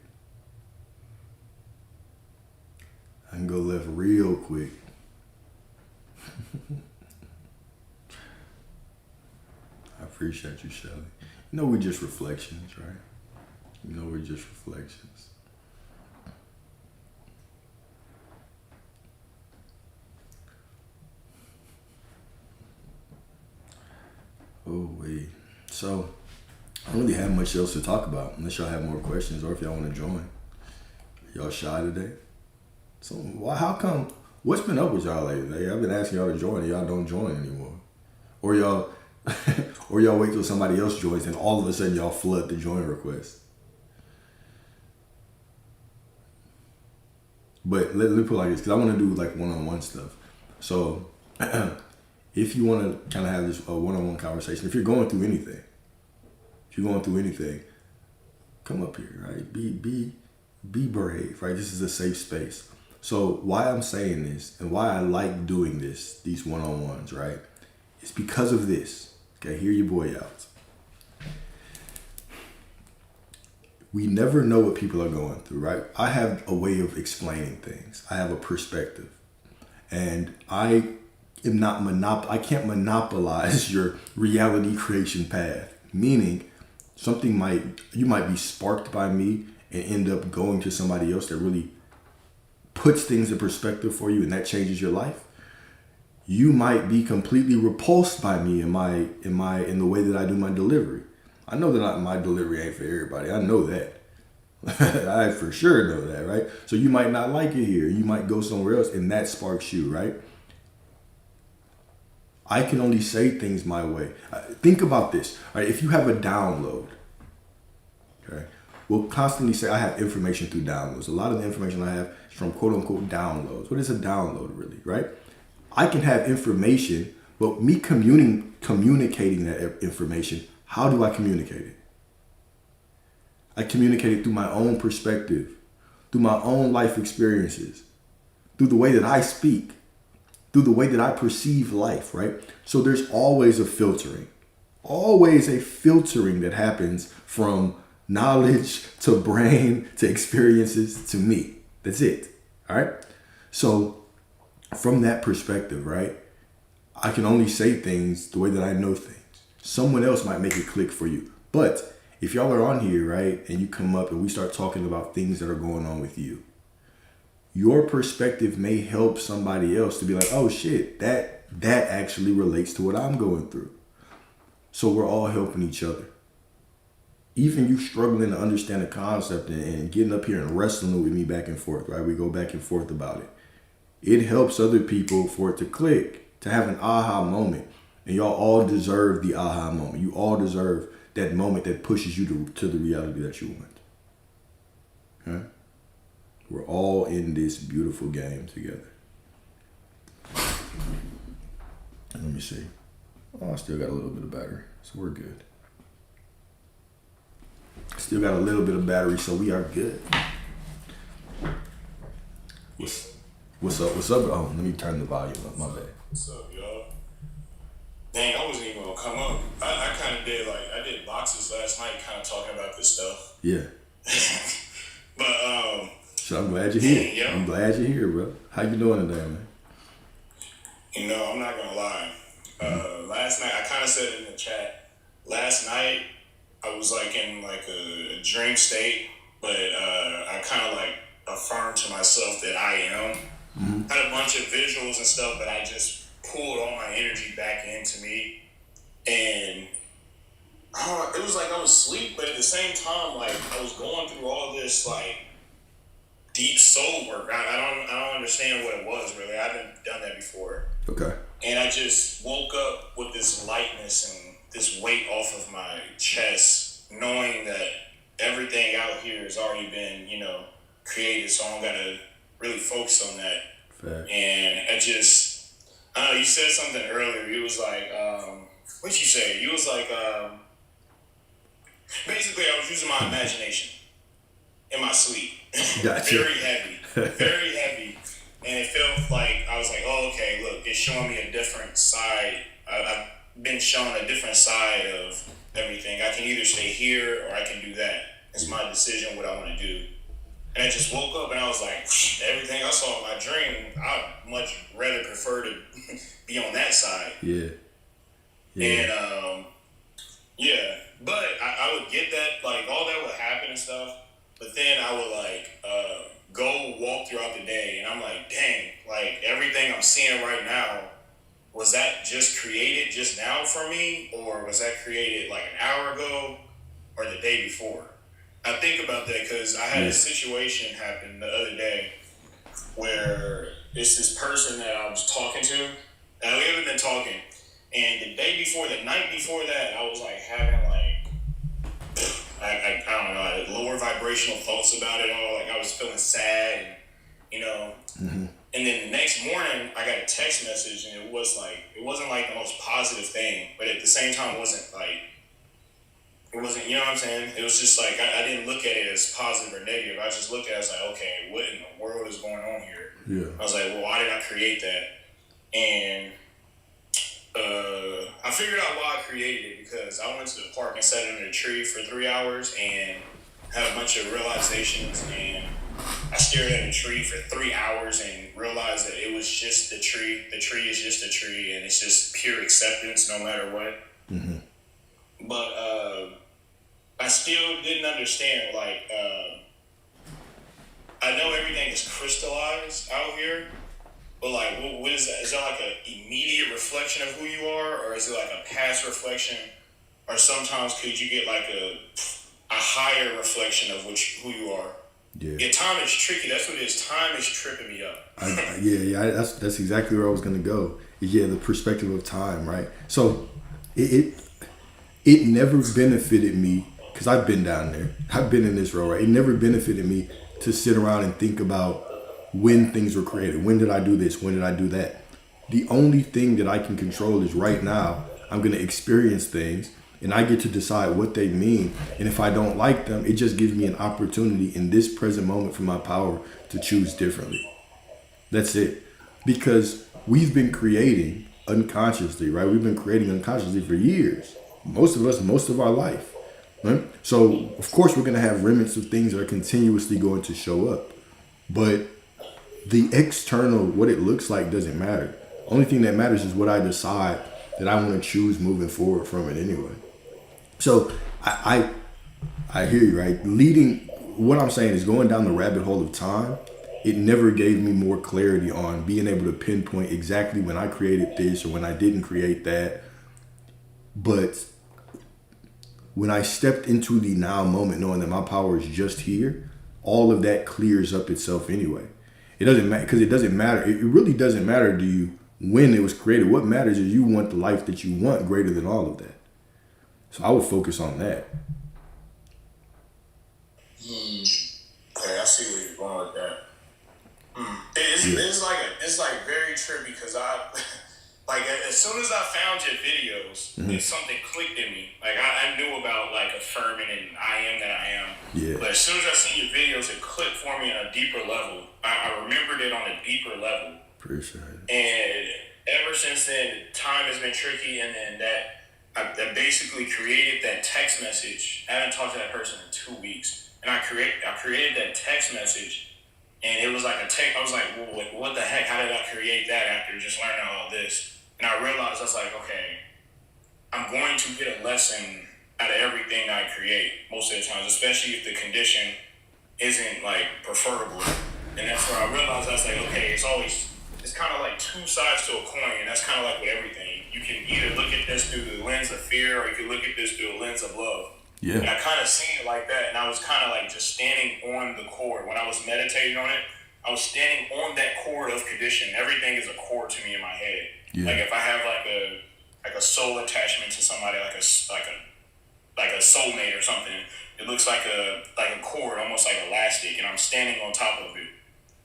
I can go left real quick. I appreciate you, Shelly. You know we're just reflections, right? You know we're just reflections. Oh, wait. So, I don't really have much else to talk about unless y'all have more questions or if y'all want to join. Y'all shy today? So, how come, what's been up with y'all lately? I've been asking y'all to join and y'all don't join anymore. Or y'all wait till somebody else joins and all of a sudden y'all flood the join request. But let me put it like this, because I want to do like one-on-one stuff. So, if you want to kind of have this one-on-one conversation, if you're going through anything, come up here, right? Be brave, right? This is a safe space. So why I'm saying this and why I like doing these one-on-ones, right? It's because of this. Okay, hear your boy out. We never know what people are going through, right? I have a way of explaining things. I have a perspective. And I can't monopolize your reality creation path. Meaning, you might be sparked by me and end up going to somebody else that really puts things in perspective for you, and that changes your life. You might be completely repulsed by me in the way that I do my delivery. I know that my delivery ain't for everybody. I know that. I for sure know that, right? So you might not like it here. You might go somewhere else, and that sparks you, right? I can only say things my way. Think about this. Right? If you have a download, okay, will constantly say I have information through downloads. A lot of the information I have is from quote unquote downloads. What is a download really, right? I can have information, but me communicating that information, how do I communicate it? I communicate it through my own perspective, through my own life experiences, through the way that I speak, through the way that I perceive life, right? So there's always a filtering that happens from knowledge to brain to experiences to me. That's it. All right. So from that perspective, right, I can only say things the way that I know things. Someone else might make it click for you. But if y'all are on here, right, and you come up and we start talking about things that are going on with you, your perspective may help somebody else to be like, oh shit, that actually relates to what I'm going through. So we're all helping each other. Even you struggling to understand the concept and getting up here and wrestling with me back and forth, right? We go back and forth about it. It helps other people for it to click, to have an aha moment. And y'all all deserve the aha moment. You all deserve that moment that pushes you to the reality that you want. Okay? We're all in this beautiful game together. Let me see. Oh, I still got a little bit of battery, so we're good. Still got a little bit of battery, so we are good. What's up? Oh, let me turn the volume up. My bad. What's up, y'all? Dang, I wasn't even gonna come up. I kind of did, I did boxes last night, kind of talking about this stuff. Yeah. But, So I'm glad you're here. Yeah. I'm glad you're here, bro. How you doing today, man? You know, I'm not gonna lie. Last night, I kind of said it in the chat. Last night, I was in a dream state, but I kind of affirmed to myself that I am. Mm-hmm. Had a bunch of visuals and stuff, but I just pulled all my energy back into me, and it was like I was asleep, but at the same time, I was going through all this deep soul work. I don't understand what it was really. I haven't done that before. Okay. And I just woke up with this lightness and this weight off of my chest, knowing that everything out here has already been, created, so I don't gotta really focus on that. Fair. And I don't know, you said something earlier. You was what'd you say? You was basically I was using my imagination in my sleep. Gotcha. Very heavy. And it felt like, I was like, oh, okay, look, it's showing me a different side. I've been shown a different side of everything. I can either stay here or I can do that. It's my decision what I want to do. And I just woke up and I was like, everything I saw in my dream, I'd much rather prefer to be on that side. Yeah. And, but I would get that, all that would happen and stuff. But then I would, go walk throughout the day, and I'm like, dang, everything I'm seeing right now, was that just created just now for me, or was that created an hour ago or the day before? I think about that because I had a situation happen the other day where it's this person that I was talking to, and we haven't been talking, and the night before that, I was having I don't know, I had lower vibrational thoughts about it all. I was feeling sad, and Mm-hmm. And then the next morning, I got a text message, and it wasn't the most positive thing, but at the same time, it wasn't, you know what I'm saying? It was just I didn't look at it as positive or negative. I just looked at it as okay, what in the world is going on here? Yeah. I was well, why did I create that? And I figured out why I created it because I went to the park and sat under a tree for 3 hours and had a bunch of realizations, and I stared at a tree for 3 hours and realized that it was just the tree. The tree is just a tree, and it's just pure acceptance no matter what. Mm-hmm. But I still didn't understand. I know everything is crystallized out here, but what is that? Is that an immediate reflection of who you are, or is it a past reflection, or sometimes could you get a higher reflection of who you are? Yeah, time is tricky. That's what it is. Time is tripping me up. That's exactly where I was gonna go. Yeah, the perspective of time, right? So it never benefited me because I've been down there. I've been in this role, right? It never benefited me to sit around and think about when things were created. When did I do this? When did I do that? The only thing that I can control is right now. I'm going to experience things and I get to decide what they mean. And if I don't like them, it just gives me an opportunity in this present moment for my power to choose differently. That's it. Because we've been creating unconsciously, right? We've been creating unconsciously for years. Most of us, most of our life. Right? So, of course, we're going to have remnants of things that are continuously going to show up. But the external, what it looks like, doesn't matter. Only thing that matters is what I decide that I want to choose moving forward from it anyway. So I hear you, right? What I'm saying is going down the rabbit hole of time, it never gave me more clarity on being able to pinpoint exactly when I created this or when I didn't create that. But when I stepped into the now moment, knowing that my power is just here, all of that clears up itself anyway. It doesn't matter, because it doesn't matter. It really doesn't matter to you when it was created. What matters is you want the life that you want greater than all of that. So I would focus on that. Okay, I see where you're going with that. It's like very trippy because like as soon as I found your videos, something clicked in me. Like I knew about like affirming and I am that I am. Yeah. But as soon as I seen your videos, it clicked for me on a deeper level. I remembered it on a deeper level. Appreciate it. And ever since then, time has been tricky, and then that basically created that text message. I haven't talked to that person in 2 weeks, and I created that text message, and it was like a text. I was like, well, what the heck? How did I create that after just learning all this? And I realized I was like, okay, I'm going to get a lesson out of everything I create most of the times, especially if the condition isn't like preferable. And that's where I realized I was like, okay, it's kind of like two sides to a coin, and that's kind of like with everything. You can either look at this through the lens of fear, or you can look at this through a lens of love. Yeah. And I kind of seen it like that, and I was kind of like just standing on the cord. When I was meditating on it, I was standing on that cord of condition. Everything is a cord to me in my head. Yeah. Like if I have like a soul attachment to somebody, like a soulmate or something, it looks like a cord, almost like elastic, and I'm standing on top of it.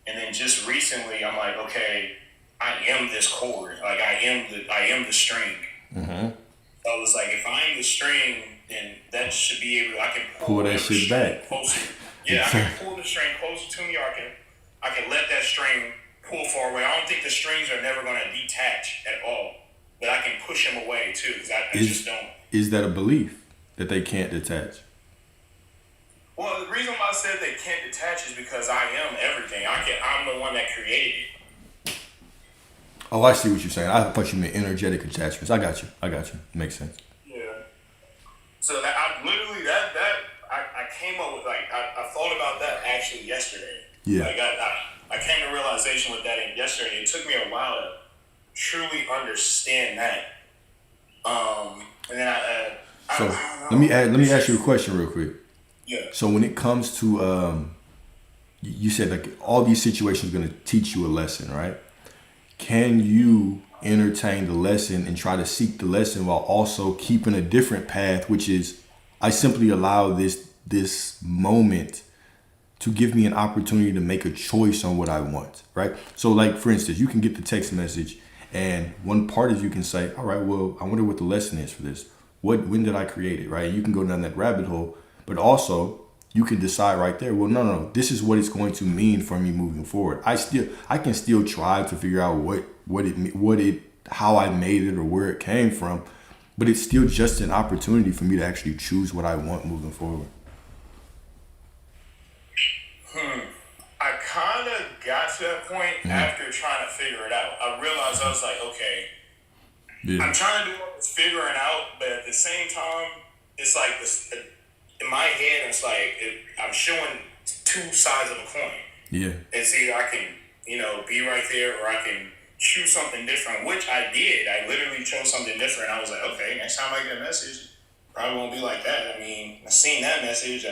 And then just recently, I'm like, okay, I am this cord. Like I am the string. Mm-hmm. So it was like, if I'm the string, then that should be able. I can pull that shit back. Closer. Yeah, I can pull the string closer to me, or I can let that string pull far away. I don't think the strings are never going to detach at all, but I can push them away too, because I just don't. Is that a belief that they can't detach? Well, the reason why I said they can't detach is because I am everything. I'm the one that created it. Oh, I see what you're saying. I thought you meant energetic attachments. I got you. Makes sense. Yeah. So that I literally I came up with I thought about that actually yesterday. Yeah. Like I came to realization with that yesterday. It took me a while to truly understand that. And then let me ask you a question real quick. Yeah. So when it comes to you said like all these situations are going to teach you a lesson, right? Can you entertain the lesson and try to seek the lesson while also keeping a different path, which is I simply allow this moment to give me an opportunity to make a choice on what I want, right? So like, for instance, you can get the text message and one part of you can say, all right, well, I wonder what the lesson is for this. When did I create it, right? You can go down that rabbit hole, but also you can decide right there, well, no, this is what it's going to mean for me moving forward. I can still try to figure out how I made it or where it came from, but it's still just an opportunity for me to actually choose what I want moving forward. I kind of got to that point after trying to figure it out. I realized I was like, okay, yeah. I'm trying to do all this figuring out, but at the same time, it's like this in my head. It's like I'm showing two sides of a coin. Yeah. It's either I can, be right there, or I can choose something different, which I did. I literally chose something different. I was like, okay, next time I get a message, probably won't be like that. I mean, I seen that message.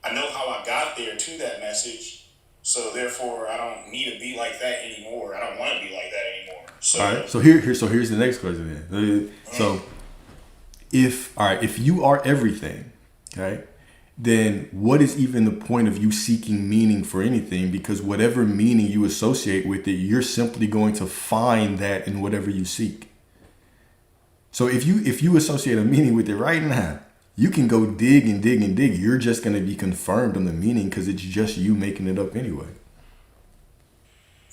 I know how I got there to that message. So therefore, I don't need to be like that anymore. I don't want to be like that anymore. So, all right. So here's the next question then. So if you are everything, right? Then what is even the point of you seeking meaning for anything? Because whatever meaning you associate with it, you're simply going to find that in whatever you seek. So if you associate a meaning with it right now, you can go dig and dig and dig. You're just going to be confirmed on the meaning because it's just you making it up anyway.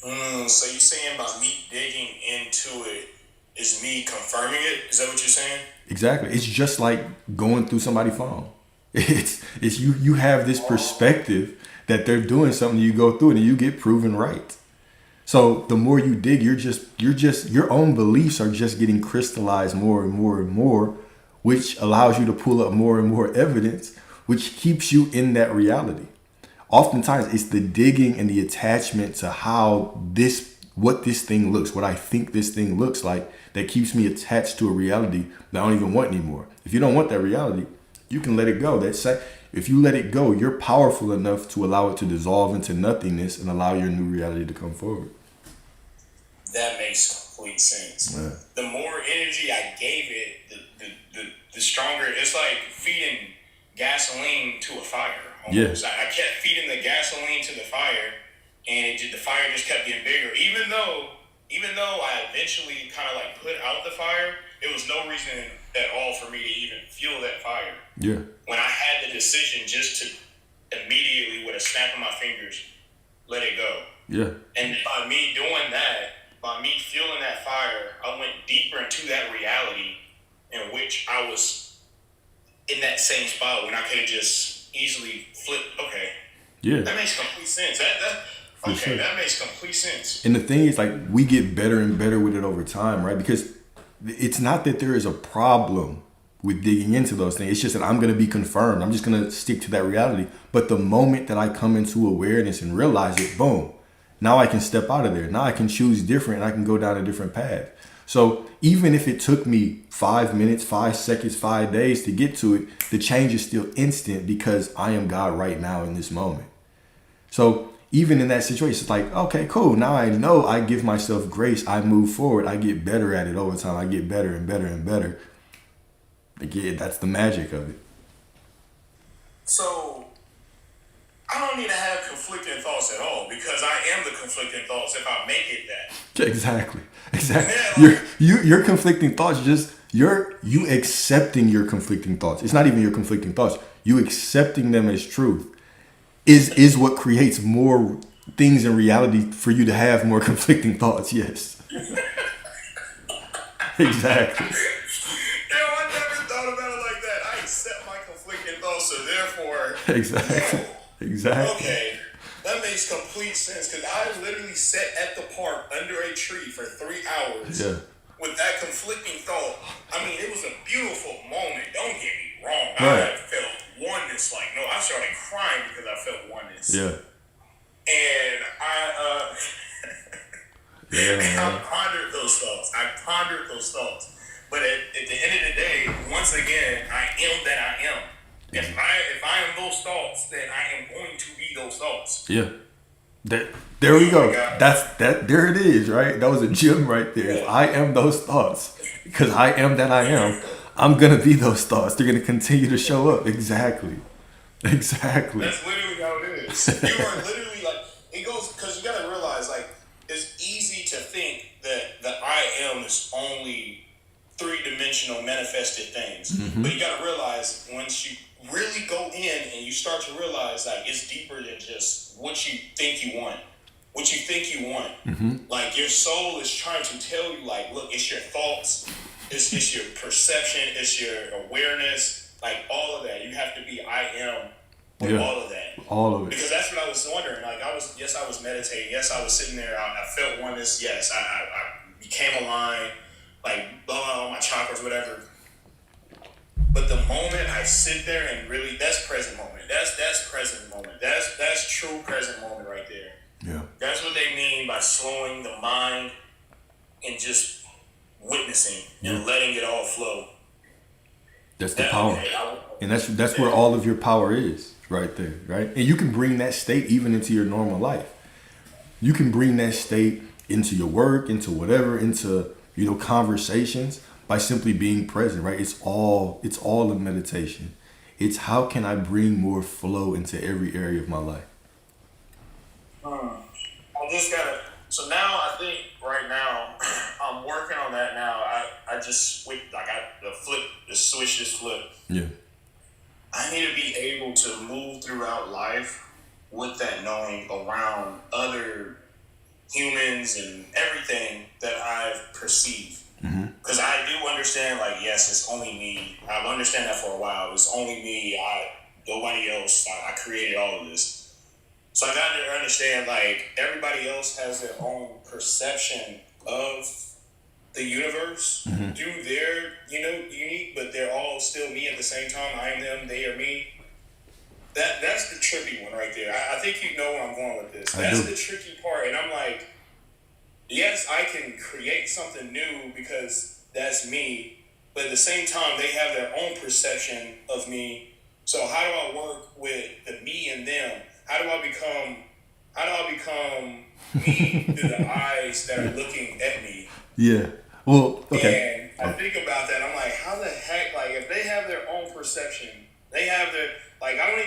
So you're saying by me digging into it is me confirming it? Is that what you're saying? Exactly. It's just like going through somebody's phone. It's you have this perspective that they're doing something, you go through it and you get proven right. So the more you dig, you're just your own beliefs are just getting crystallized more and more and more, which allows you to pull up more and more evidence, which keeps you in that reality. Oftentimes it's the digging and the attachment to what this thing looks, what I think this thing looks like, that keeps me attached to a reality that I don't even want anymore. If you don't want that reality, you can let it go. If you let it go, you're powerful enough to allow it to dissolve into nothingness and allow your new reality to come forward. That makes complete sense. Yeah. The more energy I gave it, the stronger. It's like feeding gasoline to a fire. Almost. Yeah. I kept feeding the gasoline to the fire, and the fire just kept getting bigger. Even though I eventually kind of like put out the fire, it was no reason at all for me to even fuel that fire. Yeah. When I had the decision just to immediately, with a snap of my fingers, let it go. Yeah. And by me doing that, by me fueling that fire, I went deeper into that reality in which I was in that same spot when I could have just easily flipped. Okay. Yeah. That makes complete sense. That makes complete sense. And the thing is, like, we get better and better with it over time, right? Because it's not that there is a problem with digging into those things. It's just that I'm going to be confirmed. I'm just going to stick to that reality. But the moment that I come into awareness and realize it, boom, now I can step out of there. Now I can choose different and I can go down a different path. So even if it took me 5 minutes, 5 seconds, 5 days to get to it, the change is still instant because I am God right now in this moment. So even in that situation, it's like, okay, cool. Now I know I give myself grace. I move forward. I get better at it over time. I get better and better and better. Again, that's the magic of it. So I don't need to have conflicting thoughts at all because I am the conflicting thoughts if I make it that. Exactly. Yeah, Your conflicting thoughts, you accepting your conflicting thoughts. It's not even your conflicting thoughts. You accepting them as truth is what creates more things in reality for you to have more conflicting thoughts. Yes. Exactly. I never thought about it like that. I accept my conflicting thoughts, so therefore. Exactly. No. Exactly. Okay, that makes complete sense because I literally sat at the park under a tree for 3 hours. Yeah. With that conflicting thought. I mean, it was a beautiful moment. Don't get me wrong. Right. I felt oneness. I started crying because I felt oneness. Yeah. And I pondered those thoughts. But at the end of the day, once again, I am that I am. If I am those thoughts, then I am going to be those thoughts. Yeah. There we go. God. There it is, right? That was a gem right there. Yeah. If I am those thoughts, because I am that I am, I'm gonna be those thoughts. They're gonna continue to show up. Exactly. That's literally how it is. You are literally it goes, because you gotta realize, it's easy to think that the I am is only 3-dimensional manifested things. Mm-hmm. But you gotta realize, once you really go in and you start to realize, it's deeper than just what you think you want. Mm-hmm. Your soul is trying to tell you, look, it's your thoughts, it's your perception, it's your awareness, all of that. You have to be I am with all of that. All of it. Because that's what I was wondering. I was meditating. Yes, I was sitting there. I felt oneness. Yes, I became aligned, all my chakras, whatever. But the moment I sit there and really, that's present moment. That's present moment. That's true present moment right there. Yeah. That's what they mean by slowing the mind and just witnessing and letting it all flow. That's the power. And that's where all of your power is, right there, right? And you can bring that state even into your normal life. You can bring that state into your work, into whatever, into, conversations by simply being present, right? It's all a meditation. It's how can I bring more flow into every area of my life. I just gotta. So now I think right now I'm working on that now. I just like the switch just flipped. Yeah. I need to be able to move throughout life with that knowing around other humans and everything that I've perceived. Because I do understand, like, yes, it's only me. I've understand that for a while. It's only me. Nobody else. I created all of this. So I got to understand, like, everybody else has their own perception of the universe through their, unique, but they're all still me at the same time. I am them, they are me. That's the tricky one right there. I think you know where I'm going with this. That's the tricky part. And I'm like, yes, I can create something new because that's me. But at the same time, they have their own perception of me. So how do I work with the me and them? How do I become me through the eyes that are looking at me? Yeah. Well, okay. And I think about that. I'm like, how the heck? Like, if they have their own perception, they have their like. I don't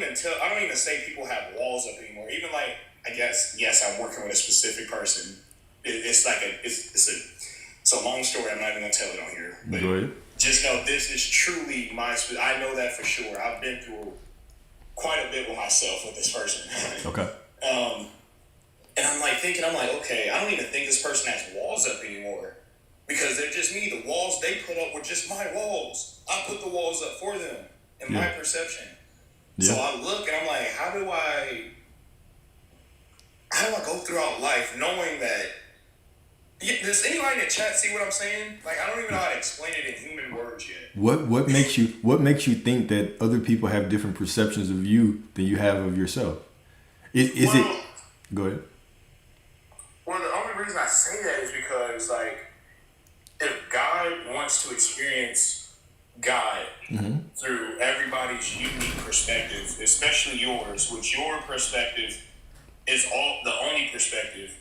even say people have walls up anymore. Even like, I guess yes, I'm working with a specific person. It's a long story. I'm not even gonna tell it on here. But go ahead. Just know this is truly my. I know that for sure. I've been through quite a bit with myself with this person. Okay. And I'm like thinking, okay, I don't even think this person has walls up anymore. Because they're just me. The walls they put up were just my walls. I put the walls up for them in my perception. Yeah. So I look and I'm like, how do I go throughout life knowing that? Does anybody in the chat see what I'm saying? Like, I don't even know how to explain it in human words yet. What makes you think that other people have different perceptions of you than you have of yourself? Is it? Go ahead. Well, the only reason I say that is because, like, if God wants to experience God through everybody's unique perspective, especially yours, which your perspective is the only perspective,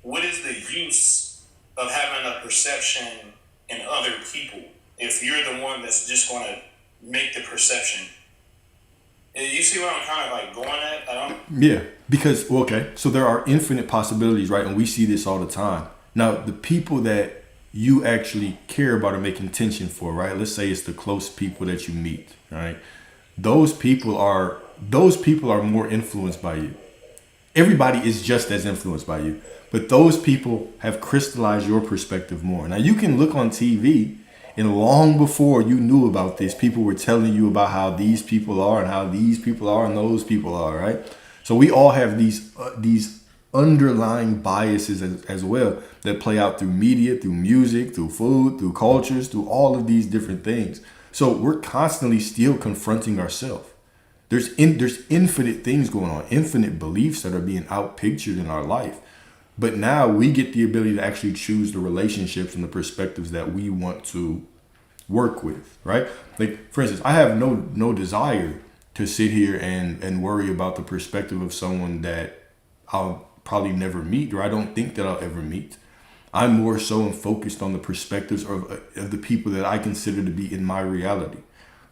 what is the use of having a perception in other people if you're the one that's just going to make the perception? You see what I'm kind of like going at? Yeah, because, so there are infinite possibilities, right? And we see this all the time. Now, the people that you actually care about or make intention for, right? Let's say it's the close people that you meet, right? Those people are more influenced by you. Everybody is just as influenced by you, but those people have crystallized your perspective more. Now, you can look on TV, and long before you knew about this, people were telling you about how these people are and how these people are and those people are, right? So we all have these underlying biases as well that play out through media, through music, through food, through cultures, through all of these different things. So we're constantly still confronting ourselves. There's infinite things going on, infinite beliefs that are being outpictured in our life. But now we get the ability to actually choose the relationships and the perspectives that we want to work with, right? Like, for instance, I have no desire to sit here and worry about the perspective of someone that I'll probably never meet, or I don't think that I'll ever meet. I'm more so focused on the perspectives of the people that I consider to be in my reality,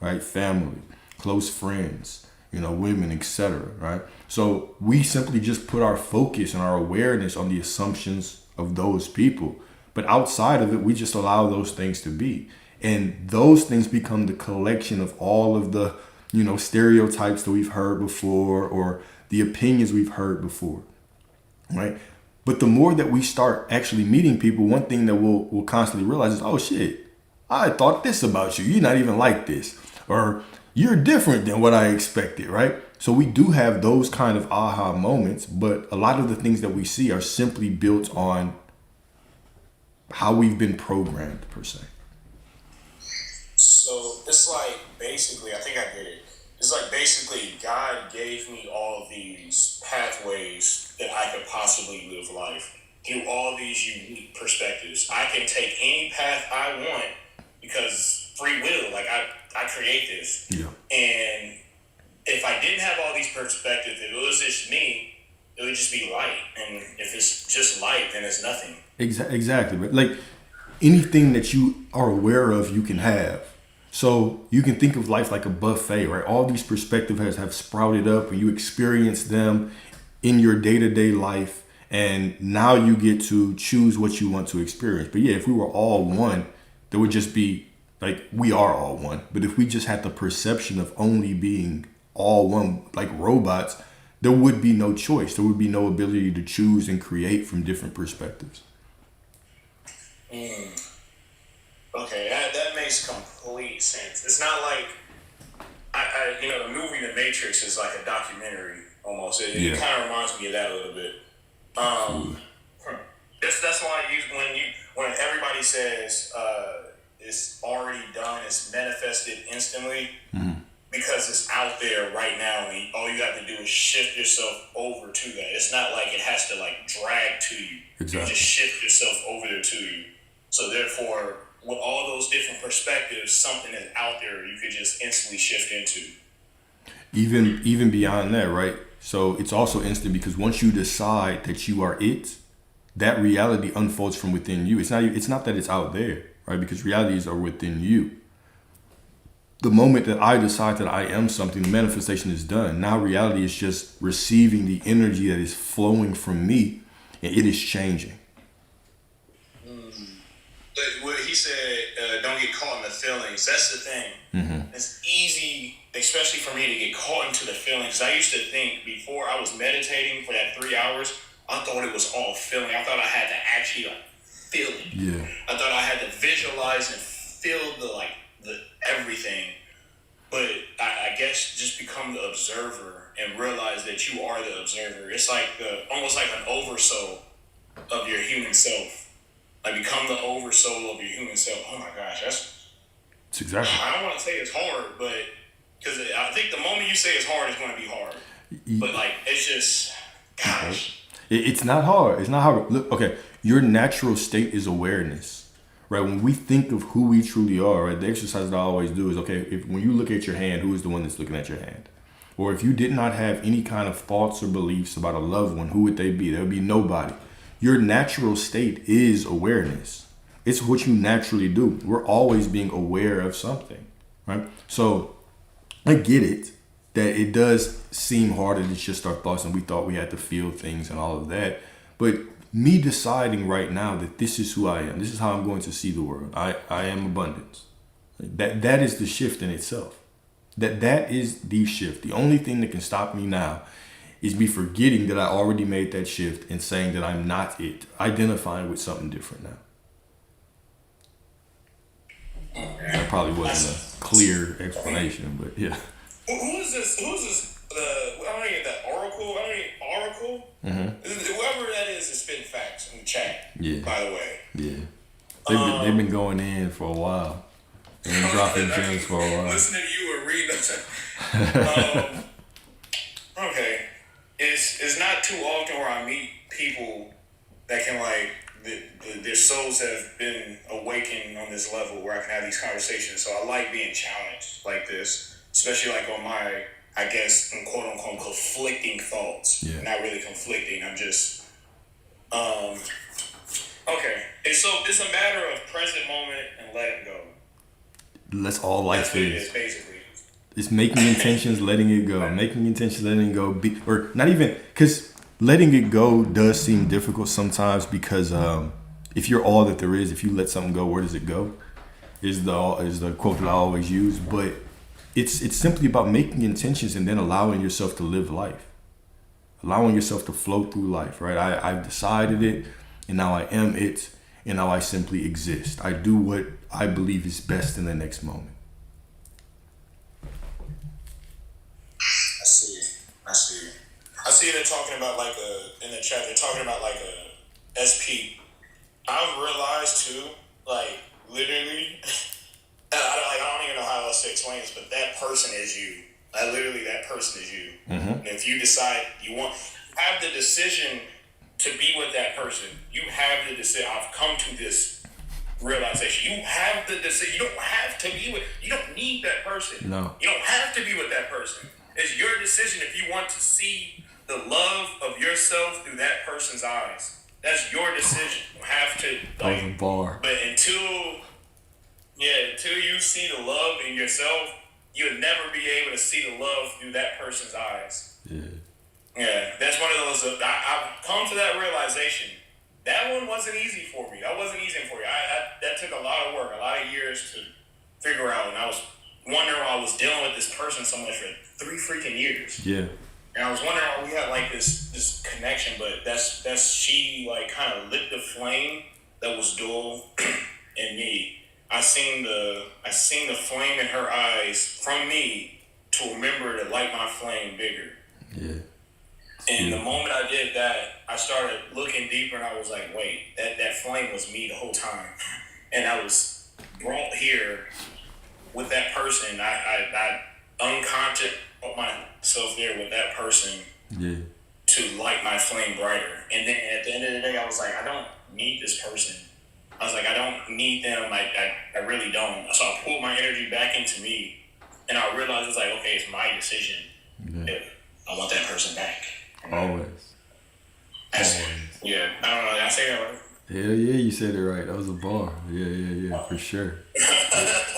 right? Family, close friends, women, etc., right? So we simply just put our focus and our awareness on the assumptions of those people. But outside of it, we just allow those things to be. And those things become the collection of all of the, stereotypes that we've heard before or the opinions we've heard before, right? But the more that we start actually meeting people, one thing that we'll constantly realize is, oh shit, I thought this about you. You're not even like this. Or you're different than what I expected, right? So we do have those kind of aha moments, but a lot of the things that we see are simply built on how we've been programmed, per se. So it's like basically, I think I get it. It's like basically God gave me all of these pathways that I could possibly live life through all these unique perspectives. I can take any path I want because free will, like I create this. Yeah. And if I didn't have all these perspectives, if it was just me, it would just be light. And if it's just light, then it's nothing. Exactly. But like anything that you are aware of, you can have. So you can think of life like a buffet, right? All these perspectives have sprouted up and you experience them in your day-to-day life. And now you get to choose what you want to experience. But yeah, if we were all one, there would just be like, we are all one. But if we just had the perception of only being all one, like robots, there would be no choice. There would be no ability to choose and create from different perspectives. Okay, that makes complete sense. It's not like the movie The Matrix is like a documentary almost. It kind of reminds me of that a little bit. That's why when everybody says it's already done, it's manifested instantly, because it's out there right now, and all you have to do is shift yourself over to that. It's not like it has to like drag to you. Exactly. You just shift yourself over there to you. So therefore, with all those different perspectives, something is out there you could just instantly shift into. Even beyond that, right? So it's also instant because once you decide that you are it, that reality unfolds from within you. It's not that it's out there, right? Because realities are within you. The moment that I decide that I am something, the manifestation is done. Now reality is just receiving the energy that is flowing from me, and it is changing. What he said, don't get caught in the feelings. That's the thing. It's easy, especially for me, to get caught into the feelings. I used to think before I was meditating for that 3 hours, I thought it was all feeling. I thought I had to actually like feel it. Yeah. I thought I had to visualize and feel the everything. But I guess just become the observer and realize that you are the observer. It's like almost like an oversoul of your human self. Like become the oversoul of your human self. Oh my gosh, It's exactly. I don't want to say it's hard, but because I think the moment you say it's hard, it's going to be hard. But like it's just, gosh. It's not hard. It's not hard. Look, okay, your natural state is awareness, right? When we think of who we truly are, right? The exercise that I always do is, okay, when you look at your hand, who is the one that's looking at your hand? Or if you did not have any kind of thoughts or beliefs about a loved one, who would they be? There would be nobody. Your natural state is awareness. It's what you naturally do. We're always being aware of something, right? So I get it that it does seem harder than just our thoughts, and we thought we had to feel things and all of that. But me deciding right now that this is who I am, this is how I'm going to see the world. I am abundance. That is the shift in itself. That is the shift. The only thing that can stop me now is me forgetting that I already made that shift and saying that I'm not it, identifying with something different now. That probably wasn't a clear explanation, but yeah. Who's this? Oracle? Whoever that is spitting facts in the chat. Yeah. By the way. Yeah. They've been going in for a while. They've been dropping gems for a while. Listening to you and reading. Okay. It's not too often where I meet people that can their souls have been awakened on this level where I can have these conversations. So I like being challenged like this, especially like on my, I guess, quote unquote, conflicting thoughts. Yeah. Not really conflicting. I'm just, okay. And so it's a matter of present moment and letting go. That's all life is. Basically. It's making intentions, letting it go. Making intentions, letting it go. Or not even, because letting it go does seem difficult sometimes because if you're all that there is, if you let something go, where does it go? Is the quote that I always use. But it's simply about making intentions and then allowing yourself to live life. Allowing yourself to flow through life, right? I've decided it, and now I am it, and now I simply exist. I do what I believe is best in the next moment. I see they're talking about in the chat, they're talking about a SP. I've realized too, literally, I don't even know how else to explain this, but that person is you. Literally, that person is you. And if you decide have the decision to be with that person, you have the decision. I've come to this realization. You have the decision. You don't have to be with, you don't need that person. No. You don't have to be with that person. It's your decision if you want to see the love of yourself through that person's eyes. That's your decision. You have to. That was a bar. But until Yeah, until you see the love in yourself, you'll never be able to see the love through that person's eyes. Yeah. Yeah, that's one of those. I've come to that realization. That one wasn't easy for me. That wasn't easy for you. That took a lot of work, a lot of years to figure out. And I was wondering why I was dealing with this person so much for 3 freaking years. Yeah. And I was wondering why we had like this connection, but that's she like kind of lit the flame that was dual in me. I seen the flame in her eyes from me to remember to light my flame bigger. Yeah. And the moment I did that, I started looking deeper, and I was like, wait, that flame was me the whole time. And I was brought here with that person. I unconscious put myself there with that person Yeah. to light my flame brighter. And then at the end of the day, I was like, I don't need this person. I was like, I don't need them. I really don't. So I pulled my energy back into me, and I realized it's like, okay, it's my decision if I want that person back. Always. Yeah, I don't know. Did I say that right? Hell yeah, you said it right. That was a bar. Yeah, for sure.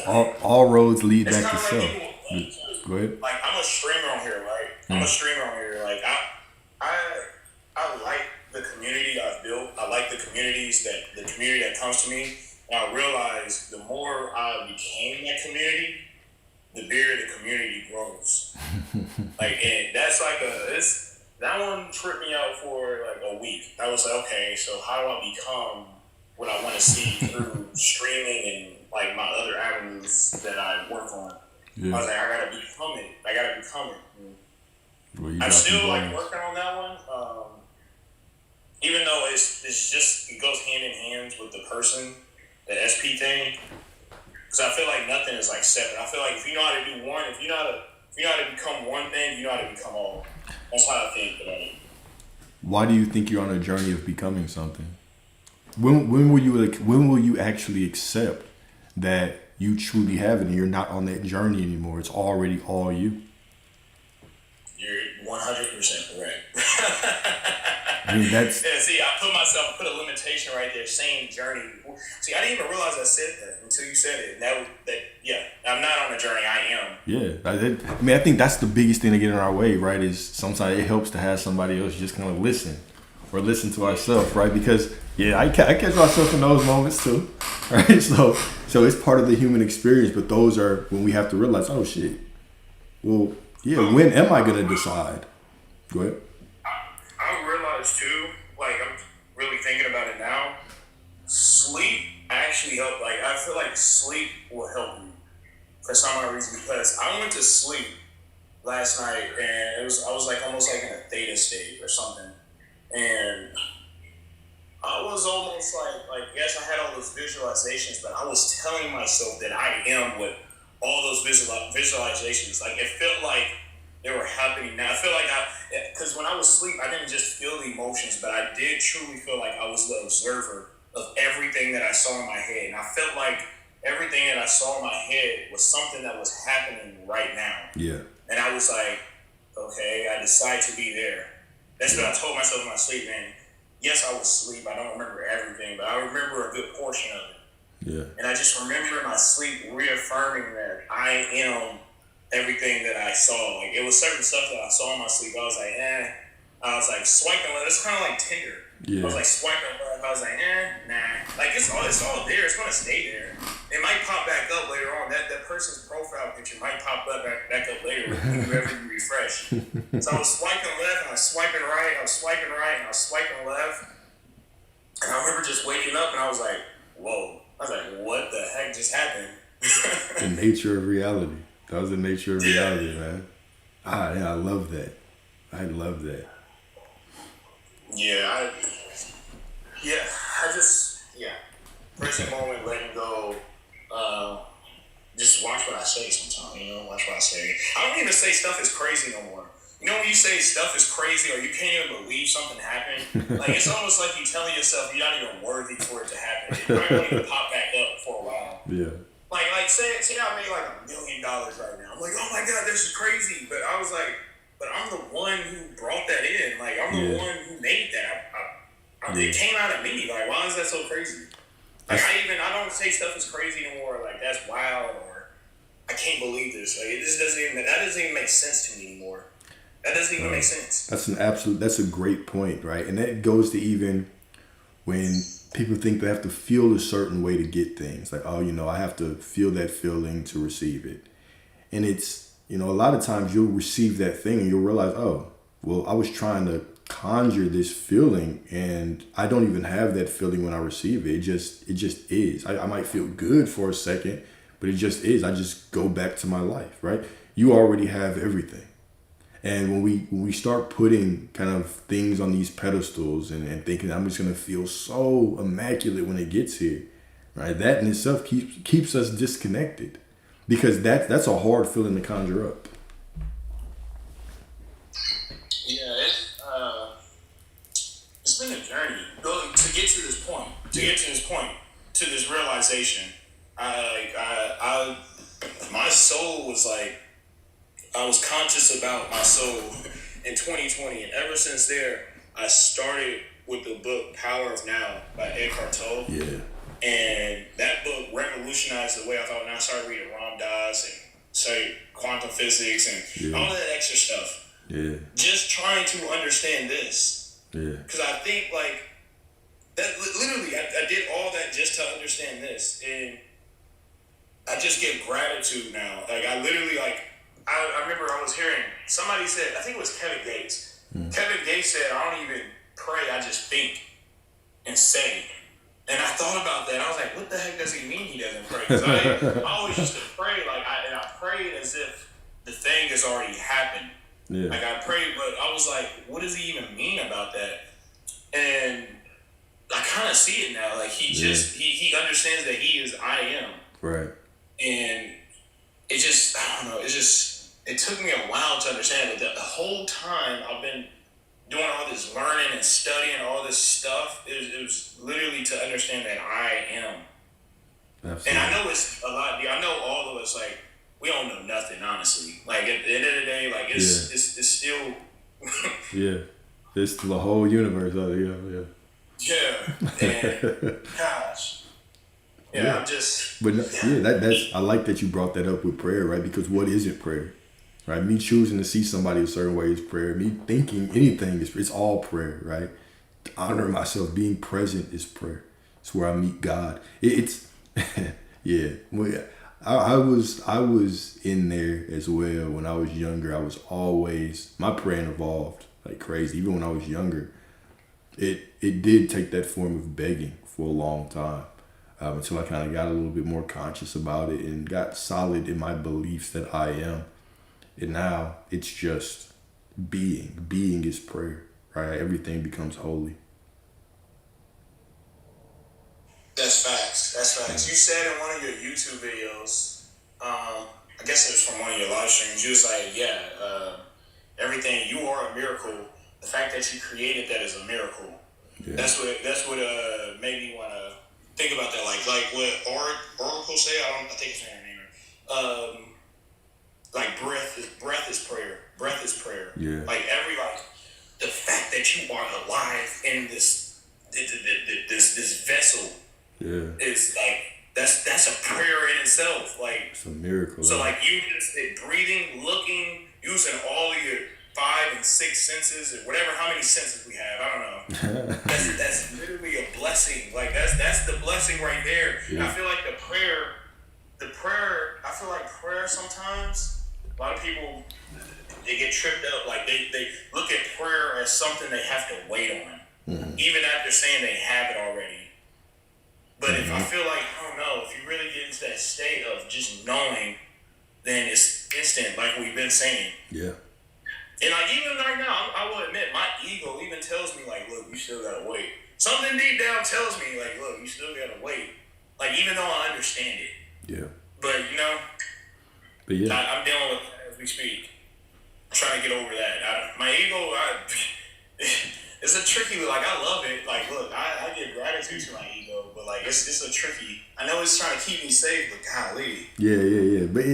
all roads lead It's back to kind of self. like people, Go ahead. like I'm a streamer on here, right? I'm a streamer on here. Like I like the community I've built. I like the community that comes to me. And I realize the more I became that community, the bigger the community grows. Like, and that's like that one tripped me out for like a week. I was like, okay, so how do I become what I want to see through streaming and like my other avenues that I work on? Yeah. I was like, I gotta become it. Well, I'm still like working on that one. Even though it's just it goes hand in hand with the person, the SP thing. Because I feel like nothing is like separate. I feel like if you know how to do one, if you know how to become one thing, you know how to become all. That's how I think about it. Why do you think you're on a journey of becoming something? When will you actually accept that you truly have it and you're not on that journey anymore? It's already all you. You're 100% correct. I mean, that's Yeah, see, I put a limitation right there, saying journey. See, I didn't even realize I said that until you said it. Yeah, I'm not on a journey. I am. yeah. I mean, I think that's the biggest thing to get in our way, right? Is sometimes it helps to have somebody else just kind of listen or listen to ourselves, right? Because I catch myself in those moments too, right? So it's part of the human experience. But those are when we have to realize, oh shit. Well, yeah. When am I gonna decide? Go ahead. I realize too, like I'm really thinking about it now. Sleep actually help. Like I feel like sleep will help you for some odd reason because I went to sleep last night and I was like almost like in a theta state or something, and I was almost like yes, I had all those visualizations, but I was telling myself that I am what all those visualizations. Like it felt like they were happening now. I feel like because when I was asleep, I didn't just feel the emotions, but I did truly feel like I was the observer of everything that I saw in my head. And I felt like everything that I saw in my head was something that was happening right now. Yeah. And I was like, okay, I decided to be there. That's what I told myself in my sleep, man. Yes, I was asleep. I don't remember everything, but I remember a good portion of it. Yeah. And I just remember in my sleep reaffirming that I am everything that I saw. Like it was certain stuff that I saw in my sleep. I was like, I was like swiping left. It's kind of like Tinder. Yeah. I was like swiping left. I was like, nah. Like it's all there. It's gonna stay there. It might pop back up later on. That person's profile picture might pop back up later whenever you refresh. So I was swiping left and I was swiping right. I was swiping right and I was swiping left. And I remember just waking up and I was like, whoa. I was like, what the heck just happened? The nature of reality. That was the nature of reality, man. Yeah, I love that. I love that. Present moment, letting go. Just watch what I say sometimes, watch what I say. I don't even say stuff is crazy no more. You know when you say stuff is crazy or you can't even believe something happened? Like it's almost like you telling yourself you're not even worthy for it to happen. It might not even pop back up for a while. Yeah. Like say I made like $1 million right now. I'm like, oh my God, this is crazy. But I was like, but I'm the one who brought that in. Like I'm the one who made that. It came out of me. Like why is that so crazy? Like I don't say stuff is crazy anymore. Like that's wild or I can't believe this. Like that doesn't even make sense to me anymore. That doesn't even make sense. That's a great point, right? And that goes to even when people think they have to feel a certain way to get things. Like, oh, I have to feel that feeling to receive it. And it's, a lot of times you'll receive that thing and you'll realize, oh, well, I was trying to conjure this feeling and I don't even have that feeling when I receive it. It just is. I might feel good for a second, but it just is. I just go back to my life, right? You already have everything. And when we start putting kind of things on these pedestals and thinking I'm just gonna feel so immaculate when it gets here, right? That in itself keeps us disconnected, because that's a hard feeling to conjure up. Yeah, it's been a journey to get to this point. To this realization. My soul was like. I was conscious about my soul in 2020, and ever since there, I started with the book Power of Now by Eckhart Tolle. Yeah. And that book revolutionized the way I thought. And I started reading Ram Dass and studied quantum physics and all that extra stuff. Yeah. Just trying to understand this. Yeah. Because I think like that. Literally, I did all that just to understand this, and I just give gratitude now. Like I literally like. I remember I was hearing somebody said, I think it was Kevin Gates. Kevin Gates said, I don't even pray, I just think and say. And I thought about that. I was like, what the heck does he mean he doesn't pray? Because I always used to pray, I prayed as if the thing has already happened. Yeah. Like I prayed, but I was like, what does he even mean about that? And I kind of see it now. Like he understands that he is I am. Right. And it just, I don't know, it took me a while to understand it. The whole time I've been doing all this learning and studying all this stuff, it was literally to understand that I am. Absolutely. And I know it's a lot. I know all of us, like, we don't know nothing, honestly. Like, at the end of the day, like, it's still... Yeah. It's the whole universe out there, yeah. And, gosh... Yeah, I'm just... But that's I like that you brought that up with prayer, right? Because what isn't prayer? Right? Me choosing to see somebody a certain way is prayer. Me thinking anything it's all prayer, right? Honoring myself, being present is prayer. It's where I meet God. It's yeah. I was in there as well when I was younger. I was always, my praying evolved like crazy. Even when I was younger, it did take that form of begging for a long time. Until I kind of got a little bit more conscious about it and got solid in my beliefs that I am. And now it's just being. Being is prayer, right? Everything becomes holy. That's facts. You said in one of your YouTube videos, I guess it was from one of your live streams, you was like, everything, you are a miracle. The fact that you created that is a miracle. Yeah. That's what made me want to think about that, like what Oracle say. I think it's her name. Like breath is prayer. Breath is prayer. Yeah. Like the fact that you are alive in this vessel. Yeah. Is like that's a prayer in itself. Like it's a miracle. So like you just breathing, looking, using all of your 5 and 6 senses, or whatever, how many senses we have, I don't know. That's literally a blessing. Like that's the blessing right there. Yeah. I feel like the prayer. I feel like prayer sometimes. A lot of people they get tripped up. Like they look at prayer as something they have to wait on, even after saying they have it already. But if I feel like I don't know, if you really get into that state of just knowing, then it's instant, like we've been saying. Yeah. And like even right now, I will admit, my ego even tells me like, look, you still gotta wait. Something deep down tells me like, look, you still gotta wait. Like even though I understand it. Yeah. But But yeah. I'm dealing with it as we speak. I'm trying to get over that. My ego, it's a tricky. Like I love it. Like look, I give gratitude to my ego, but like it's a tricky. I know it's trying to keep me safe, but golly. Yeah. But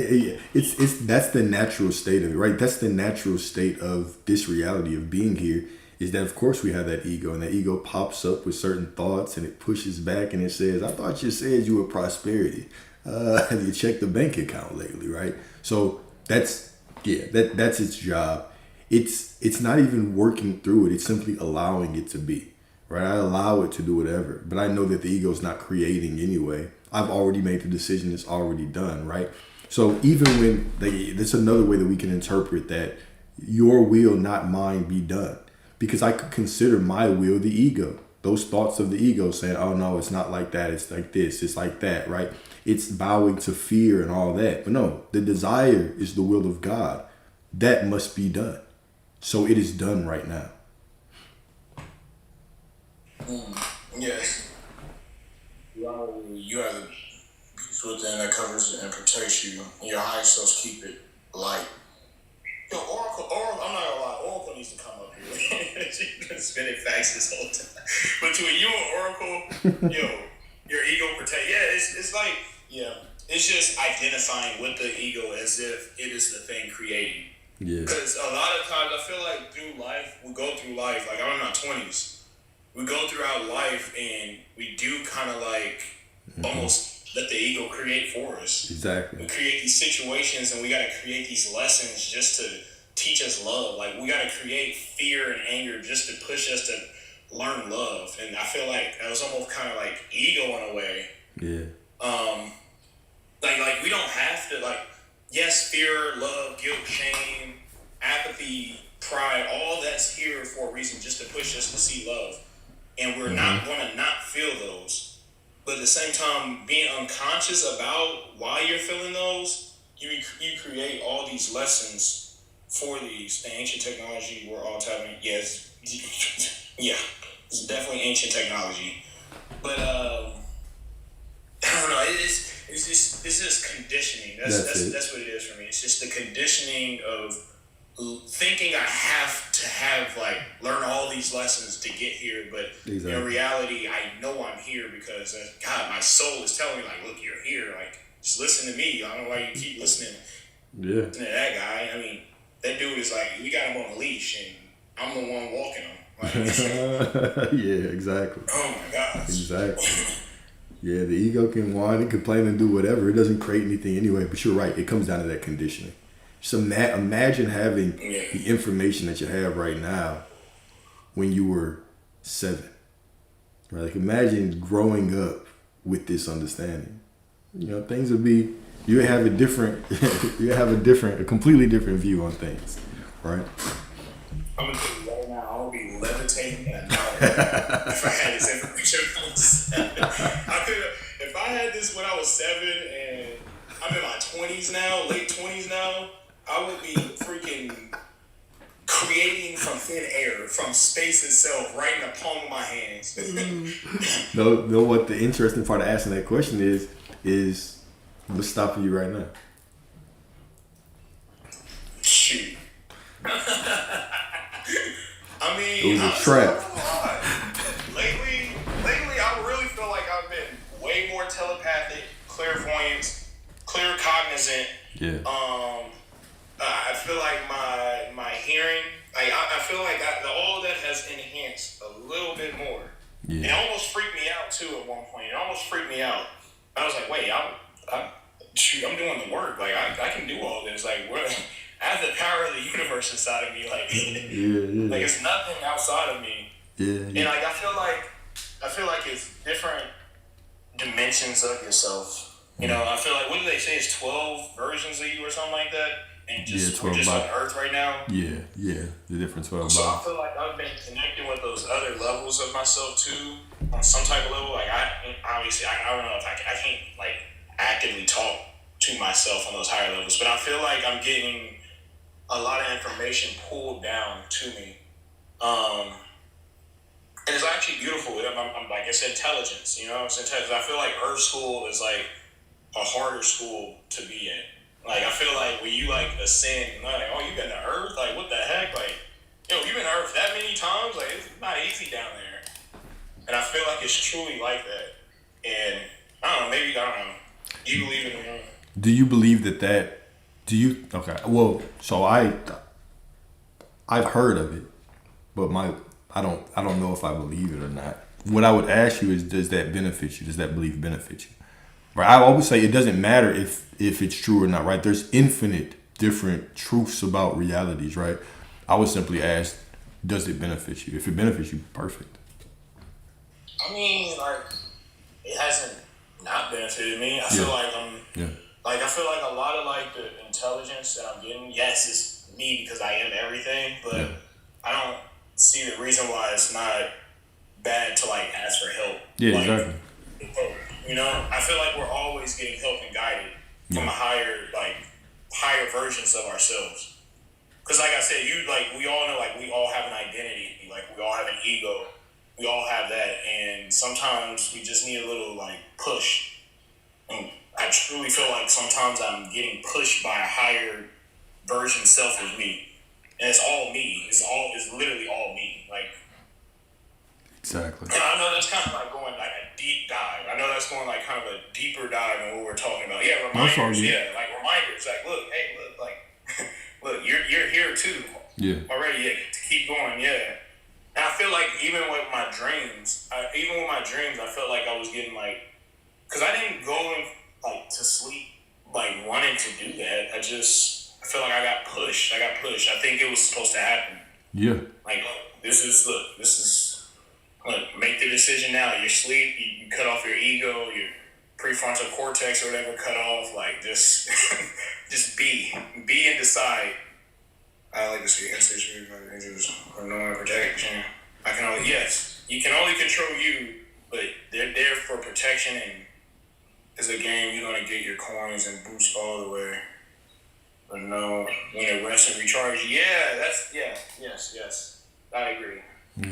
it's that's the natural state of it, right? That's the natural state of this reality of being here. is that of course we have that ego, and that ego pops up with certain thoughts, and it pushes back and it says, I thought you said you were prosperity. Have you checked the bank account lately, right? So that's its job. It's not even working through it. It's simply allowing it to be, right? I allow it to do whatever, but I know that the ego's not creating anyway. I've already made the decision. It's already done, right? So even when that's another way that we can interpret that, your will, not mine, be done. Because I could consider my will the ego. Those thoughts of the ego saying, oh no, it's not like that. It's like this. It's like that, right? It's bowing to fear and all that. But no, the desire is the will of God. That must be done. So it is done right now. Yes. You have the peace within that covers and protects you. Your higher selves keep it light. Yo, Oracle, I'm not gonna lie, Oracle needs to come up here. She's been spinning facts this whole time. But to you and Oracle, your ego protect. Yeah, it's like, it's just identifying with the ego as if it is the thing creating. Yeah. Because a lot of times I feel like through life, we go through life, like I'm in my 20s. We go throughout life and we do kind of like almost let the ego create for us. Exactly. We create these situations and we got to create these lessons just to teach us love. Like we got to create fear and anger just to push us to learn love. And I feel like that was almost kind of like ego in a way. Yeah. Like we don't have to, like, yes, fear, love, guilt, shame, apathy, pride, all that's here for a reason, just to push us to see love. And we're not going to not feel those. But at the same time, being unconscious about why you're feeling those, you create all these lessons for these. The ancient technology we're all tapping. Yes. Yeah. It's definitely ancient technology. But, I don't know. It's just conditioning. That's what it is for me. It's just the conditioning of thinking I have to learn all these lessons to get here, but in reality, I know I'm here because God, my soul is telling me, like, look, you're here. Like, just listen to me. I don't know why you keep listening. Yeah. To that guy. I mean, that dude is like, we got him on a leash, and I'm the one walking him. Like, yeah, exactly. Oh my gosh. Exactly. Yeah, the ego can whine and complain and do whatever. It doesn't create anything anyway. But you're right. It comes down to that conditioning. So imagine having the information that you have right now when you were 7. Right? Like imagine growing up with this understanding. Things would be, you have a completely different view on things, right? I'm gonna tell you right now, I would be levitating in a mountain if I had this information when I was 7. If I had this when I was 7 and I'm in my 20s now, late 20s now, I would be freaking creating from thin air, from space itself, right in the palm of my hands. No, what the interesting part of asking that question is what's stopping you right now? Shoot. I mean, it was a trap. Lately, I really feel like I've been way more telepathic, clairvoyant, clear cognizant. Yeah. I feel like my hearing, I feel like all that has enhanced a little bit more. Yeah. It almost freaked me out too at one point. It almost freaked me out. I was like, wait, I'm doing the work. Like I can do all this. Like what? I have the power of the universe inside of me. Like, like it's nothing outside of me. Yeah. And like I feel like it's different dimensions of yourself. I feel like, what do they say? It's 12 versions of you or something like that. And we're just on Earth right now. Yeah, the different 12 So I feel like I've been connecting with those other levels of myself too, on some type of level. Like I don't know if I can't like actively talk to myself on those higher levels, but I feel like I'm getting a lot of information pulled down to me. And it's actually beautiful. I'm like, it's intelligence, it's intelligence. I feel like Earth School is like a harder school to be in. Like, I feel like when you, like, ascend, like, oh, you've been to Earth? Like, what the heck? Like, you've been to Earth that many times? Like, it's not easy down there. And I feel like it's truly like that. And, I don't know. Do you believe in it? Do you believe okay, well, so I've heard of it, but I don't know if I believe it or not. What I would ask you is, does that benefit you? Does that belief benefit you? Right? I always say it doesn't matter if it's true or not, right? There's infinite different truths about realities, right? I would simply ask, does it benefit you? If it benefits you, perfect. I mean, like, it hasn't not benefited me. I feel like I feel like a lot of like the intelligence that I'm getting, yes, it's me because I am everything, but I don't see the reason why it's not bad to like ask for help. Yeah, like, exactly. You know, I feel like we're always getting help and guided from a higher versions of ourselves. Because like I said, we all know, like, we all have an identity, like we all have an ego, we all have that, and sometimes we just need a little like push. And I truly feel like sometimes I'm getting pushed by a higher version self of me, and it's all me. It's literally all me. Like, exactly. And I know that's kind of like going like a deep dive. I know that's going like kind of a deeper dive than what we're talking about. Yeah, reminders. Yeah, like reminders. Like, look, hey, look, like, look, you're here too. Yeah. Already, yeah. To keep going, yeah. And I feel like even with my dreams, I felt like I was getting like, because I didn't go in like to sleep like wanting to do that. I feel like I got pushed. I think it was supposed to happen. Yeah. Like, look, make the decision now. Your sleep, you cut off your ego, your prefrontal cortex or whatever, cut off. Like, just be and decide. I like to see ancestors or knowing protection. You can only control you, but they're there for protection, and as a game, you're gonna get your coins and boost all the way. But no, when it rest and recharge, yes, I agree.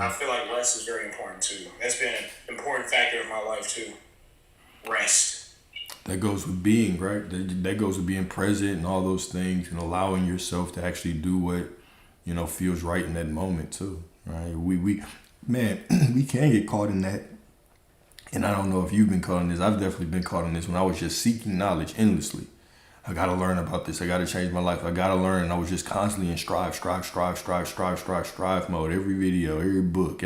I feel like rest is very important too. That's been an important factor of my life too. Rest. That goes with being, right? That goes with being present and all those things, and allowing yourself to actually do what, feels right in that moment too, right? We can get caught in that. And I don't know if you've been caught in this. I've definitely been caught in this when I was just seeking knowledge endlessly. I got to learn about this. I got to change my life. I got to learn. And I was just constantly in strive mode. Every video, every book,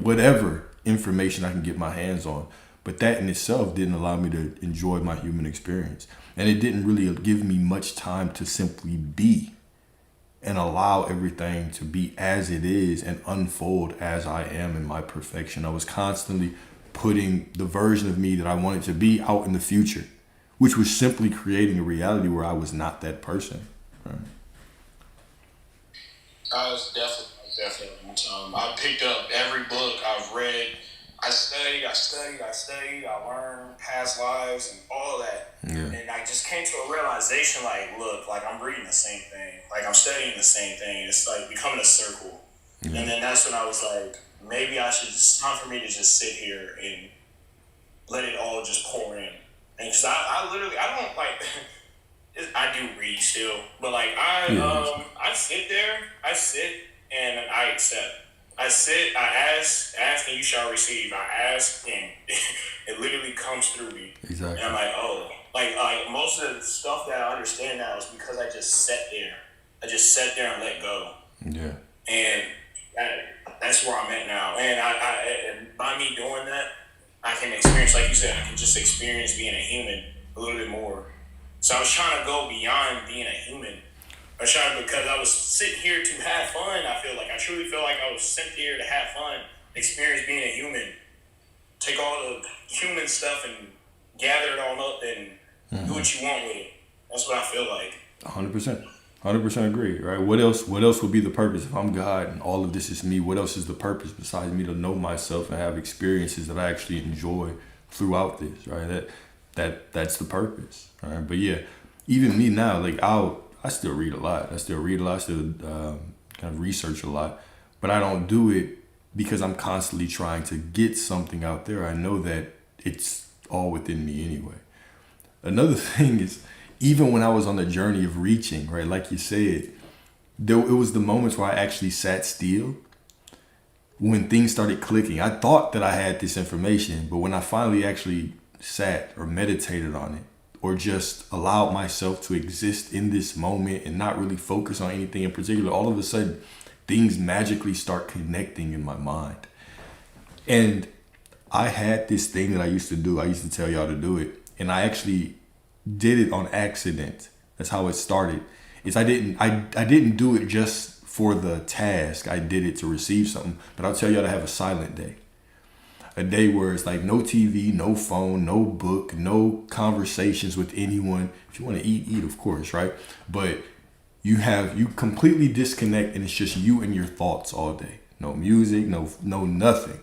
whatever information I can get my hands on. But that in itself didn't allow me to enjoy my human experience. And it didn't really give me much time to simply be and allow everything to be as it is and unfold as I am in my perfection. I was constantly putting the version of me that I wanted to be out in the future, which was simply creating a reality where I was not that person. Right? I was definitely. I picked up every book I've read. I studied. I learned past lives and all of that. Yeah. And I just came to a realization, like, look, like, I'm reading the same thing. Like, I'm studying the same thing. It's like becoming a circle. Yeah. And then that's when I was like, maybe it's time for me to just sit here and let it all just pour in. And because I don't like, I do read still, but like I sit and I accept. I sit, I ask and you shall receive. I ask and it literally comes through me. Exactly. And I'm like, oh, like most of the stuff that I understand now is because I just sat there. I just sat there and let go. Yeah. And that's where I'm at now. And by me doing that, I can experience, like you said, I can just experience being a human a little bit more. So I was trying to go beyond being a human. Because I was sitting here to have fun. I truly feel like I was sent here to have fun, experience being a human, take all the human stuff and gather it all up and do what you want with it. That's what I feel like. 100% agree, right? What else would be the purpose if I'm God and all of this is me? What else is the purpose besides me to know myself and have experiences that I actually enjoy throughout this, right? That's the purpose, right? But yeah, even me now, like I still read a lot. I still kind of research a lot, but I don't do it because I'm constantly trying to get something out there. I know that it's all within me anyway. Another thing is, even when I was on the journey of reaching, right, like you said, it was the moments where I actually sat still when things started clicking. I thought that I had this information, but when I finally actually sat or meditated on it, or just allowed myself to exist in this moment and not really focus on anything in particular, all of a sudden things magically start connecting in my mind. And I had this thing that I used to do. I used to tell y'all to do it. And I actually did it on accident. That's how it started. I didn't do it just for the task. I did it to receive something. But I'll tell y'all to have a silent day. A day where it's like no TV, no phone, no book, no conversations with anyone. If you want to eat, of course, right? But you completely disconnect, and it's just you and your thoughts all day. No music, no nothing.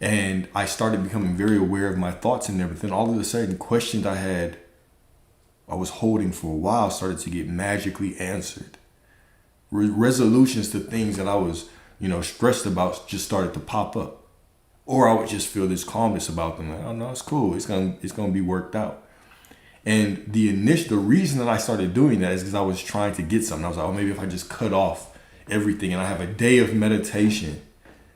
And I started becoming very aware of my thoughts in there. But then all of a sudden, questions I was holding for a while started to get magically answered. Resolutions to things that I was, stressed about just started to pop up. Or I would just feel this calmness about them. Like, oh no, it's cool. It's gonna be worked out. And the reason that I started doing that is because I was trying to get something. I was like, oh, maybe if I just cut off everything and I have a day of meditation,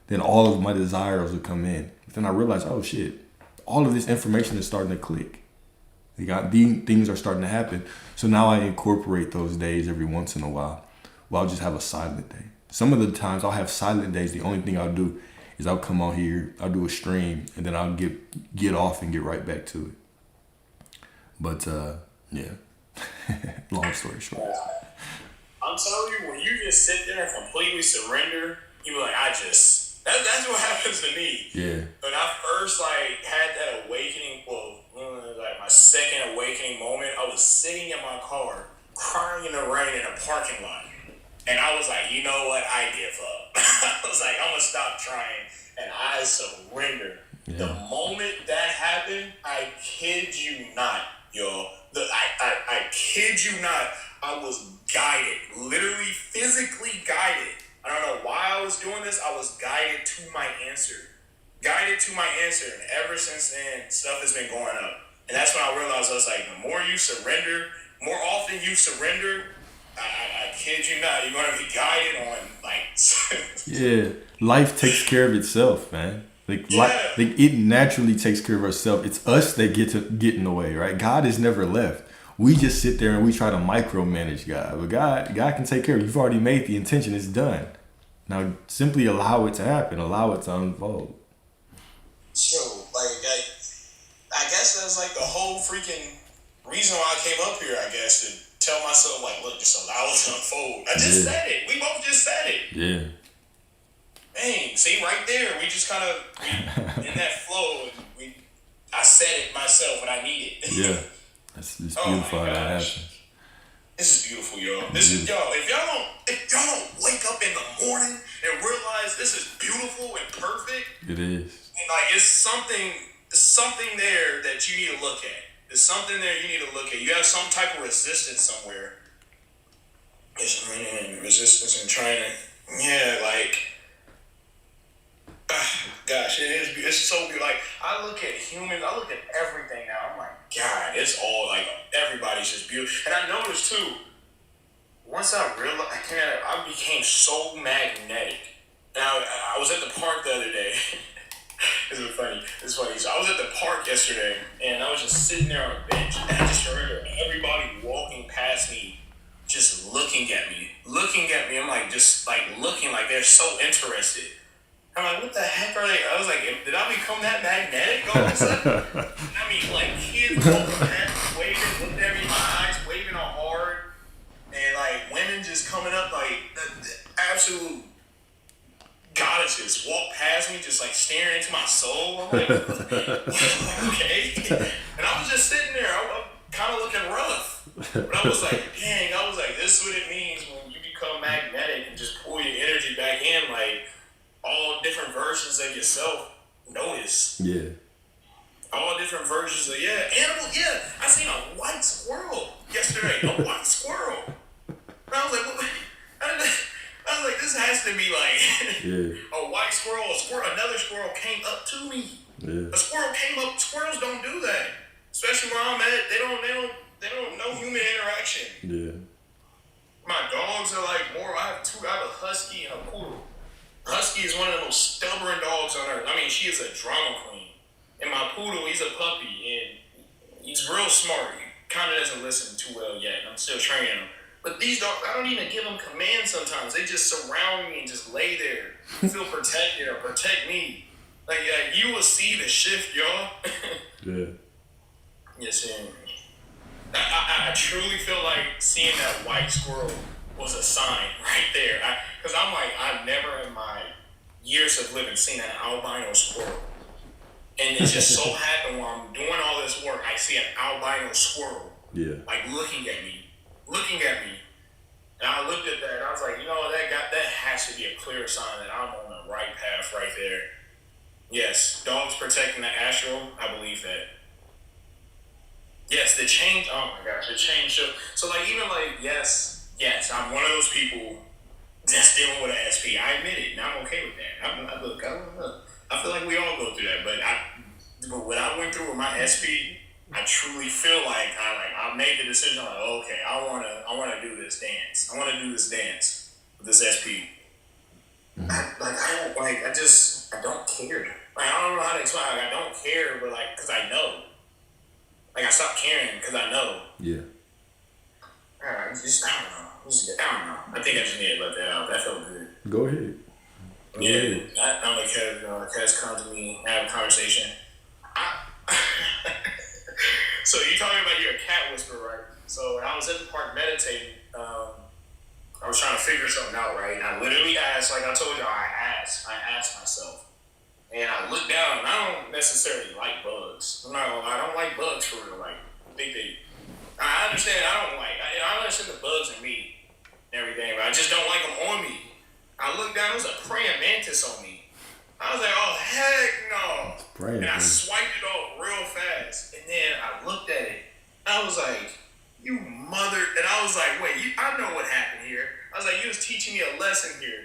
then all of my desires will come in. But then I realized, oh shit, all of this information is starting to click. Things are starting to happen. So now I incorporate those days every once in a while. Well, I'll just have a silent day. Some of the times I'll have silent days. The only thing I'll do is I'll come on here, I'll do a stream, and then I'll get off and get right back to it. But yeah, long story short. I'm telling you, when you just sit there and completely surrender, you be like, that's what happens to me. Yeah. When I first had that awakening, my second awakening moment, I was sitting in my car, crying in the rain in a parking lot. And I was like, you know what? I give up. I was like, I'm going to stop trying. And I surrendered. Yeah. The moment that happened, I kid you not, yo. I kid you not. I was guided. Literally, physically guided. I don't know why I was doing this. I was guided to my answer. Guided to my answer. And ever since then, stuff has been going up. And that's when I realized, I was like, the more you surrender, more often you surrender, I kid you not, you're going to be guided on, yeah, life takes care of itself, man. It naturally takes care of itself. It's us that get in the way, right? God is never left. We just sit there and we try to micromanage God. But God can take care of it. You've already made the intention. It's done. Now, simply allow it to happen. Allow it to unfold. So, I guess that's the whole freaking reason why I came up here, I guess, to tell myself, look, just allow it to unfold. I just said it. We both just said it. Yeah. Dang, see, right there, we just kind of, in that flow, I said it myself when I need it. Yeah. It's beautiful how that happens. This is beautiful, y'all. If y'all don't wake up in the morning and realize this is beautiful and perfect. It is. And it's something there that you need to look at. There's something there you need to look at. You have some type of resistance somewhere. It's resistance and trying to, gosh, it is. It's so good. I look at humans. I look at everything now. I'm like, God, it's all everybody's just beautiful. And I noticed too. Once I realized, I became so magnetic. And I was at the park the other day. It's funny. So I was at the park yesterday, and I was just sitting there on a bench, and I just heard everybody walking past me, just looking at me. I'm looking like they're so interested. I'm like, what the heck are they? I was like, did I become that magnetic all of a sudden? Kids walking past me, waving, looking at me in my eyes, waving all hard, and women just coming up the absolute goddesses walk past me, just staring into my soul. I'm like, okay. And I was just sitting there, I'm kind of looking rough. But I was like, dang, this is what it means when you become magnetic and just pull your energy back in, all different versions of yourself. Notice. Yeah. All different versions of, animals, I seen a white squirrel yesterday, a white squirrel. And I was like, what? I was like, this has to be a white squirrel, another squirrel came up to me. Yeah. A squirrel came up. Squirrels don't do that, especially where I'm at. They don't know human interaction. Yeah. My dogs are more. I have a husky and a poodle. Husky is one of the most stubborn dogs on earth. I mean, she is a drama queen. And my poodle, he's a puppy, and he's real smart. He kind of doesn't listen too well yet. I'm still training him. But these dogs, I don't even give them commands sometimes. They just surround me and just lay there, feel protected or protect me. Like, you will see the shift, y'all. Yeah. Yes, sir. I truly feel like seeing that white squirrel was a sign right there. Because I'm like, I've never in my years of living seen an albino squirrel. And it just so happened while I'm doing all this work, I see an albino squirrel. Yeah. Like looking at me. And I looked at that and I was like, that has to be a clear sign that I'm on the right path right there. Yes, dogs protecting the astral, I believe that. Yes, the change, oh my gosh, the change. So like, even like, yes, I'm one of those people that's dealing with an SP. I admit it, and I'm okay with that. Look, I feel like we all go through that, but what I went through with my SP, I truly feel like I made the decision like, okay, I wanna do this dance. I wanna do this dance with this SP. I don't care. Like, I don't know how to explain. Like, I don't care, but like, cause I know. Like, I stopped caring because I know. Yeah. I don't know. I think I just need to let that out. That felt good. Go ahead. I'm like, cuz come to me, have a conversation. So you're talking about you're a cat whisperer, right? So when I was at the park meditating, I was trying to figure something out, right? And I literally asked, like I told you, I asked myself. And I looked down, and I don't necessarily like bugs. I'm not gonna lie, I don't like bugs for real. Like, I understand, I understand the bugs in me and everything, but I just don't like them on me. I looked down, there was a praying mantis on me. I was like, oh, heck no. And I swiped it off real fast. And then I looked at it. I was like, you mother. And I was like, wait, I know what happened here. I was like, you was teaching me a lesson here.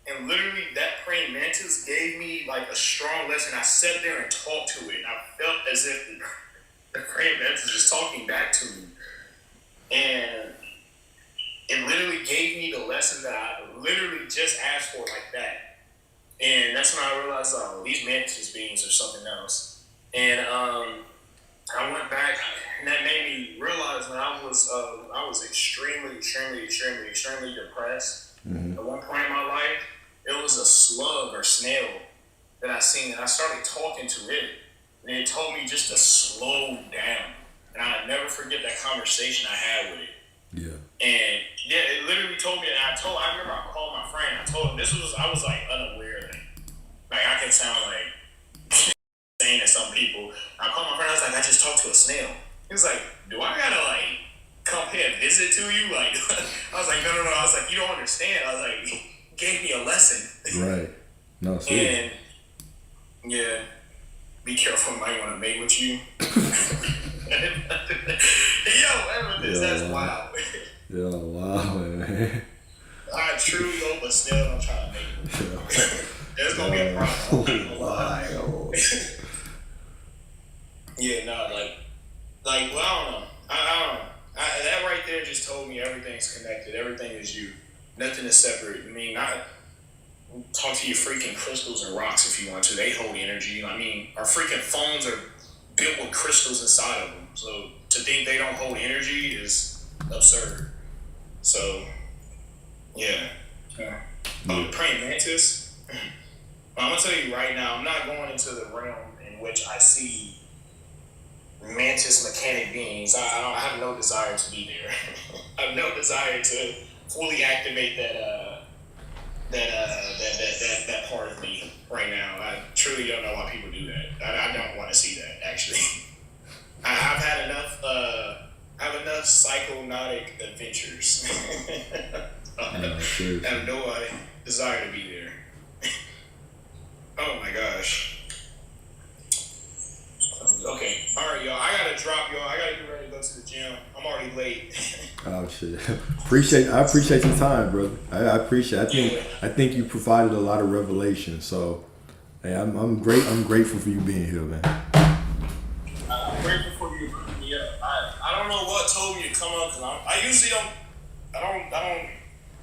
And literally, that praying mantis gave me like a strong lesson. I sat there and talked to it. And I felt as if the praying mantis was talking back to me. And it literally gave me the lesson that I literally just asked for like that. And that's when I realized, these mantis beings are something else. And I went back, and that made me realize that I was extremely depressed. Mm-hmm. At one point in my life, it was a slug or snail that I seen, and I started talking to it, and it told me just to slow down. And I'll never forget that conversation I had with it. Yeah. And yeah, it literally told me, and I remember I called my friend, I told him I was like unaware of it. Like, I can sound like saying to some people. I called my friend, I was like, I just talked to a snail. He was like, do I gotta like come pay a visit to you? Like, I was like, no. I was like, you don't understand. I was like, he gave me a lesson. Right. No, seriously. And yeah, be careful, I might want to mate with you. That's wild. Yo, wow, man. I truly hope a snail don't try to mate with you. There's gonna be a problem. Wild. Yeah, no, well, I don't know. I don't know. That right there just told me everything's connected. Everything is you. Nothing is separate. I mean, talk to your freaking crystals and rocks if you want to. They hold energy. I mean, our freaking phones are built with crystals inside of them. So to think they don't hold energy is absurd. So, yeah. Praying mantis. I'm going to tell you right now, I'm not going into the realm in which I see mantis mechanic beings. I have no desire to be there. I have no desire to fully activate that part of me right now. I truly don't know why people do that. I don't want to see that, actually. I've had enough. I have enough psychonautic adventures. I have no desire to be there. Oh my gosh. Okay. All right, y'all. I gotta drop, y'all. I gotta get ready to go to the gym. I'm already late. Oh shit. I appreciate your time, brother. I appreciate. I think you provided a lot of revelation. So, hey, I'm grateful for you being here, man. I'm grateful for you bringing me up. I don't know what told me to come up because I usually don't.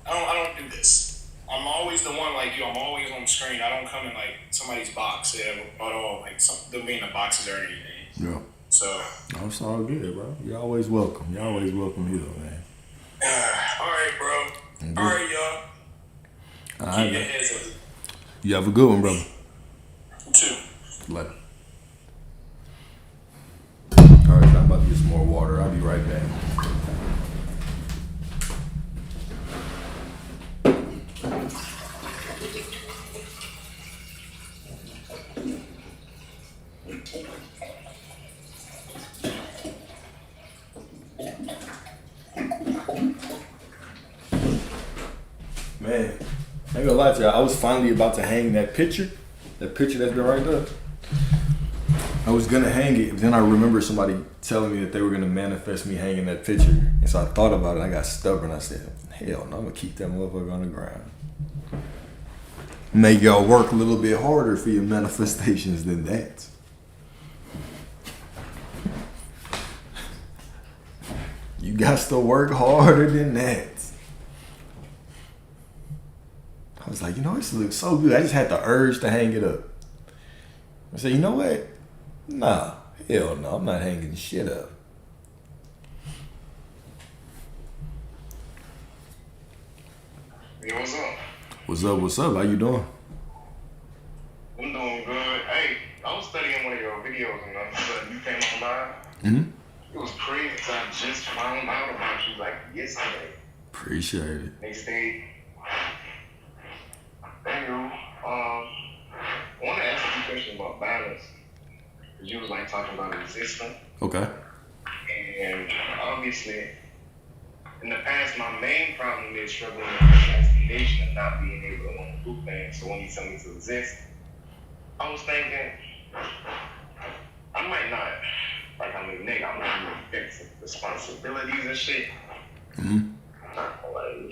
I don't do this. I'm always the one like you. I'm always on the screen. I don't come in like somebody's box at all. Like them being in the boxes or anything. Yeah. So. Oh, it's all good, bro. You're always welcome. You're always welcome here, man. All right, bro. All right, y'all. All Keep right, your man. heads up. You have a good one, brother. You too. Later. All right, I'm about to get some more water. I'll be right back. Man, I ain't gonna lie to you. I was finally about to hang that picture that's been right there. I was gonna hang it, but then I remember somebody telling me that they were gonna manifest me hanging that picture. And so I thought about it, I got stubborn. I said, hell no, I'm gonna keep that motherfucker on the ground. Make y'all work a little bit harder for your manifestations than that. You got to work harder than that. I was like, this looks so good. I just had the urge to hang it up. I said, you know what? Nah, hell no, I'm not hanging shit up. Yo, what's up? What's up? What's up? How you doing? I'm doing good. Hey, I was studying one of your videos and you came online. Mm-hmm. It was crazy because I just found out about you like yesterday. Appreciate it. Next day. Thank you. I want to ask a few questions about balance. Because you was like talking about resistance. Okay. And obviously, in the past, my main problem is struggling with procrastination and not being able to want to do things. So when you tell me to resist, I was thinking, I might not, like I'm a nigga, I'm not going to get responsibilities and shit. Mm-hmm. Not like,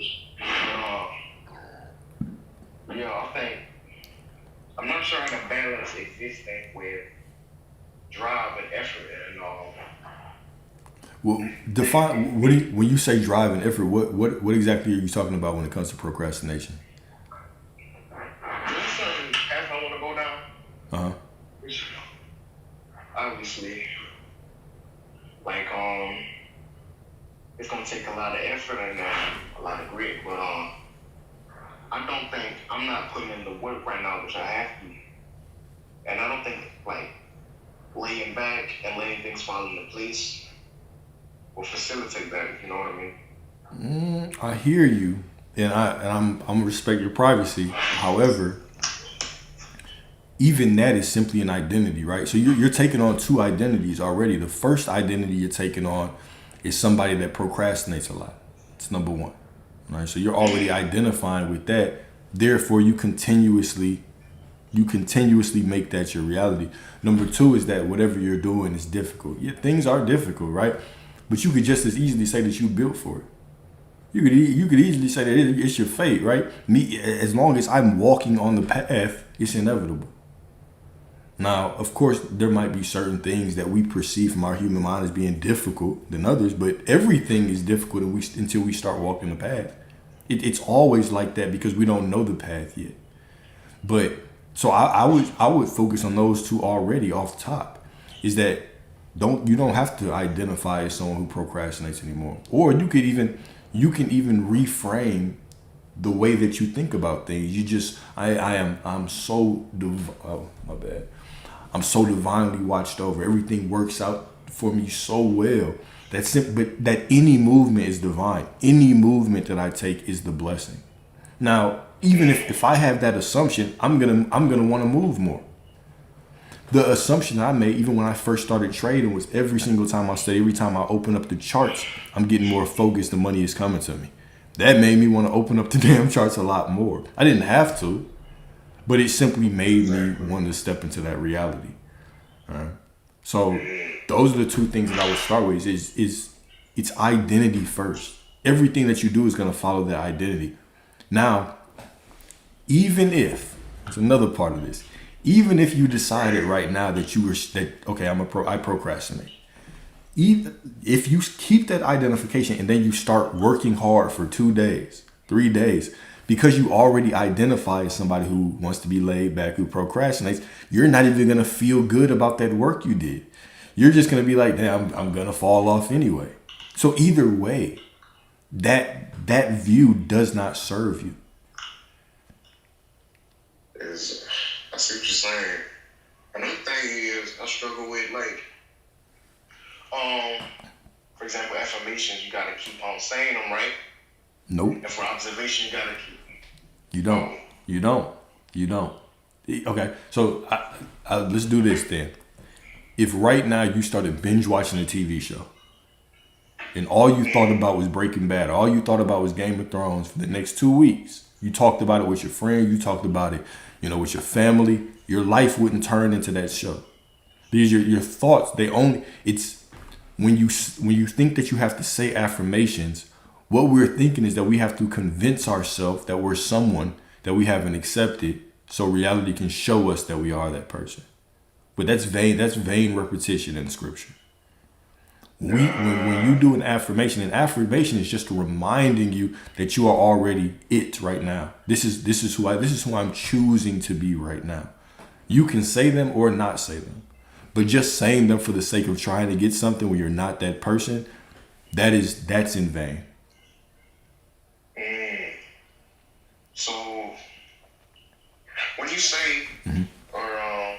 I think, I'm not sure how to balance existing with drive and effort and all. Well, define when you say drive and effort. What exactly are you talking about when it comes to procrastination? There's certain path I want to go down. Uh-huh. Which, obviously, like it's gonna take a lot of effort and a lot of grit, but I'm not putting in the work right now, which I have to, and I don't think like laying back and letting things fall into place will facilitate that, if you know what I mean. I hear you, and I'm gonna respect your privacy. However, even that is simply an identity, right? So you're taking on two identities already. The first identity you're taking on is somebody that procrastinates a lot. It's number one, right? So you're already identifying with that. Therefore, you continuously make that your reality. Number two is that whatever you're doing is difficult. Yeah, things are difficult, right? But you could just as easily say that you built for it. You could easily say that it's your fate, right? Me, as long as I'm walking on the path, it's inevitable. Now, of course, there might be certain things that we perceive from our human mind as being difficult than others, but everything is difficult until we start walking the path. It's always like that because we don't know the path yet. But so I would focus on those two already off the top. Is that you don't have to identify as someone who procrastinates anymore, or you can even reframe the way that you think about things. You just I'm so my bad. I'm so divinely watched over. Everything works out for me so well. But that any movement is divine. Any movement that I take is the blessing. Now, even if I have that assumption, I'm gonna want to move more. The assumption I made, even when I first started trading, was every single time I study, every time I open up the charts, I'm getting more focused. The money is coming to me. That made me want to open up the damn charts a lot more. I didn't have to, but it simply made me want to step into that reality. All right. So those are the two things that I would start with. Is it's identity first. Everything that you do is going to follow that identity. Now, even if it's another part of this, even if you decided right now that I procrastinate. Even if you keep that identification and then you start working hard for 2 days, 3 days, because you already identify as somebody who wants to be laid back, who procrastinates, you're not even going to feel good about that work you did. You're just going to be like, damn, I'm going to fall off anyway. So either way, that view does not serve you. Is I see what you're saying. Another thing is I struggle with for example, affirmations. You gotta keep on saying them, right? Nope. And for observation, you gotta keep. You don't. You don't. You don't. Okay, so let's do this then. If right now you started binge watching a TV show, and all you thought about was Breaking Bad, all you thought about was Game of Thrones for the next 2 weeks, you talked about it with your friend, you talked about it, with your family, your life wouldn't turn into that show. These are your thoughts. It's when you think that you have to say affirmations, what we're thinking is that we have to convince ourselves that we're someone that we haven't accepted, so reality can show us that we are that person. But that's vain. That's vain repetition in Scripture. When you do an affirmation is just reminding you that you are already it right now. This is who I'm choosing to be right now. You can say them or not say them, but just saying them for the sake of trying to get something when you're not that person, that's in vain. So when you say or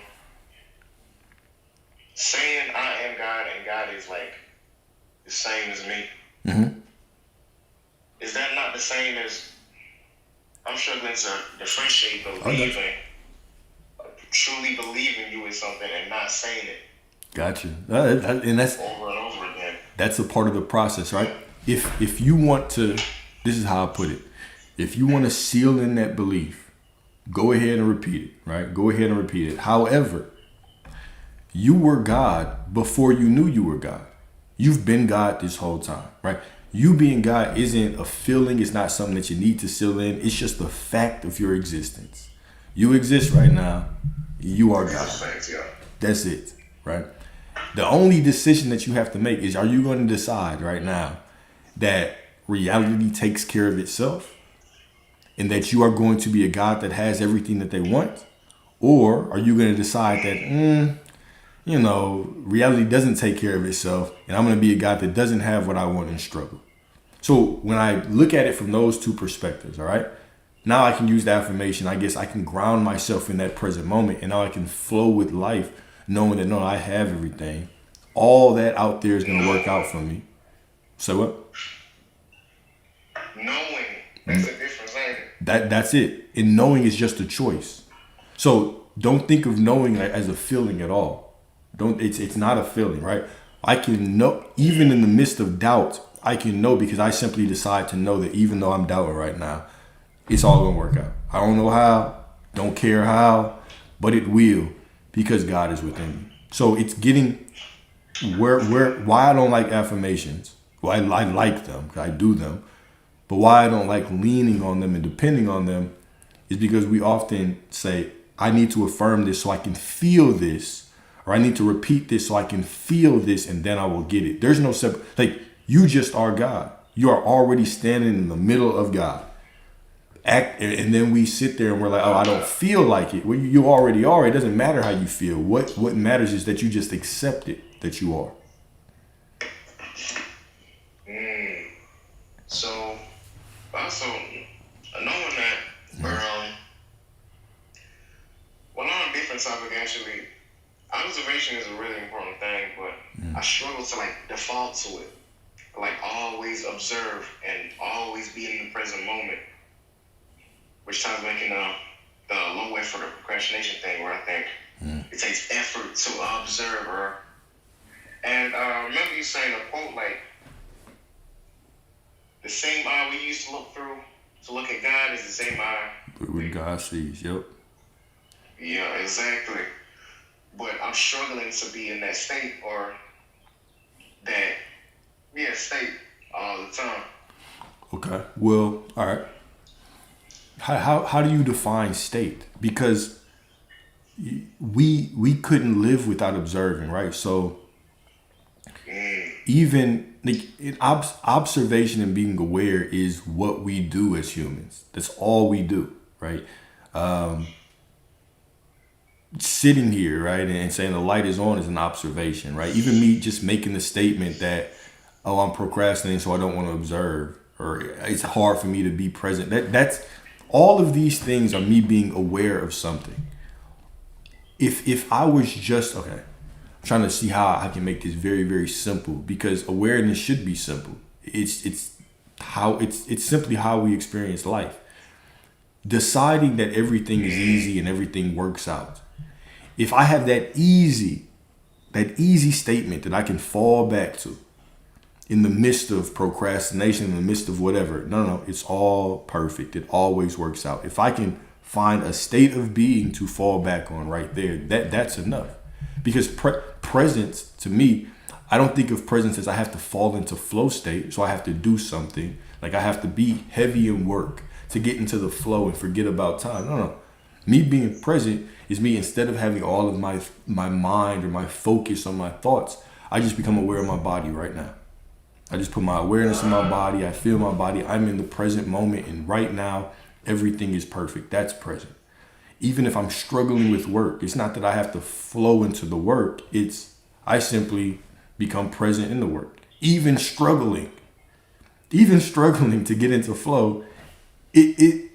saying I am God and God is like the same as me, is that not the same as I'm struggling to differentiate believing, truly believing you is something and not saying it? Gotcha. And that's over and over again. That's a part of the process, right? If you want to, this is how I put it. If you want to seal in that belief, go ahead and repeat it, right? Go ahead and repeat it. However, you were God before you knew you were God. You've been God this whole time, right? You being God isn't a feeling. It's not something that you need to seal in. It's just the fact of your existence. You exist right now. You are God. That's it, right? The only decision that you have to make is, are you going to decide right now that reality takes care of itself and that you are going to be a God that has everything that they want? Or are you going to decide that, reality doesn't take care of itself and I'm going to be a God that doesn't have what I want and struggle? So when I look at it from those two perspectives, all right, now I can use the affirmation. I guess I can ground myself in that present moment and now I can flow with life knowing that, no, I have everything. All that out there is going to work out for me. So what? Knowing, that's a different thing. That's it. And knowing is just a choice. So don't think of knowing as a feeling at all. It's not a feeling, right? I can know, even in the midst of doubt, I can know because I simply decide to know that even though I'm doubting right now, it's all going to work out. I don't know how, don't care how, but it will because God is within me. So it's getting why I don't like affirmations. Well, I like them, I do them. But why I don't like leaning on them and depending on them is because we often say, I need to affirm this so I can feel this, or I need to repeat this so I can feel this and then I will get it. There's no separate, you just are God. You are already standing in the middle of God. And then we sit there and we're like, oh, I don't feel like it. Well, you already are. It doesn't matter how you feel. What matters is that you just accept it, that you are. So, also, knowing that, on a different topic, actually, observation is a really important thing, but I struggle to, default to it. Always observe and always be in the present moment, which starts making the low effort or procrastination thing where I think it takes effort to observe. And remember you saying a quote the same eye we used to look through to look at God is the same eye when God sees. Yep. Yeah, exactly. But I'm struggling to be in that state or that state all the time. Okay. Well, all right. How do you define state? Because we couldn't live without observing, right? So even observation and being aware is what we do as humans. That's all we do, right? Sitting here, right, and saying the light is on is an observation, right? Even me just making the statement that, oh, I'm procrastinating, so I don't want to observe, or it's hard for me to be present. That's all of these things are me being aware of something. If I was just okay, I'm trying to see how I can make this very, very simple, because awareness should be simple. It's simply how we experience life. Deciding that everything is easy and everything works out. If I have that easy statement that I can fall back to in the midst of procrastination, in the midst of whatever, no, it's all perfect. It always works out. If I can find a state of being to fall back on right there, that's enough. Because presence, to me, I don't think of presence as I have to fall into flow state, so I have to do something. Like I have to be heavy in work to get into the flow and forget about time. No. Me being present is me, instead of having all of my mind or my focus on my thoughts, I just become aware of my body right now. I just put my awareness in my body. I feel my body. I'm in the present moment, and right now, everything is perfect. That's present. Even if I'm struggling with work, it's not that I have to flow into the work. It's I simply become present in the work. Even struggling to get into flow, here,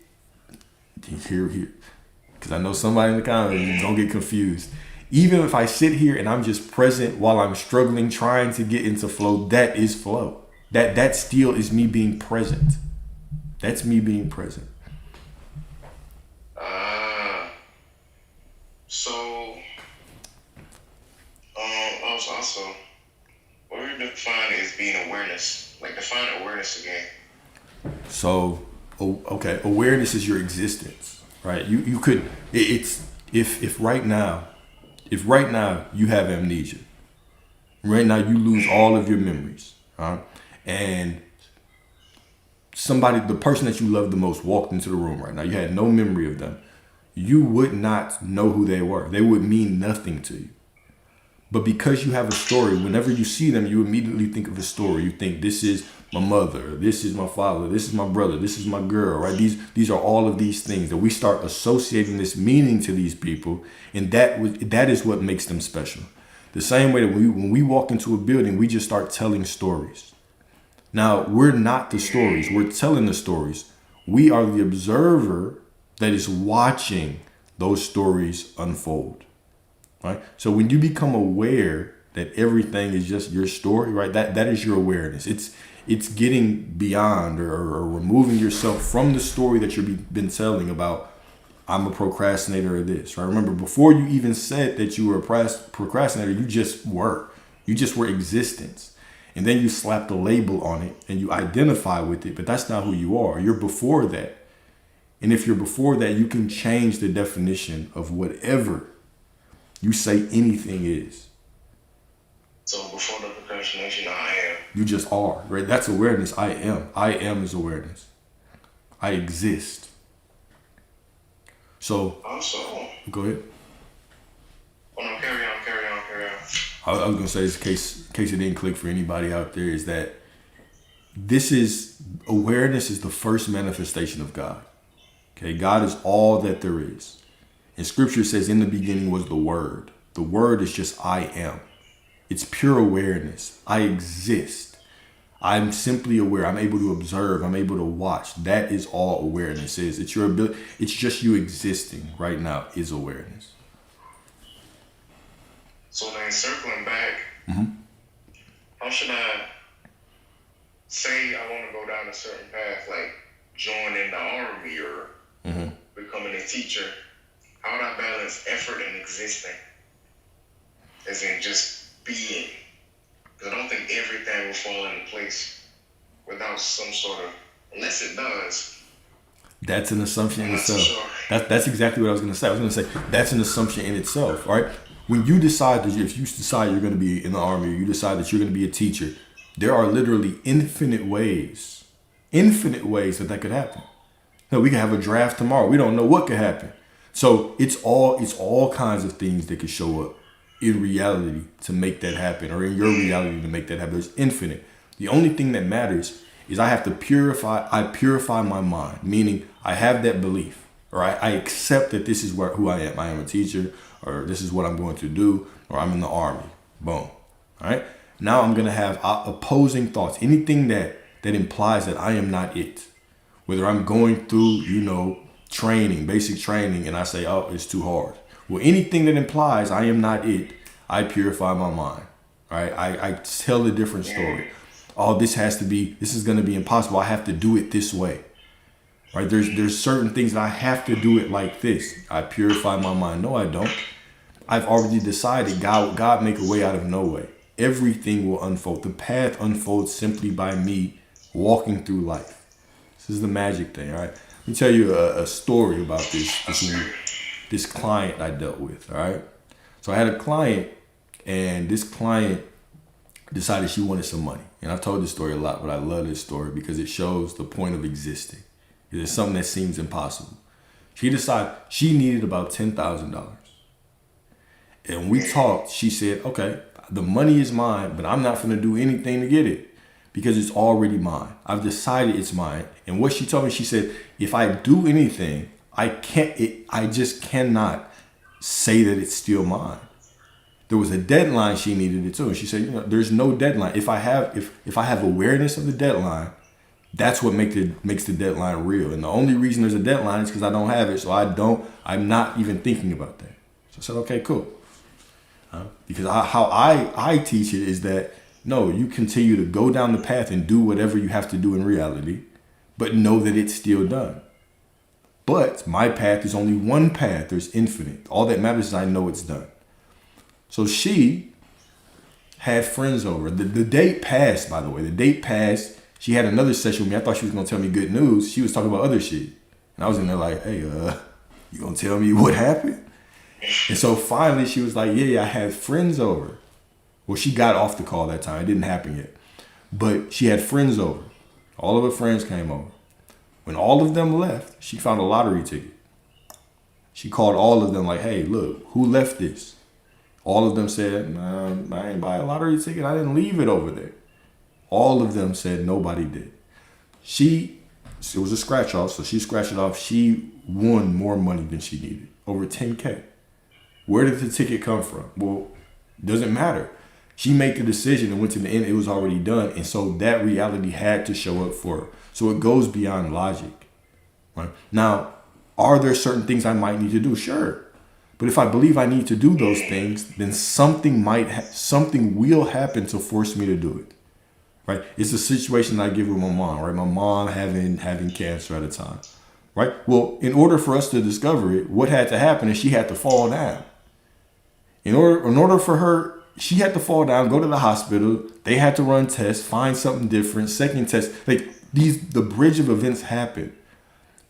because I know somebody in the comments, don't get confused. Even if I sit here and I'm just present while I'm struggling, trying to get into flow, that is flow. That still is me being present. That's me being present. Also, what we define as being awareness. Like, define awareness again. So, okay, awareness is your existence, right? You could, if right now you have amnesia, right now you lose all of your memories, and the person that you love the most walked into the room right now, you had no memory of them, you would not know who they were. They would mean nothing to you. But because you have a story, whenever you see them, you immediately think of a story. You think, this is my mother, this is my father, this is my brother, this is my girl, right? These are all of these things that we start associating this meaning to these people, and that is what makes them special. The same way that when we walk into a building, we just start telling stories. Now, we're not the stories, we're telling the stories. We are the observer that is watching those stories unfold. Right? So when you become aware that everything is just your story, right? That is your awareness. It's getting beyond or removing yourself from the story that you've been telling about, I'm a procrastinator or this, right? Remember, before you even said that you were a procrastinator, you just were existence. And then you slap the label on it and you identify with it, but that's not who you are. You're before that. And if you're before that, you can change the definition of whatever you say anything is. So before the procrastination, I am. You just are, right? That's awareness. I am. I am is awareness. I exist. So. Also. Go ahead. Oh no, carry on. I was gonna say, in case it didn't click for anybody out there, is that awareness is the first manifestation of God. Okay, God is all that there is. And scripture says, in the beginning was the Word. The Word is just I am. It's pure awareness. I exist. I'm simply aware. I'm able to observe. I'm able to watch. That is all awareness is. It's your ability. It's just you existing right now is awareness. So then circling back, how should I say I want to go down a certain path, like joining the army or becoming a teacher? How would I balance effort and existing? As in just being. Because I don't think everything will fall into place without some sort of, unless it does. That's an assumption in itself. Sure. That's exactly what I was going to say. I was going to say that's an assumption in itself, right? When you decide if you decide you're going to be in the army, or you decide that you're going to be a teacher, there are literally infinite ways that could happen. No, we can have a draft tomorrow. We don't know what could happen. So it's all kinds of things that could show up in reality to make that happen, or in your reality to make that happen. It's infinite. The only thing that matters is I purify my mind, meaning I have that belief, or I accept that this is who I am. I am a teacher, or this is what I'm going to do, or I'm in the army. Boom. All right. Now I'm going to have opposing thoughts. Anything that that implies that I am not it. Whether I'm going through, training, basic training, and I say, oh, it's too hard. Well, anything that implies I am not it, I purify my mind. Right? I tell a different story. Oh, this is going to be impossible. I have to do it this way. Right? There's certain things that I have to do it like this. I purify my mind. No, I don't. I've already decided God make a way out of no way. Everything will unfold. The path unfolds simply by me walking through life. This is the magic thing, all right? Let me tell you a story about this client I dealt with, all right? So I had a client, and this client decided she wanted some money. And I've told this story a lot, but I love this story because it shows the point of existing. It's something that seems impossible. She decided she needed about $10,000. And when we talked, she said, okay, the money is mine, but I'm not going to do anything to get it because it's already mine. I've decided it's mine. And what she told me, she said, if I do anything, I just cannot say that it's still mine. There was a deadline she needed it too. And she said, there's no deadline. If I have awareness of the deadline, that's what makes the deadline real. And the only reason there's a deadline is because I don't have it. So I'm not even thinking about that. So I said, okay, cool. Because how I teach it is that, no, you continue to go down the path and do whatever you have to do in reality, but know that it's still done. But my path is only one path. There's infinite. All that matters is I know it's done. So she had friends over. The date passed, by the way. The date passed. She had another session with me. I thought she was going to tell me good news. She was talking about other shit. And I was in there like, hey, you going to tell me what happened? And so finally she was like, yeah, I had friends over. Well, she got off the call that time. It didn't happen yet. But she had friends over. All of her friends came over. When all of them left, she found a lottery ticket. She called all of them like, hey, look, who left this? All of them said, I ain't buy a lottery ticket. I didn't leave it over there. All of them said nobody did. It was a scratch off, so she scratched it off. She won more money than she needed, over $10K. Where did the ticket come from? Well, it doesn't matter. She made the decision and went to the end. It was already done. And so that reality had to show up for her. So it goes beyond logic. Right? Now, are there certain things I might need to do? Sure. But if I believe I need to do those things, then something will happen to force me to do it. Right? It's a situation I give with my mom, right? My mom having cancer at a time. Right? Well, in order for us to discover it, what had to happen is she had to fall down. In order for her, she had to fall down, go to the hospital. They had to run tests, find something different, second test. The bridge of events happened.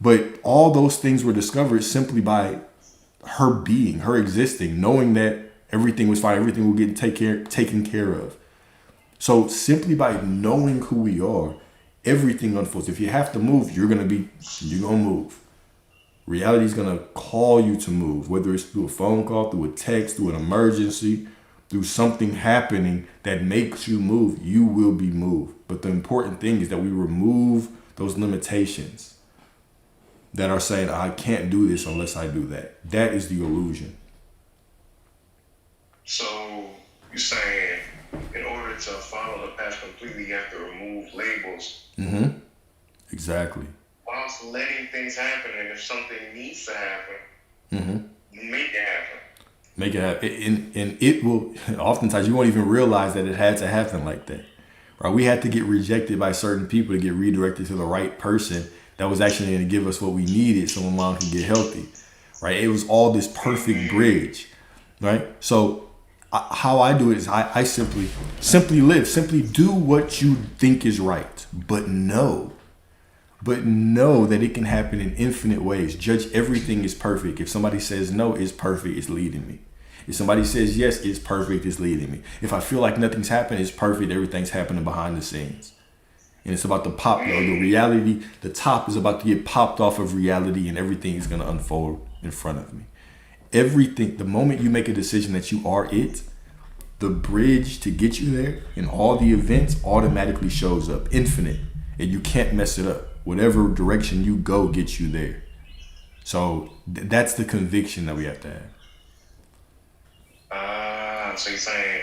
But all those things were discovered simply by her being, her existing, knowing that everything was fine, everything will get taken care of. So simply by knowing who we are, everything unfolds. If you have to move, you're gonna move. Reality is gonna call you to move, whether it's through a phone call, through a text, through an emergency, through something happening that makes you move. You will be moved. But the important thing is that we remove those limitations that are saying, I can't do this unless I do that. That is the illusion. So you're saying in order to follow the path completely, you have to remove labels. Mm-hmm. Exactly. Whilst letting things happen, and if something needs to happen, you make it happen. Make it happen. And it will, oftentimes you won't even realize that it had to happen like that. Right? We had to get rejected by certain people to get redirected to the right person that was actually going to give us what we needed so my mom could get healthy. Right? It was all this perfect bridge. Right? So how I do it is I simply live, simply do what you think is right, but know that it can happen in infinite ways. Judge everything is perfect. If somebody says no, it's perfect, it's leading me. If somebody says yes, it's perfect, it's leading me. If I feel like nothing's happening, it's perfect, everything's happening behind the scenes. And it's about to pop, the reality, the top is about to get popped off of reality and everything is going to unfold in front of me. Everything, the moment you make a decision that you are it, the bridge to get you there and all the events automatically shows up, infinite, and you can't mess it up. Whatever direction you go gets you there. So that's the conviction that we have to have. So you're saying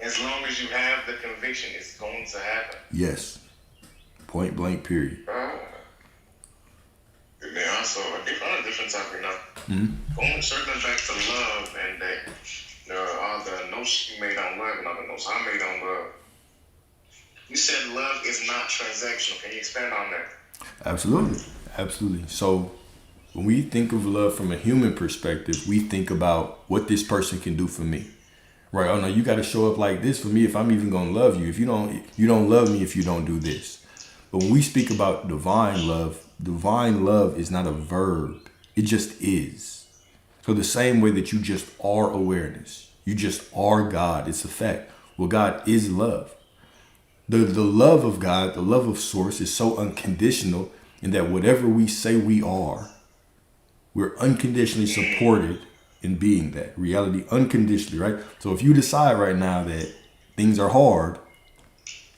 as long as you have the conviction, it's going to happen. Yes. Point blank, period. Then also on a different topic now. Going circling back to love and that all the notes you made on love and all the notes I made on love. You said love is not transactional. Can you expand on that? Absolutely. Absolutely. So when we think of love from a human perspective, we think about what this person can do for me. Right? Oh no, you got to show up like this for me if I'm even going to love you. If you don't love me if you don't do this. But when we speak about divine love is not a verb. It just is. So the same way that you just are awareness, you just are God. It's a fact. Well, God is love. The love of God, the love of Source is so unconditional in that whatever we say we are, we're unconditionally supported in being that reality unconditionally, right? So if you decide right now that things are hard,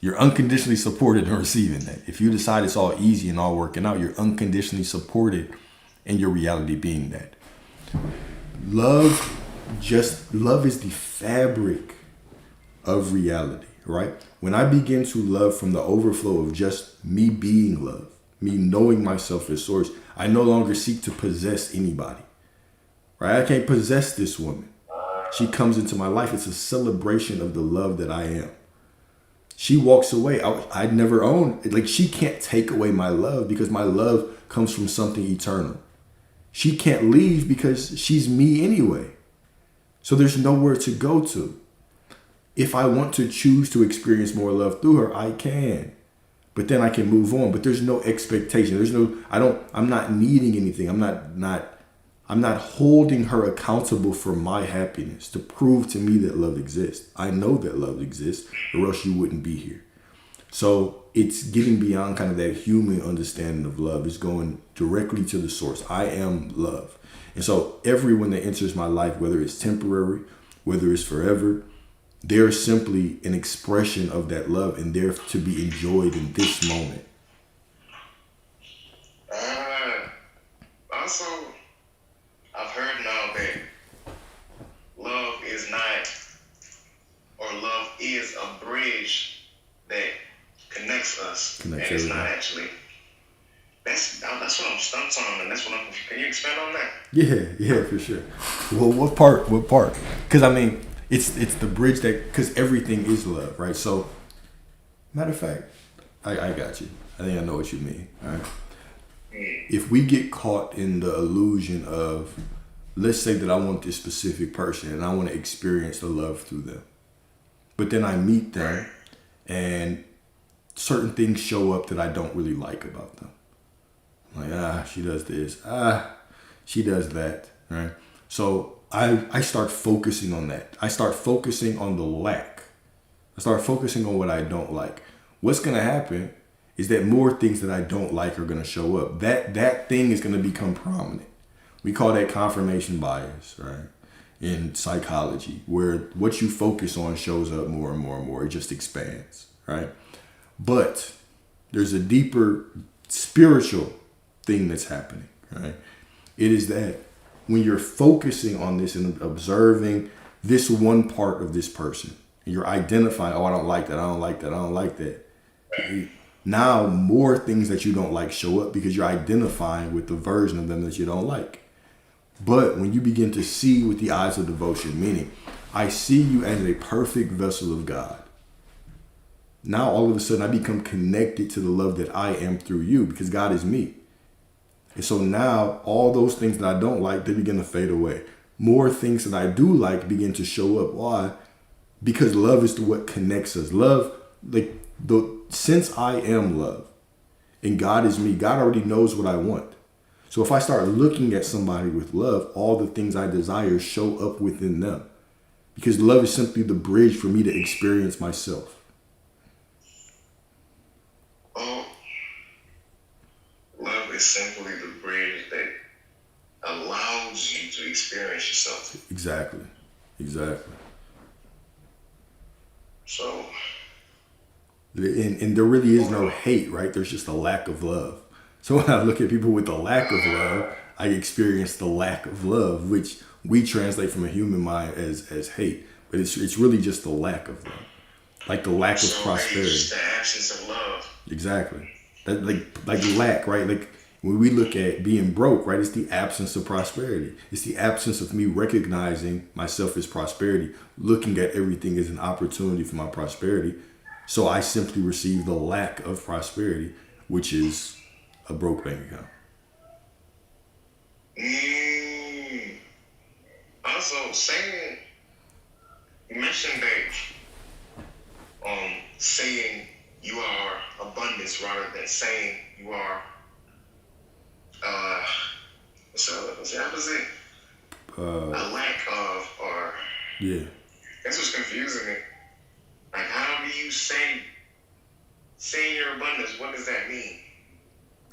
you're unconditionally supported in receiving that. If you decide it's all easy and all working out, you're unconditionally supported in your reality being that. Love is the fabric of reality, right? When I begin to love from the overflow of just me being love, me knowing myself as Source, I no longer seek to possess anybody, right? I can't possess this woman. She comes into my life. It's a celebration of the love that I am. She walks away. I'd never own, like she can't take away my love because my love comes from something eternal. She can't leave because she's me anyway. So there's nowhere to go to. If I want to choose to experience more love through her, I can. But then I can move on. But there's no expectation. I'm not needing anything. I'm not holding her accountable for my happiness to prove to me that love exists. I know that love exists, or else you wouldn't be here. So it's getting beyond kind of that human understanding of love. It's going directly to the Source. I am love. And so everyone that enters my life, whether it's temporary, whether it's forever, they're simply an expression of that love, and they're to be enjoyed in this moment. Also, I've heard now that love is not, or love is a bridge that connects us. And it's not actually. That's what I'm stumped on, and that's what I'm. Can you expand on that? Yeah, for sure. Well, what part? Because I mean, it's the bridge because everything is love, right? So, matter of fact, I got you. I think I know what you mean. All right. If we get caught in the illusion of, let's say that I want this specific person and I want to experience the love through them, but then I meet them and certain things show up that I don't really like about them. Like, she does this. She does that, right? So I start focusing on that. I start focusing on the lack. I start focusing on what I don't like. What's going to happen is that more things that I don't like are going to show up. That thing is going to become prominent. We call that confirmation bias, right? In psychology, where what you focus on shows up more and more and more. It just expands, right? But there's a deeper spiritual thing that's happening, right? It is that when you're focusing on this and observing this one part of this person, and you're identifying, I don't like that, I don't like that, I don't like that. Now more things that you don't like show up because you're identifying with the version of them that you don't like. But when you begin to see with the eyes of devotion, meaning I see you as a perfect vessel of God. Now all of a sudden I become connected to the love that I am through you because God is me. And so now all those things that I don't like, they begin to fade away. More things that I do like begin to show up. Why? Because love is what connects us. Love, since I am love and God is me, God already knows what I want. So if I start looking at somebody with love, all the things I desire show up within them. Because love is simply the bridge for me to experience myself. Love is simply the bridge that allows you to experience yourself. Exactly. So. And there really is no hate, right? There's just a lack of love. So when I look at people with a lack of love, I experience the lack of love, which we translate from a human mind as hate. But it's really just the lack of love. Like the lack of prosperity. It's the absence of love. Exactly. That like lack, right? Like when we look at being broke, right? It's the absence of prosperity. It's the absence of me recognizing myself as prosperity, looking at everything as an opportunity for my prosperity. So I simply receive the lack of prosperity, which is a broke bank account. Also, saying, you mentioned that saying you are abundance rather than saying you are what's the opposite? A lack of, or Yeah. that's what's confusing me. Like, how do you saying your abundance? What does that mean?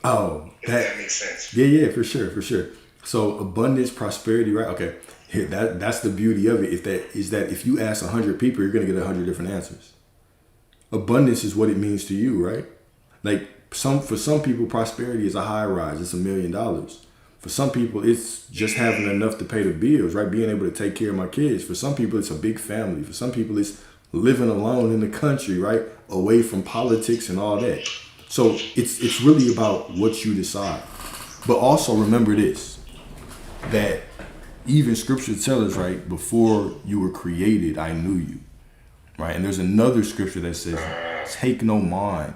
Oh, If that makes sense. Yeah, for sure. So abundance, prosperity, right? Okay, that's the beauty of it. Is that if you ask 100 people, you're gonna get 100 different answers. Abundance is what it means to you, right? Like for some people, prosperity is a high rise. It's $1 million. For some people, it's just having enough to pay the bills, right? Being able to take care of my kids. For some people, it's a big family. For some people, it's living alone in the country, right? Away from politics and all that. So it's really about what you decide. But also remember this, that even scripture tells us, right, before you were created, I knew you, right? And there's another scripture that says, take no mind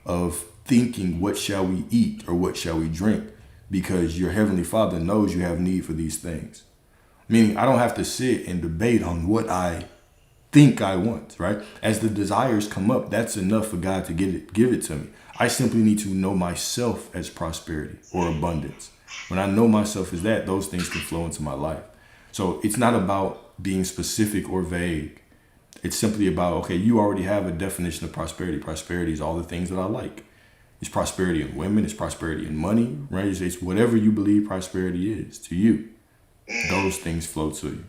of thinking, what shall we eat or what shall we drink? Because your heavenly Father knows you have need for these things. Meaning I don't have to sit and debate on what I think I want, right? As the desires come up, that's enough for God to give it to me. I simply need to know myself as prosperity or abundance. When I know myself as that, those things can flow into my life. So it's not about being specific or vague. It's simply about, okay, you already have a definition of prosperity. Prosperity is all the things that I like. It's prosperity in women. It's prosperity in money, right? It's whatever you believe prosperity is to you. Those things flow to you.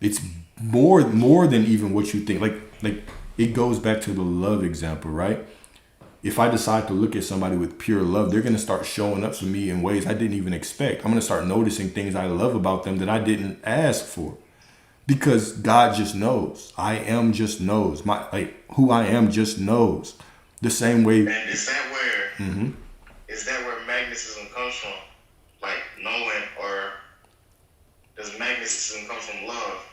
It's more than even what you think. Like it goes back to the love example, right? If I decide to look at somebody with pure love, they're going to start showing up for me in ways I didn't even expect. I'm going to start noticing things I love about them that I didn't ask for. Because God just knows. I am just knows. Who I am just knows. The same way. And is that where is that where magnetism comes from? Like knowing, or does magnetism come from love?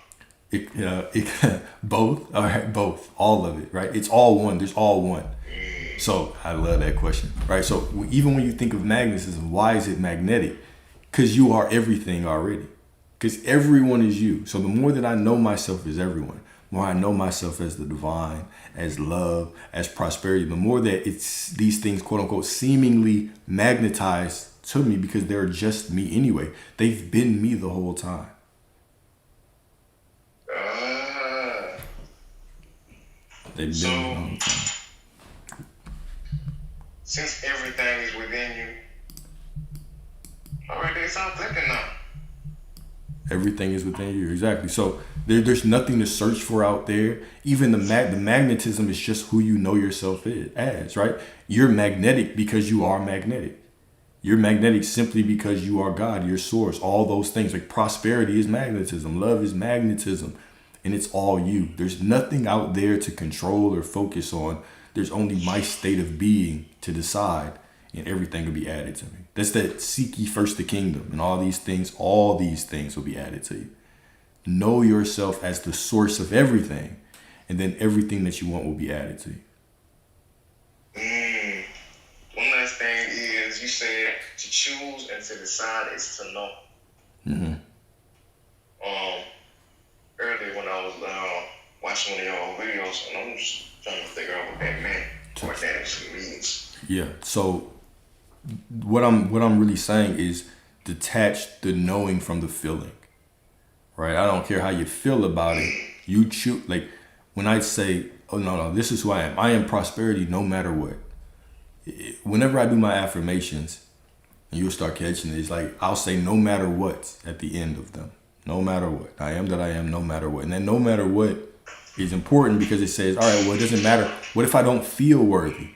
Both. All right, both. All of it, right? It's all one. There's all one. So I love that question, right? So even when you think of magnetism, why is it magnetic? Because you are everything already. Because everyone is you. So the more that I know myself as everyone, the more I know myself as the divine, as love, as prosperity, the more that it's these things, quote unquote, seemingly magnetized to me because they're just me anyway. They've been me the whole time. They've been me the whole time. Since everything is within you, all right, they start thinking now. Everything is within you, exactly. So there's nothing to search for out there. Even the magnetism is just who you know yourself as, right? You're magnetic because you are magnetic. You're magnetic simply because you are God, your source. All those things, like prosperity is magnetism, love is magnetism, and it's all you. There's nothing out there to control or focus on. There's only my state of being to decide, and everything will be added to me. That's that seek ye first the kingdom, and all these things will be added to you. Know yourself as the source of everything, and then everything that you want will be added to you. One last thing is, you said to choose and to decide is to know. Earlier when I was watching one of your videos, and I'm just trying to figure out what that meant, what that actually means. Yeah. So what I'm really saying is detach the knowing from the feeling, right? I don't care how you feel about it. You choose. Like when I say, oh no, this is who I am. I am prosperity no matter what. Whenever I do my affirmations, and you'll start catching it, it's like I'll say no matter what at the end of them. No matter what. I am that I am no matter what. And then no matter what is important because it says, all right, well, it doesn't matter. What if I don't feel worthy?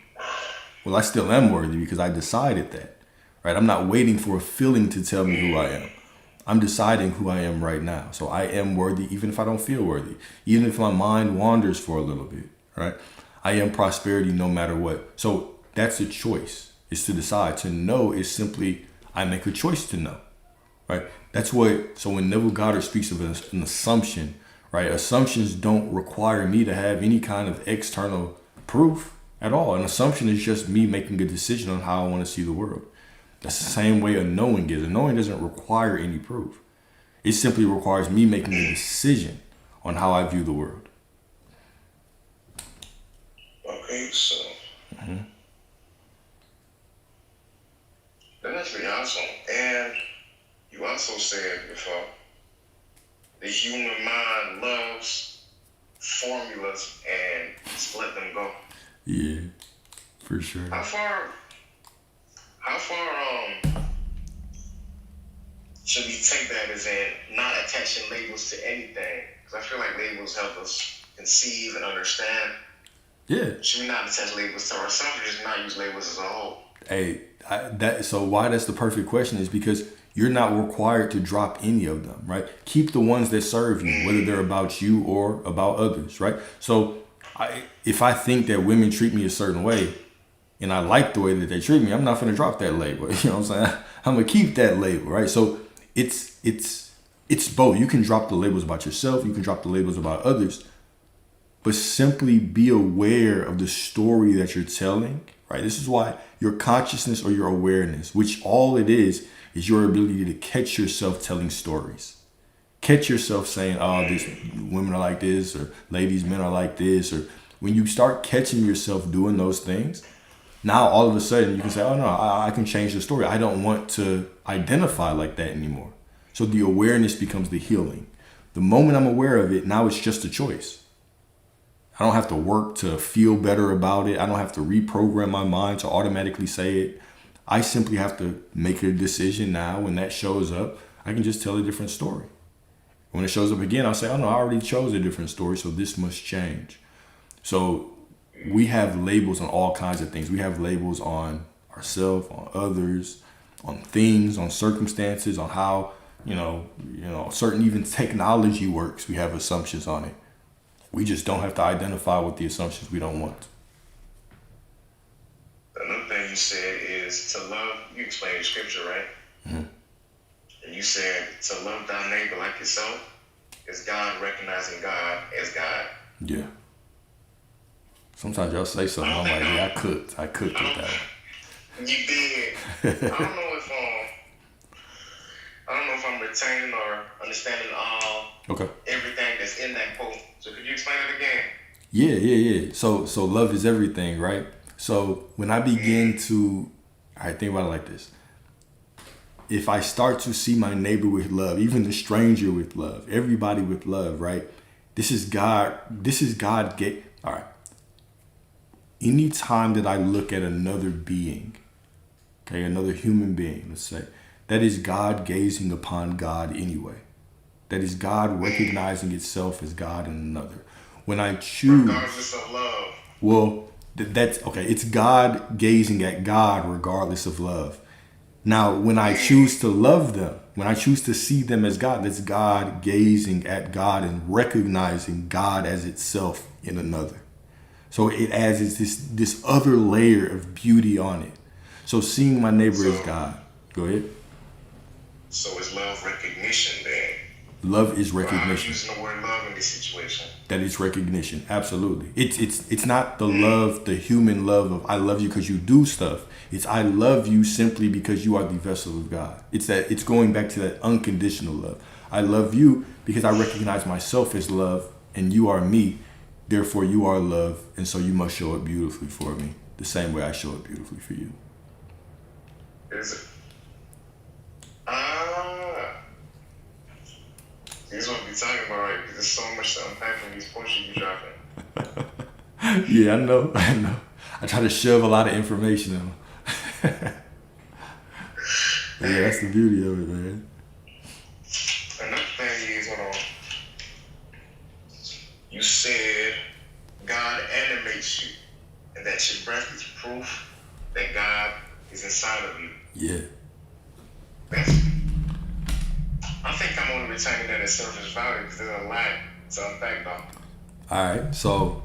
Well, I still am worthy because I decided that, right? I'm not waiting for a feeling to tell me who I am. I'm deciding who I am right now. So I am worthy even if I don't feel worthy, even if my mind wanders for a little bit, right? I am prosperity no matter what. So That's a choice. It's to decide. To know is simply, I make a choice to know, right? That's what, so when Neville Goddard speaks of an assumption, right? Assumptions don't require me to have any kind of external proof at all. An assumption is just me making a decision on how I want to see the world. That's the same way a knowing is. A knowing doesn't require any proof. It simply requires me making a decision on how I view the world. Okay, so that's pretty awesome. And you also said before, the human mind loves formulas and just let them go. Yeah, for sure. How far should we take that as in not attaching labels to anything? Because I feel like labels help us conceive and understand. Yeah. Should we not attach labels to ourselves or just not use labels as a whole? Hey, so why that's the perfect question is because you're not required to drop any of them, right? Keep the ones that serve you, whether they're about you or about others, right? So if I think that women treat me a certain way and I like the way that they treat me, I'm not going to drop that label. You know what I'm saying? I'm going to keep that label, right? So it's both. You can drop the labels about yourself. You can drop the labels about others, but simply be aware of the story that you're telling, right? This is why your consciousness or your awareness, which all it is your ability to catch yourself telling stories. Catch yourself saying, oh, this women are like this, or ladies, men are like this, or when you start catching yourself doing those things, now all of a sudden you can say, oh no, I can change the story. I don't want to identify like that anymore. So the awareness becomes the healing. The moment I'm aware of it, now it's just a choice. I don't have to work to feel better about it. I don't have to reprogram my mind to automatically say it. I simply have to make a decision now. When that shows up, I can just tell a different story. When it shows up again, I'll say, oh no, I already chose a different story, so this must change. So we have labels on all kinds of things. We have labels on ourselves, on others, on things, on circumstances, on how, you know, certain even technology works. We have assumptions on it. We just don't have to identify with the assumptions we don't want. Another thing you said is to love, you explained the scripture, right? Mm-hmm. And you said to love thy neighbor like yourself is God recognizing God as God. Yeah. Sometimes y'all say something, I'm like, yeah, I cooked with that. You did. I don't know if I'm retaining or understanding everything that's in that quote. So could you explain it again? Yeah. So love is everything, right? So when I begin to, think about it like this. If I start to see my neighbor with love, even the stranger with love, everybody with love, right? This is God all right. Anytime that I look at another being, okay, another human being, let's say, that is God gazing upon God anyway. That is God recognizing itself as God in another. When I choose, regardless of love. Well, that's okay. It's God gazing at God regardless of love. Now, when I choose to love them, when I choose to see them as God, that's God gazing at God and recognizing God as itself in another. So it adds this other layer of beauty on it. So seeing my neighbor as God. Go ahead. So is love recognition then? Love is recognition. I'm using the word love in this situation. That is recognition. Absolutely. It's not the love, the human love of I love you because you do stuff. It's I love you simply because you are the vessel of God. It's going back to that unconditional love. I love you because I recognize myself as love and you are me. Therefore you are love. And so you must show it beautifully for me. The same way I show it beautifully for you. Is it? This is what we talking about, right? Because there's so much to unpack from these points you be dropping. Yeah, I know. I try to shove a lot of information in them. Yeah, that's the beauty of it, man. Another thing is, hold on. You said God animates you, and that your breath is proof that God is inside of you. Yeah. I think I'm only retaining that as surface value because there's a lot to unpack though. All right, so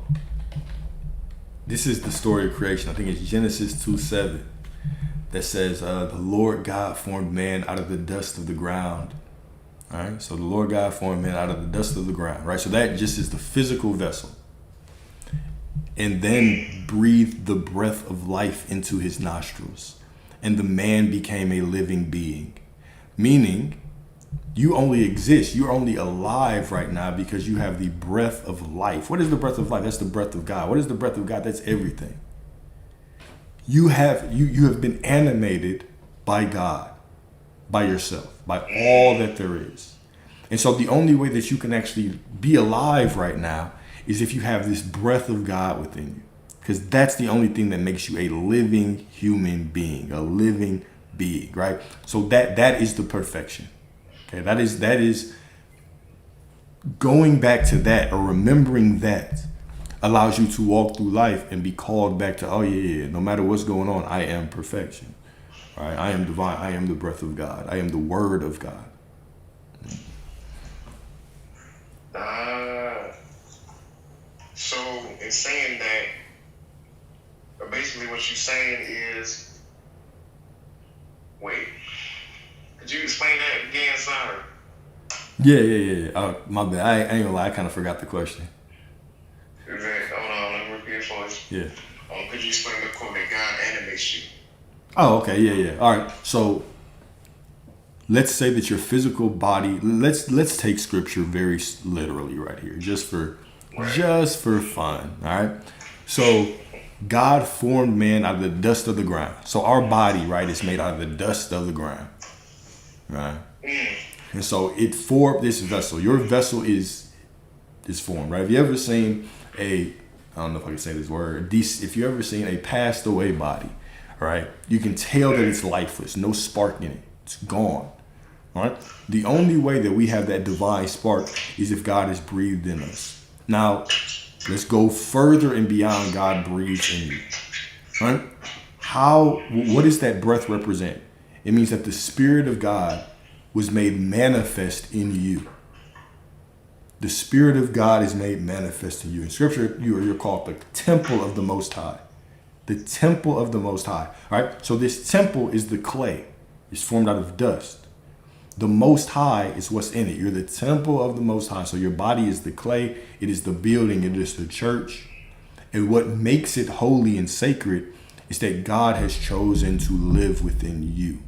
this is the story of creation. I think it's Genesis 2:7 that says, the Lord God formed man out of the dust of the ground. All right. So the Lord God formed man out of the dust of the ground. Right. So that just is the physical vessel. And then breathed the breath of life into his nostrils. And the man became a living being. Meaning, you only exist. You're only alive right now because you have the breath of life. What is the breath of life? That's the breath of God. What is the breath of God? That's everything. You have been animated by God, by yourself, by all that there is. And so the only way that you can actually be alive right now is if you have this breath of God within you. Because that's the only thing that makes you a living human being, a living being, right? So that is the perfection. Okay, that is going back to that, or remembering that allows you to walk through life and be called back to, oh yeah, no matter what's going on, I am perfection. Right? I am divine. I am the breath of God. I am the word of God. So in saying that, basically what you're saying is, wait, could you explain that again? Sorry. Yeah. My bad. I ain't gonna lie. I kind of forgot the question. Hold on, let me repeat it for us. Yeah. Could you explain the quote that God animates you? Oh, okay. Yeah. All right. So let's say that your physical body. Let's take scripture very literally right here, just for fun. All right. So God formed man out of the dust of the ground. So our body, right, is made out of the dust of the ground, right? And so it formed this vessel. Your vessel is formed, right? Have you ever seen I don't know if I can say this word, if you ever seen a passed away body, right? You can tell that it's lifeless, no spark in it. It's gone, right? The only way that we have that divine spark is if God has breathed in us. Now, let's go further and beyond God breathes in you, right? What does that breath represent? It means that the Spirit of God was made manifest in you. The Spirit of God is made manifest in you. In Scripture, you're called the temple of the Most High. The temple of the Most High. All right? So this temple is the clay. It's formed out of dust. The Most High is what's in it. You're the temple of the Most High. So your body is the clay. It is the building. It is the church. And what makes it holy and sacred is that God has chosen to live within you.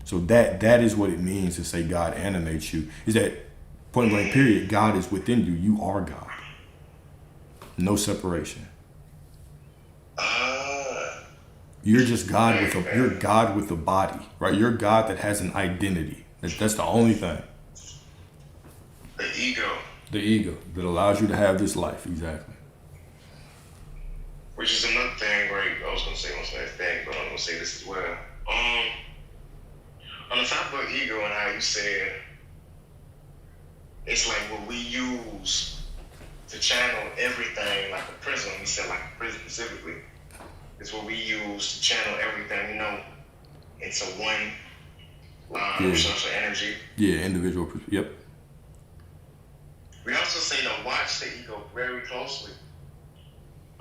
So that is what it means to say God animates you. Is that point blank period, God is within you. You are God. No separation. You're just God you're God with a body, right? You're God that has an identity. That's the only thing. The ego. The ego that allows you to have this life, exactly. Which is another thing, right? I was gonna say one other thing, but I'm gonna say this as well. On the top of ego and how you said it's like what we use to channel everything, like a prism. You said like a prism specifically. It's what we use to channel everything, into one source of energy. Yeah, individual. Yep. We also say to watch the ego very closely.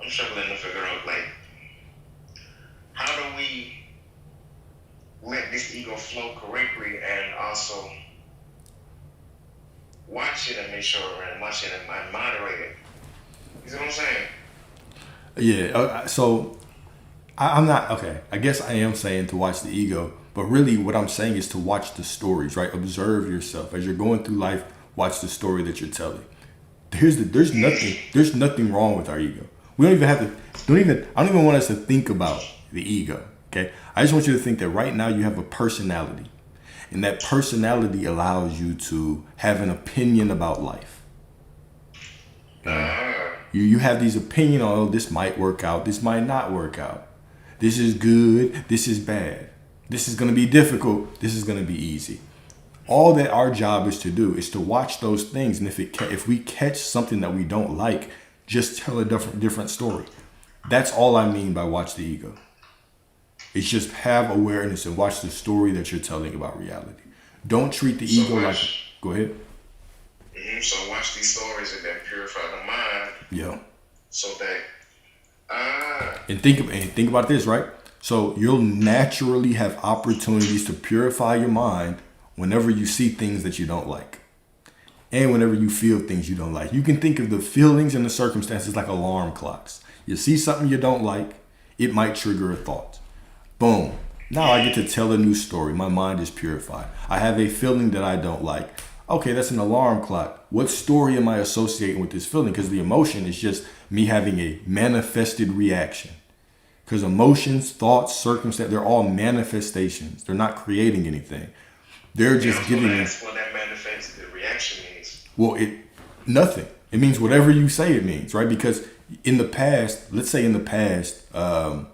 I'm struggling to figure out, like, how do we let this ego flow correctly and also watch it and make sure and watch it and moderate it. You see what I'm saying? Yeah. So I'm not, okay. I guess I am saying to watch the ego, but really what I'm saying is to watch the stories, right? Observe yourself as you're going through life. Watch the story that you're telling. There's nothing wrong with our ego. We don't even have to. I don't even want us to think about the ego. Okay. I just want you to think that right now you have a personality. And that personality allows you to have an opinion about life. You have these opinions on, oh, this might work out, this might not work out. This is good, this is bad. This is going to be difficult, this is going to be easy. All that our job is to do is to watch those things. And if we catch something that we don't like, just tell a different story. That's all I mean by watch the ego. It's just have awareness and watch the story that you're telling about reality. Don't treat the ego like... Go ahead. So watch these stories and then purify the mind. Yeah. So that And think about this, right? So you'll naturally have opportunities to purify your mind whenever you see things that you don't like. And whenever you feel things you don't like. You can think of the feelings and the circumstances like alarm clocks. You see something you don't like, it might trigger a thought. Boom. Now I get to tell a new story. My mind is purified. I have a feeling that I don't like. Okay, that's an alarm clock. What story am I associating with this feeling? Because the emotion is just me having a manifested reaction. Because emotions, thoughts, circumstances, they're all manifestations. They're not creating anything. They're just giving me. That's what that manifested reaction means. Well, nothing. It means whatever you say it means, right? Because in the past, let's say in the past, I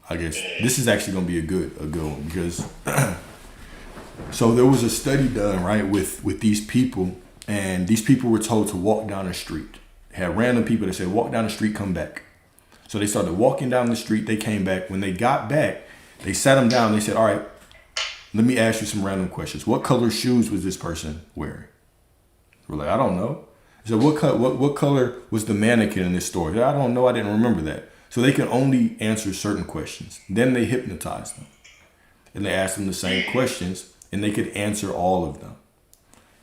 guess this is actually going to be a good one because so there was a study done, right, with these people, and these people were told to walk down the street. They had random people that said, walk down the street, come back. So they started walking down the street. They came back. When they got back, they sat them down. They said, all right, let me ask you some random questions. What color shoes was this person wearing? We're like, I don't know. He said, what color was the mannequin in this store? I don't know. I didn't remember that. So they can only answer certain questions. Then they hypnotized them. And they asked them the same questions, and they could answer all of them.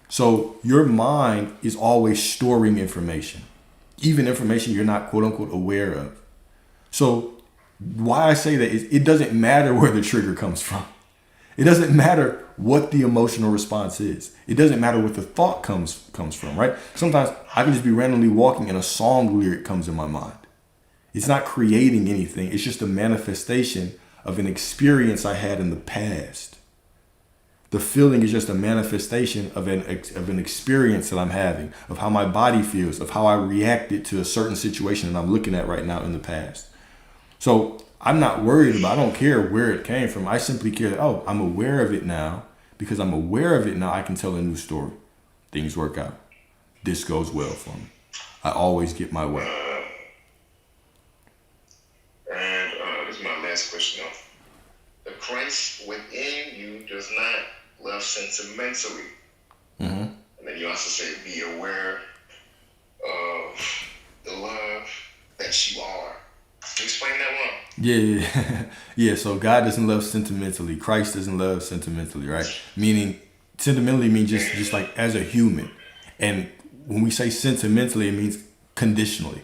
So your mind is always storing information, even information you're not, quote unquote, aware of. So why I say that is it doesn't matter where the trigger comes from. It doesn't matter what the emotional response is. It doesn't matter what the thought comes from, right? Sometimes I can just be randomly walking and a song lyric comes in my mind. It's not creating anything. It's just a manifestation of an experience I had in the past. The feeling is just a manifestation of an experience that I'm having, of how my body feels, of how I reacted to a certain situation that I'm looking at right now in the past. So I'm not worried about, I don't care where it came from. I simply care that, oh, I'm aware of it now. Because I'm aware of it now, I can tell a new story. Things work out. This goes well for me. I always get my way. This is my last question. The Christ within you does not love sentimentally. Mm-hmm. And then you also say be aware of the love that you are. Can you explain that one? Yeah. Yeah, so God doesn't love sentimentally. Christ doesn't love sentimentally, right? Meaning, sentimentally means just like as a human. And when we say sentimentally, it means conditionally,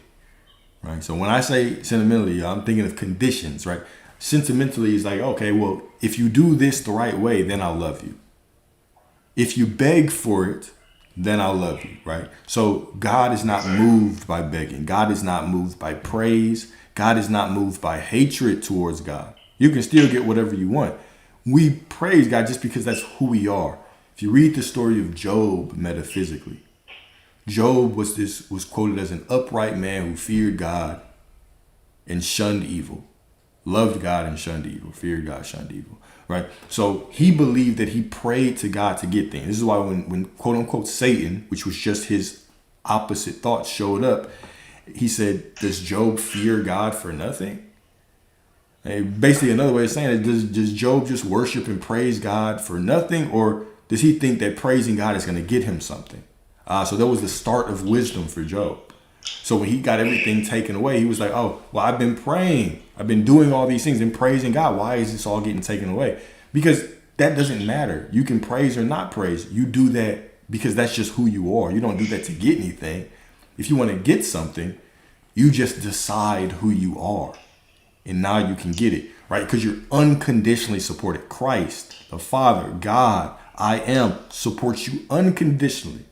right? So when I say sentimentally, I'm thinking of conditions, right? Sentimentally is like, okay, well, if you do this the right way, then I'll love you. If you beg for it, then I'll love you, right? So God is not moved by begging. God is not moved by praise. God is not moved by hatred towards God. You can still get whatever you want. We praise God just because that's who we are. If you read the story of Job metaphysically, Job was quoted as an upright man who feared God and shunned evil. Loved God and shunned evil. Feared God, shunned evil. Right? So he believed that he prayed to God to get things. This is why when quote unquote Satan, which was just his opposite thoughts, showed up, he said, does Job fear God for nothing? And basically another way of saying it, does Job just worship and praise God for nothing? Or does he think that praising God is going to get him something? So that was the start of wisdom for Job. So when he got everything taken away, he was like, oh, well, I've been praying. I've been doing all these things and praising God. Why is this all getting taken away? Because that doesn't matter. You can praise or not praise. You do that because that's just who you are. You don't do that to get anything. If you want to get something, you just decide who you are. And now you can get it, right? Because you're unconditionally supported. Christ, the Father, God, I am, supports you unconditionally.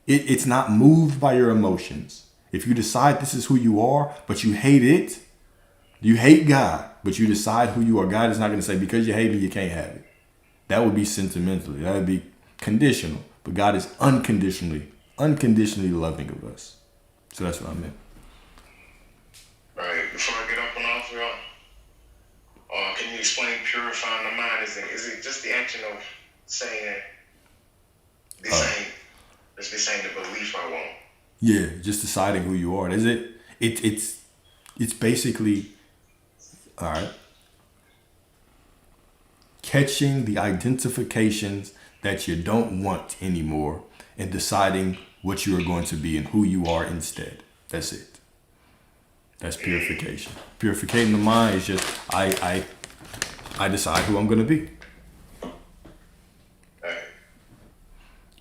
It's not moved by your emotions. If you decide this is who you are, but you hate it, you hate God, but you decide who you are, God is not going to say, because you hate me, you can't have it. That would be sentimentally. That would be conditional. But God is unconditionally loving of us. So that's what I meant. All right, before I get up and off, y'all, can you explain purifying the mind? Is it just the action of saying this ain't the belief I want? Yeah, just deciding who you are. Is it? It's basically, all right, catching the identifications that you don't want anymore and deciding what you are going to be and who you are instead. That's it. That's purification. Purificating the mind is just I decide who I'm gonna be. Hey,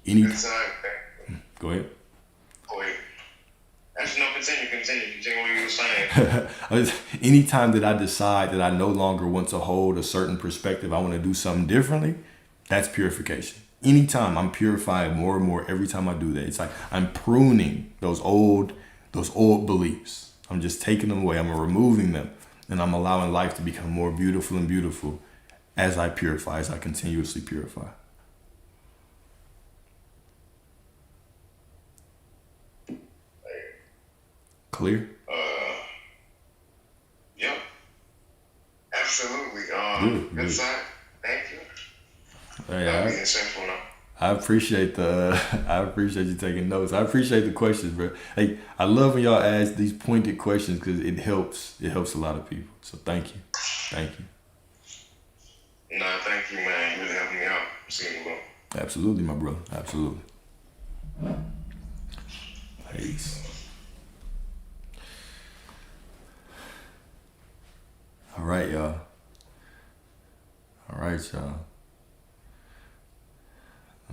Any good side. Go ahead. Oh, wait. Actually, no, continue what you were saying. Anytime that I decide that I no longer want to hold a certain perspective, I want to do something differently, that's purification. Anytime I'm purifying more and more every time I do that. It's like I'm pruning those old beliefs. I'm just taking them away. I'm removing them. And I'm allowing life to become more beautiful and beautiful as I purify, as I continuously purify. Clear? Yep. Absolutely. Good side. Thank you. Hey, That'll be simple now. I appreciate you taking notes. I appreciate the questions, bro. Hey, I love when y'all ask these pointed questions because it helps a lot of people. So thank you. Nah, thank you, man. You really helped me out. See you, bro. Absolutely, my brother. Absolutely. Peace. All right, y'all.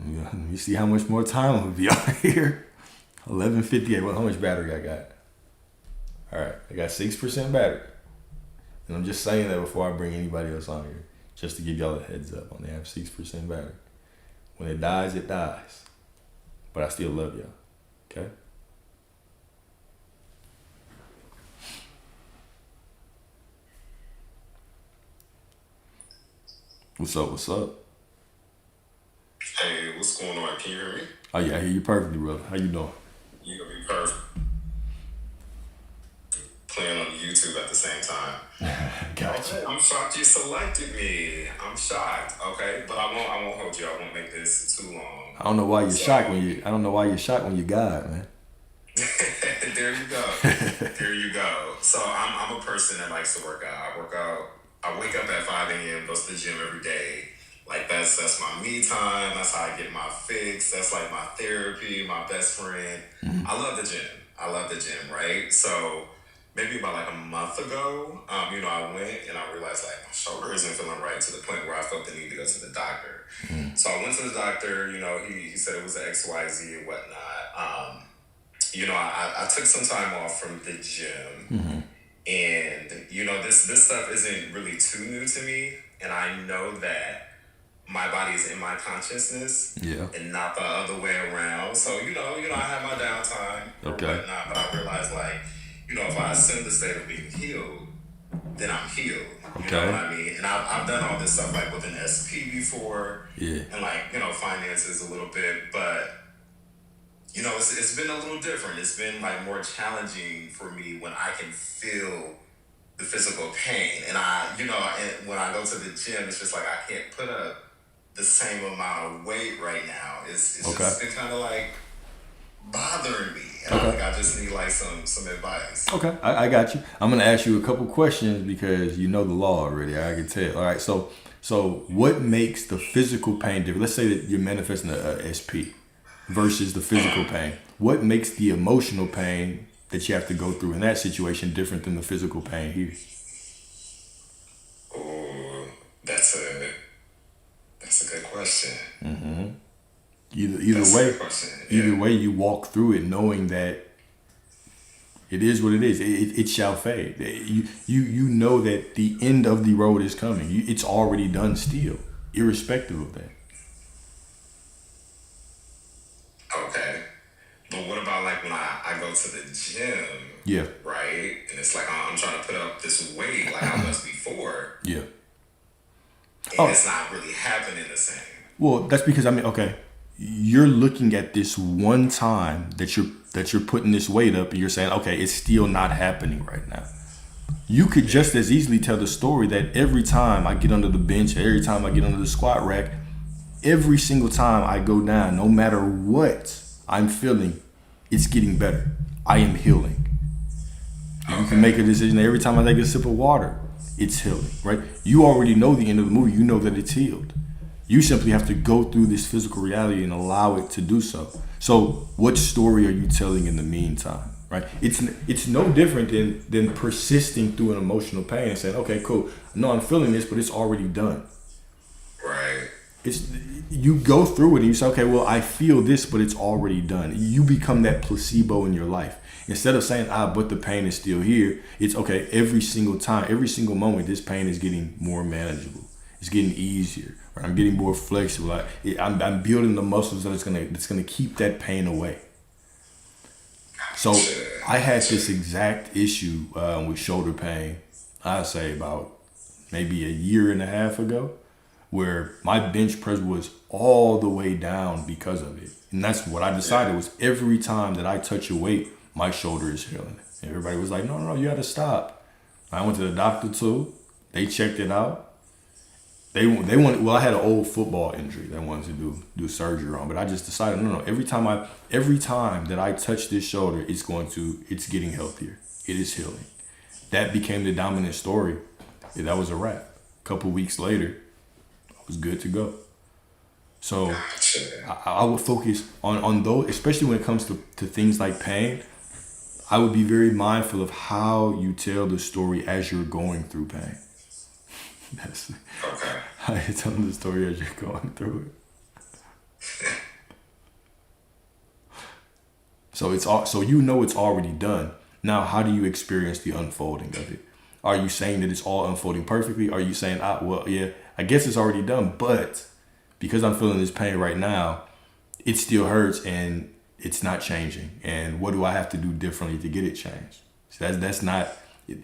Let me see how much more time I'm gonna be out here. 11:58. Well, how much battery I got? All right, I got 6% battery, and I'm just saying that before I bring anybody else on here, just to give y'all a heads up. I only have 6% battery. When it dies, it dies. But I still love y'all. Okay. What's up? Hey, what's going on? Can you hear me? Oh yeah, I hear you perfectly, brother. How you doing? You gonna be perfect. Playing on YouTube at the same time. Gotcha. Okay, I'm shocked you selected me. I'm shocked. Okay, but I won't hold you. I won't make this too long. I don't know why you're shocked when you God, man. There you go. There you go. So I'm a person that likes to work out. I wake up at 5 a.m. Go to the gym every day. Like that's my me time. That's how I get my fix. That's like my therapy, my best friend. Mm-hmm. I love the gym, right? So maybe about like a month ago, I went and I realized like my shoulder isn't feeling right to the point where I felt the need to go to the doctor. Mm-hmm. So I went to the doctor. He said it was an XYZ and whatnot. I took some time off from the gym. Mm-hmm. And, this stuff isn't really too new to me. And I know that my body is in my consciousness and not the other way around. So, I have my downtime or whatnot. But I realize, if I assume the state of being healed, then I'm healed. You know what I mean? And I've done all this stuff, with an SP before. Yeah. And, finances a little bit. But, it's been a little different. It's been more challenging for me when I can feel the physical pain. And when I go to the gym, it's just I can't put up the same amount of weight right now. It's just been kind of bothering me. And I think I just need some advice. Okay, I got you. I'm gonna ask you a couple questions because you know the law already. I can tell. All right, so what makes the physical pain different? Let's say that you're manifesting a SP versus the physical pain. What makes the emotional pain that you have to go through in that situation different than the physical pain here? Oh, that's a good question. Mm-hmm. Either way, you walk through it knowing that it is what it is. It shall fade. You know that the end of the road is coming. It's already done still, irrespective of that. Okay. But what about when I go to the gym? Yeah. Right? And it's I'm trying to put up this weight like I was before. Yeah. And it's not really happening the same. Well, that's because you're looking at this one time that you're putting this weight up and you're saying, okay, it's still not happening right now. You could just as easily tell the story that every time I get under the bench, every time I get under the squat rack, every single time I go down, no matter what I'm feeling, it's getting better. I am healing. You can make a decision every time I take a sip of water, it's healing, right? You already know the end of the movie. You know that it's healed. You simply have to go through this physical reality and allow it to do so. So what story are you telling in the meantime? right? It's no different than persisting through an emotional pain and saying, okay, cool. No, I'm feeling this, but it's already done. Right. It's you go through it and you say, okay, well, I feel this, but it's already done. You become that placebo in your life. Instead of saying, but the pain is still here, it's okay, every single time, every single moment, this pain is getting more manageable. It's getting easier. Right? I'm getting more flexible. I'm building the muscles that's gonna keep that pain away. So I had this exact issue with shoulder pain, I'd say about maybe a year and a half ago, where my bench press was all the way down because of it. And that's what I decided was every time that I touch a weight, my shoulder is healing. And everybody was like, no, you gotta stop. I went to the doctor too. They checked it out. They wanted, well, I had an old football injury they wanted to do surgery on, but I just decided, no, every time that I touch this shoulder, it's getting healthier. It is healing. That became the dominant story. Yeah, that was a wrap. A couple weeks later, I was good to go. So I would focus on those, especially when it comes to things like pain. I would be very mindful of how you tell the story as you're going through pain. That's Okay. how you tell the story as you're going through it. So it's already done. Now, how do you experience the unfolding of it? Are you saying that it's all unfolding perfectly? Are you saying, I guess it's already done, but because I'm feeling this pain right now, it still hurts and it's not changing. And what do I have to do differently to get it changed? So that's not.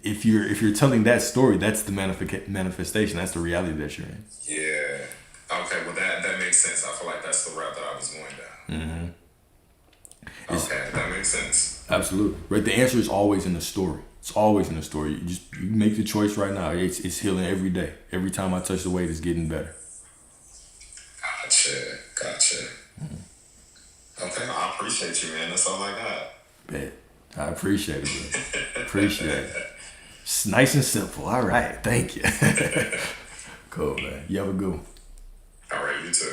If you're telling that story, that's the manifestation. That's the reality that you're in. Yeah. Okay. Well, that makes sense. I feel like that's the route that I was going down. Mm-hmm. Okay, that makes sense. Absolutely. Right. The answer is always in the story. It's always in the story. You make the choice right now. It's healing every day. Every time I touch the weight, it's getting better. Gotcha. Okay, I appreciate you, man. That's all I got. Bet. I appreciate it, bro. Appreciate it. It's nice and simple. All right. Thank you. Cool, man. You have a good one. All right, you too.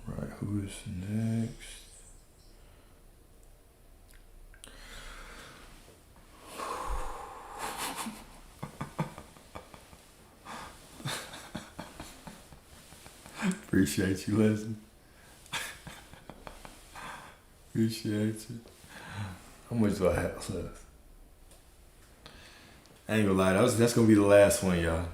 Right. Who is next? Appreciate you, Leslie. Appreciate you. How much do I have left? I ain't gonna lie, that's gonna be the last one, y'all.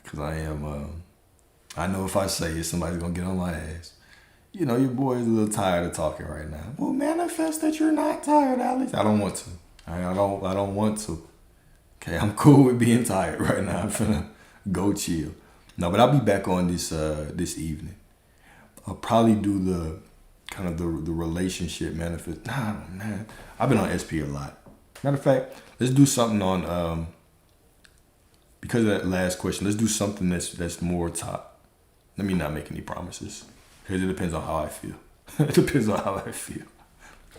Cause I know if I say it, somebody's gonna get on my ass. You know, your boy is a little tired of talking right now. Well, manifest that you're not tired, Alex. I don't want to. I don't want to. Okay, I'm cool with being tired right now. I'm finna go chill. No, but I'll be back on this evening. I'll probably do the kind of the relationship manifest. Nah, man, I've been on SP a lot. Matter of fact, let's do something on because of that last question. Let's do something that's more top. Let me not make any promises because it depends on how I feel. It depends on how I feel.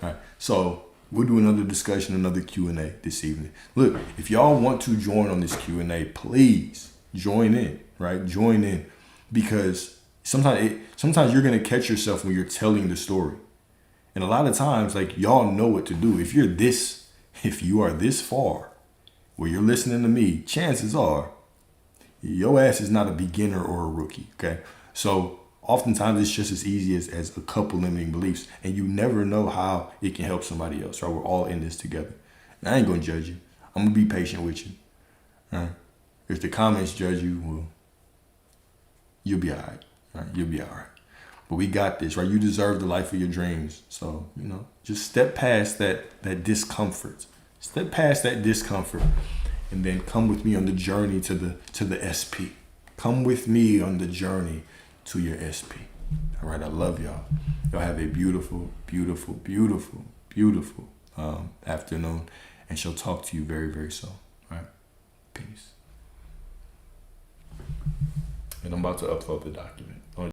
All right, so. We'll do another discussion, another Q&A this evening. Look, if y'all want to join on this Q&A, please join in, right? Join in because sometimes you're going to catch yourself when you're telling the story. And a lot of times, like, y'all know what to do. If you are this far where you're listening to me, chances are your ass is not a beginner or a rookie, okay? So oftentimes it's just as easy as a couple limiting beliefs, and you never know how it can help somebody else, right? We're all in this together. And I ain't gonna judge you. I'm gonna be patient with you. Right? If the comments judge you, well, you'll be all right. Right? You'll be all right. But we got this, right? You deserve the life of your dreams. So, just step past that discomfort. Step past that discomfort, and then come with me on the journey to the SP. Come with me on the journey to your SP. All right, I love y'all. Y'all have a beautiful, beautiful, beautiful, beautiful afternoon, and she'll talk to you very, very soon. All right, peace. And I'm about to upload the document.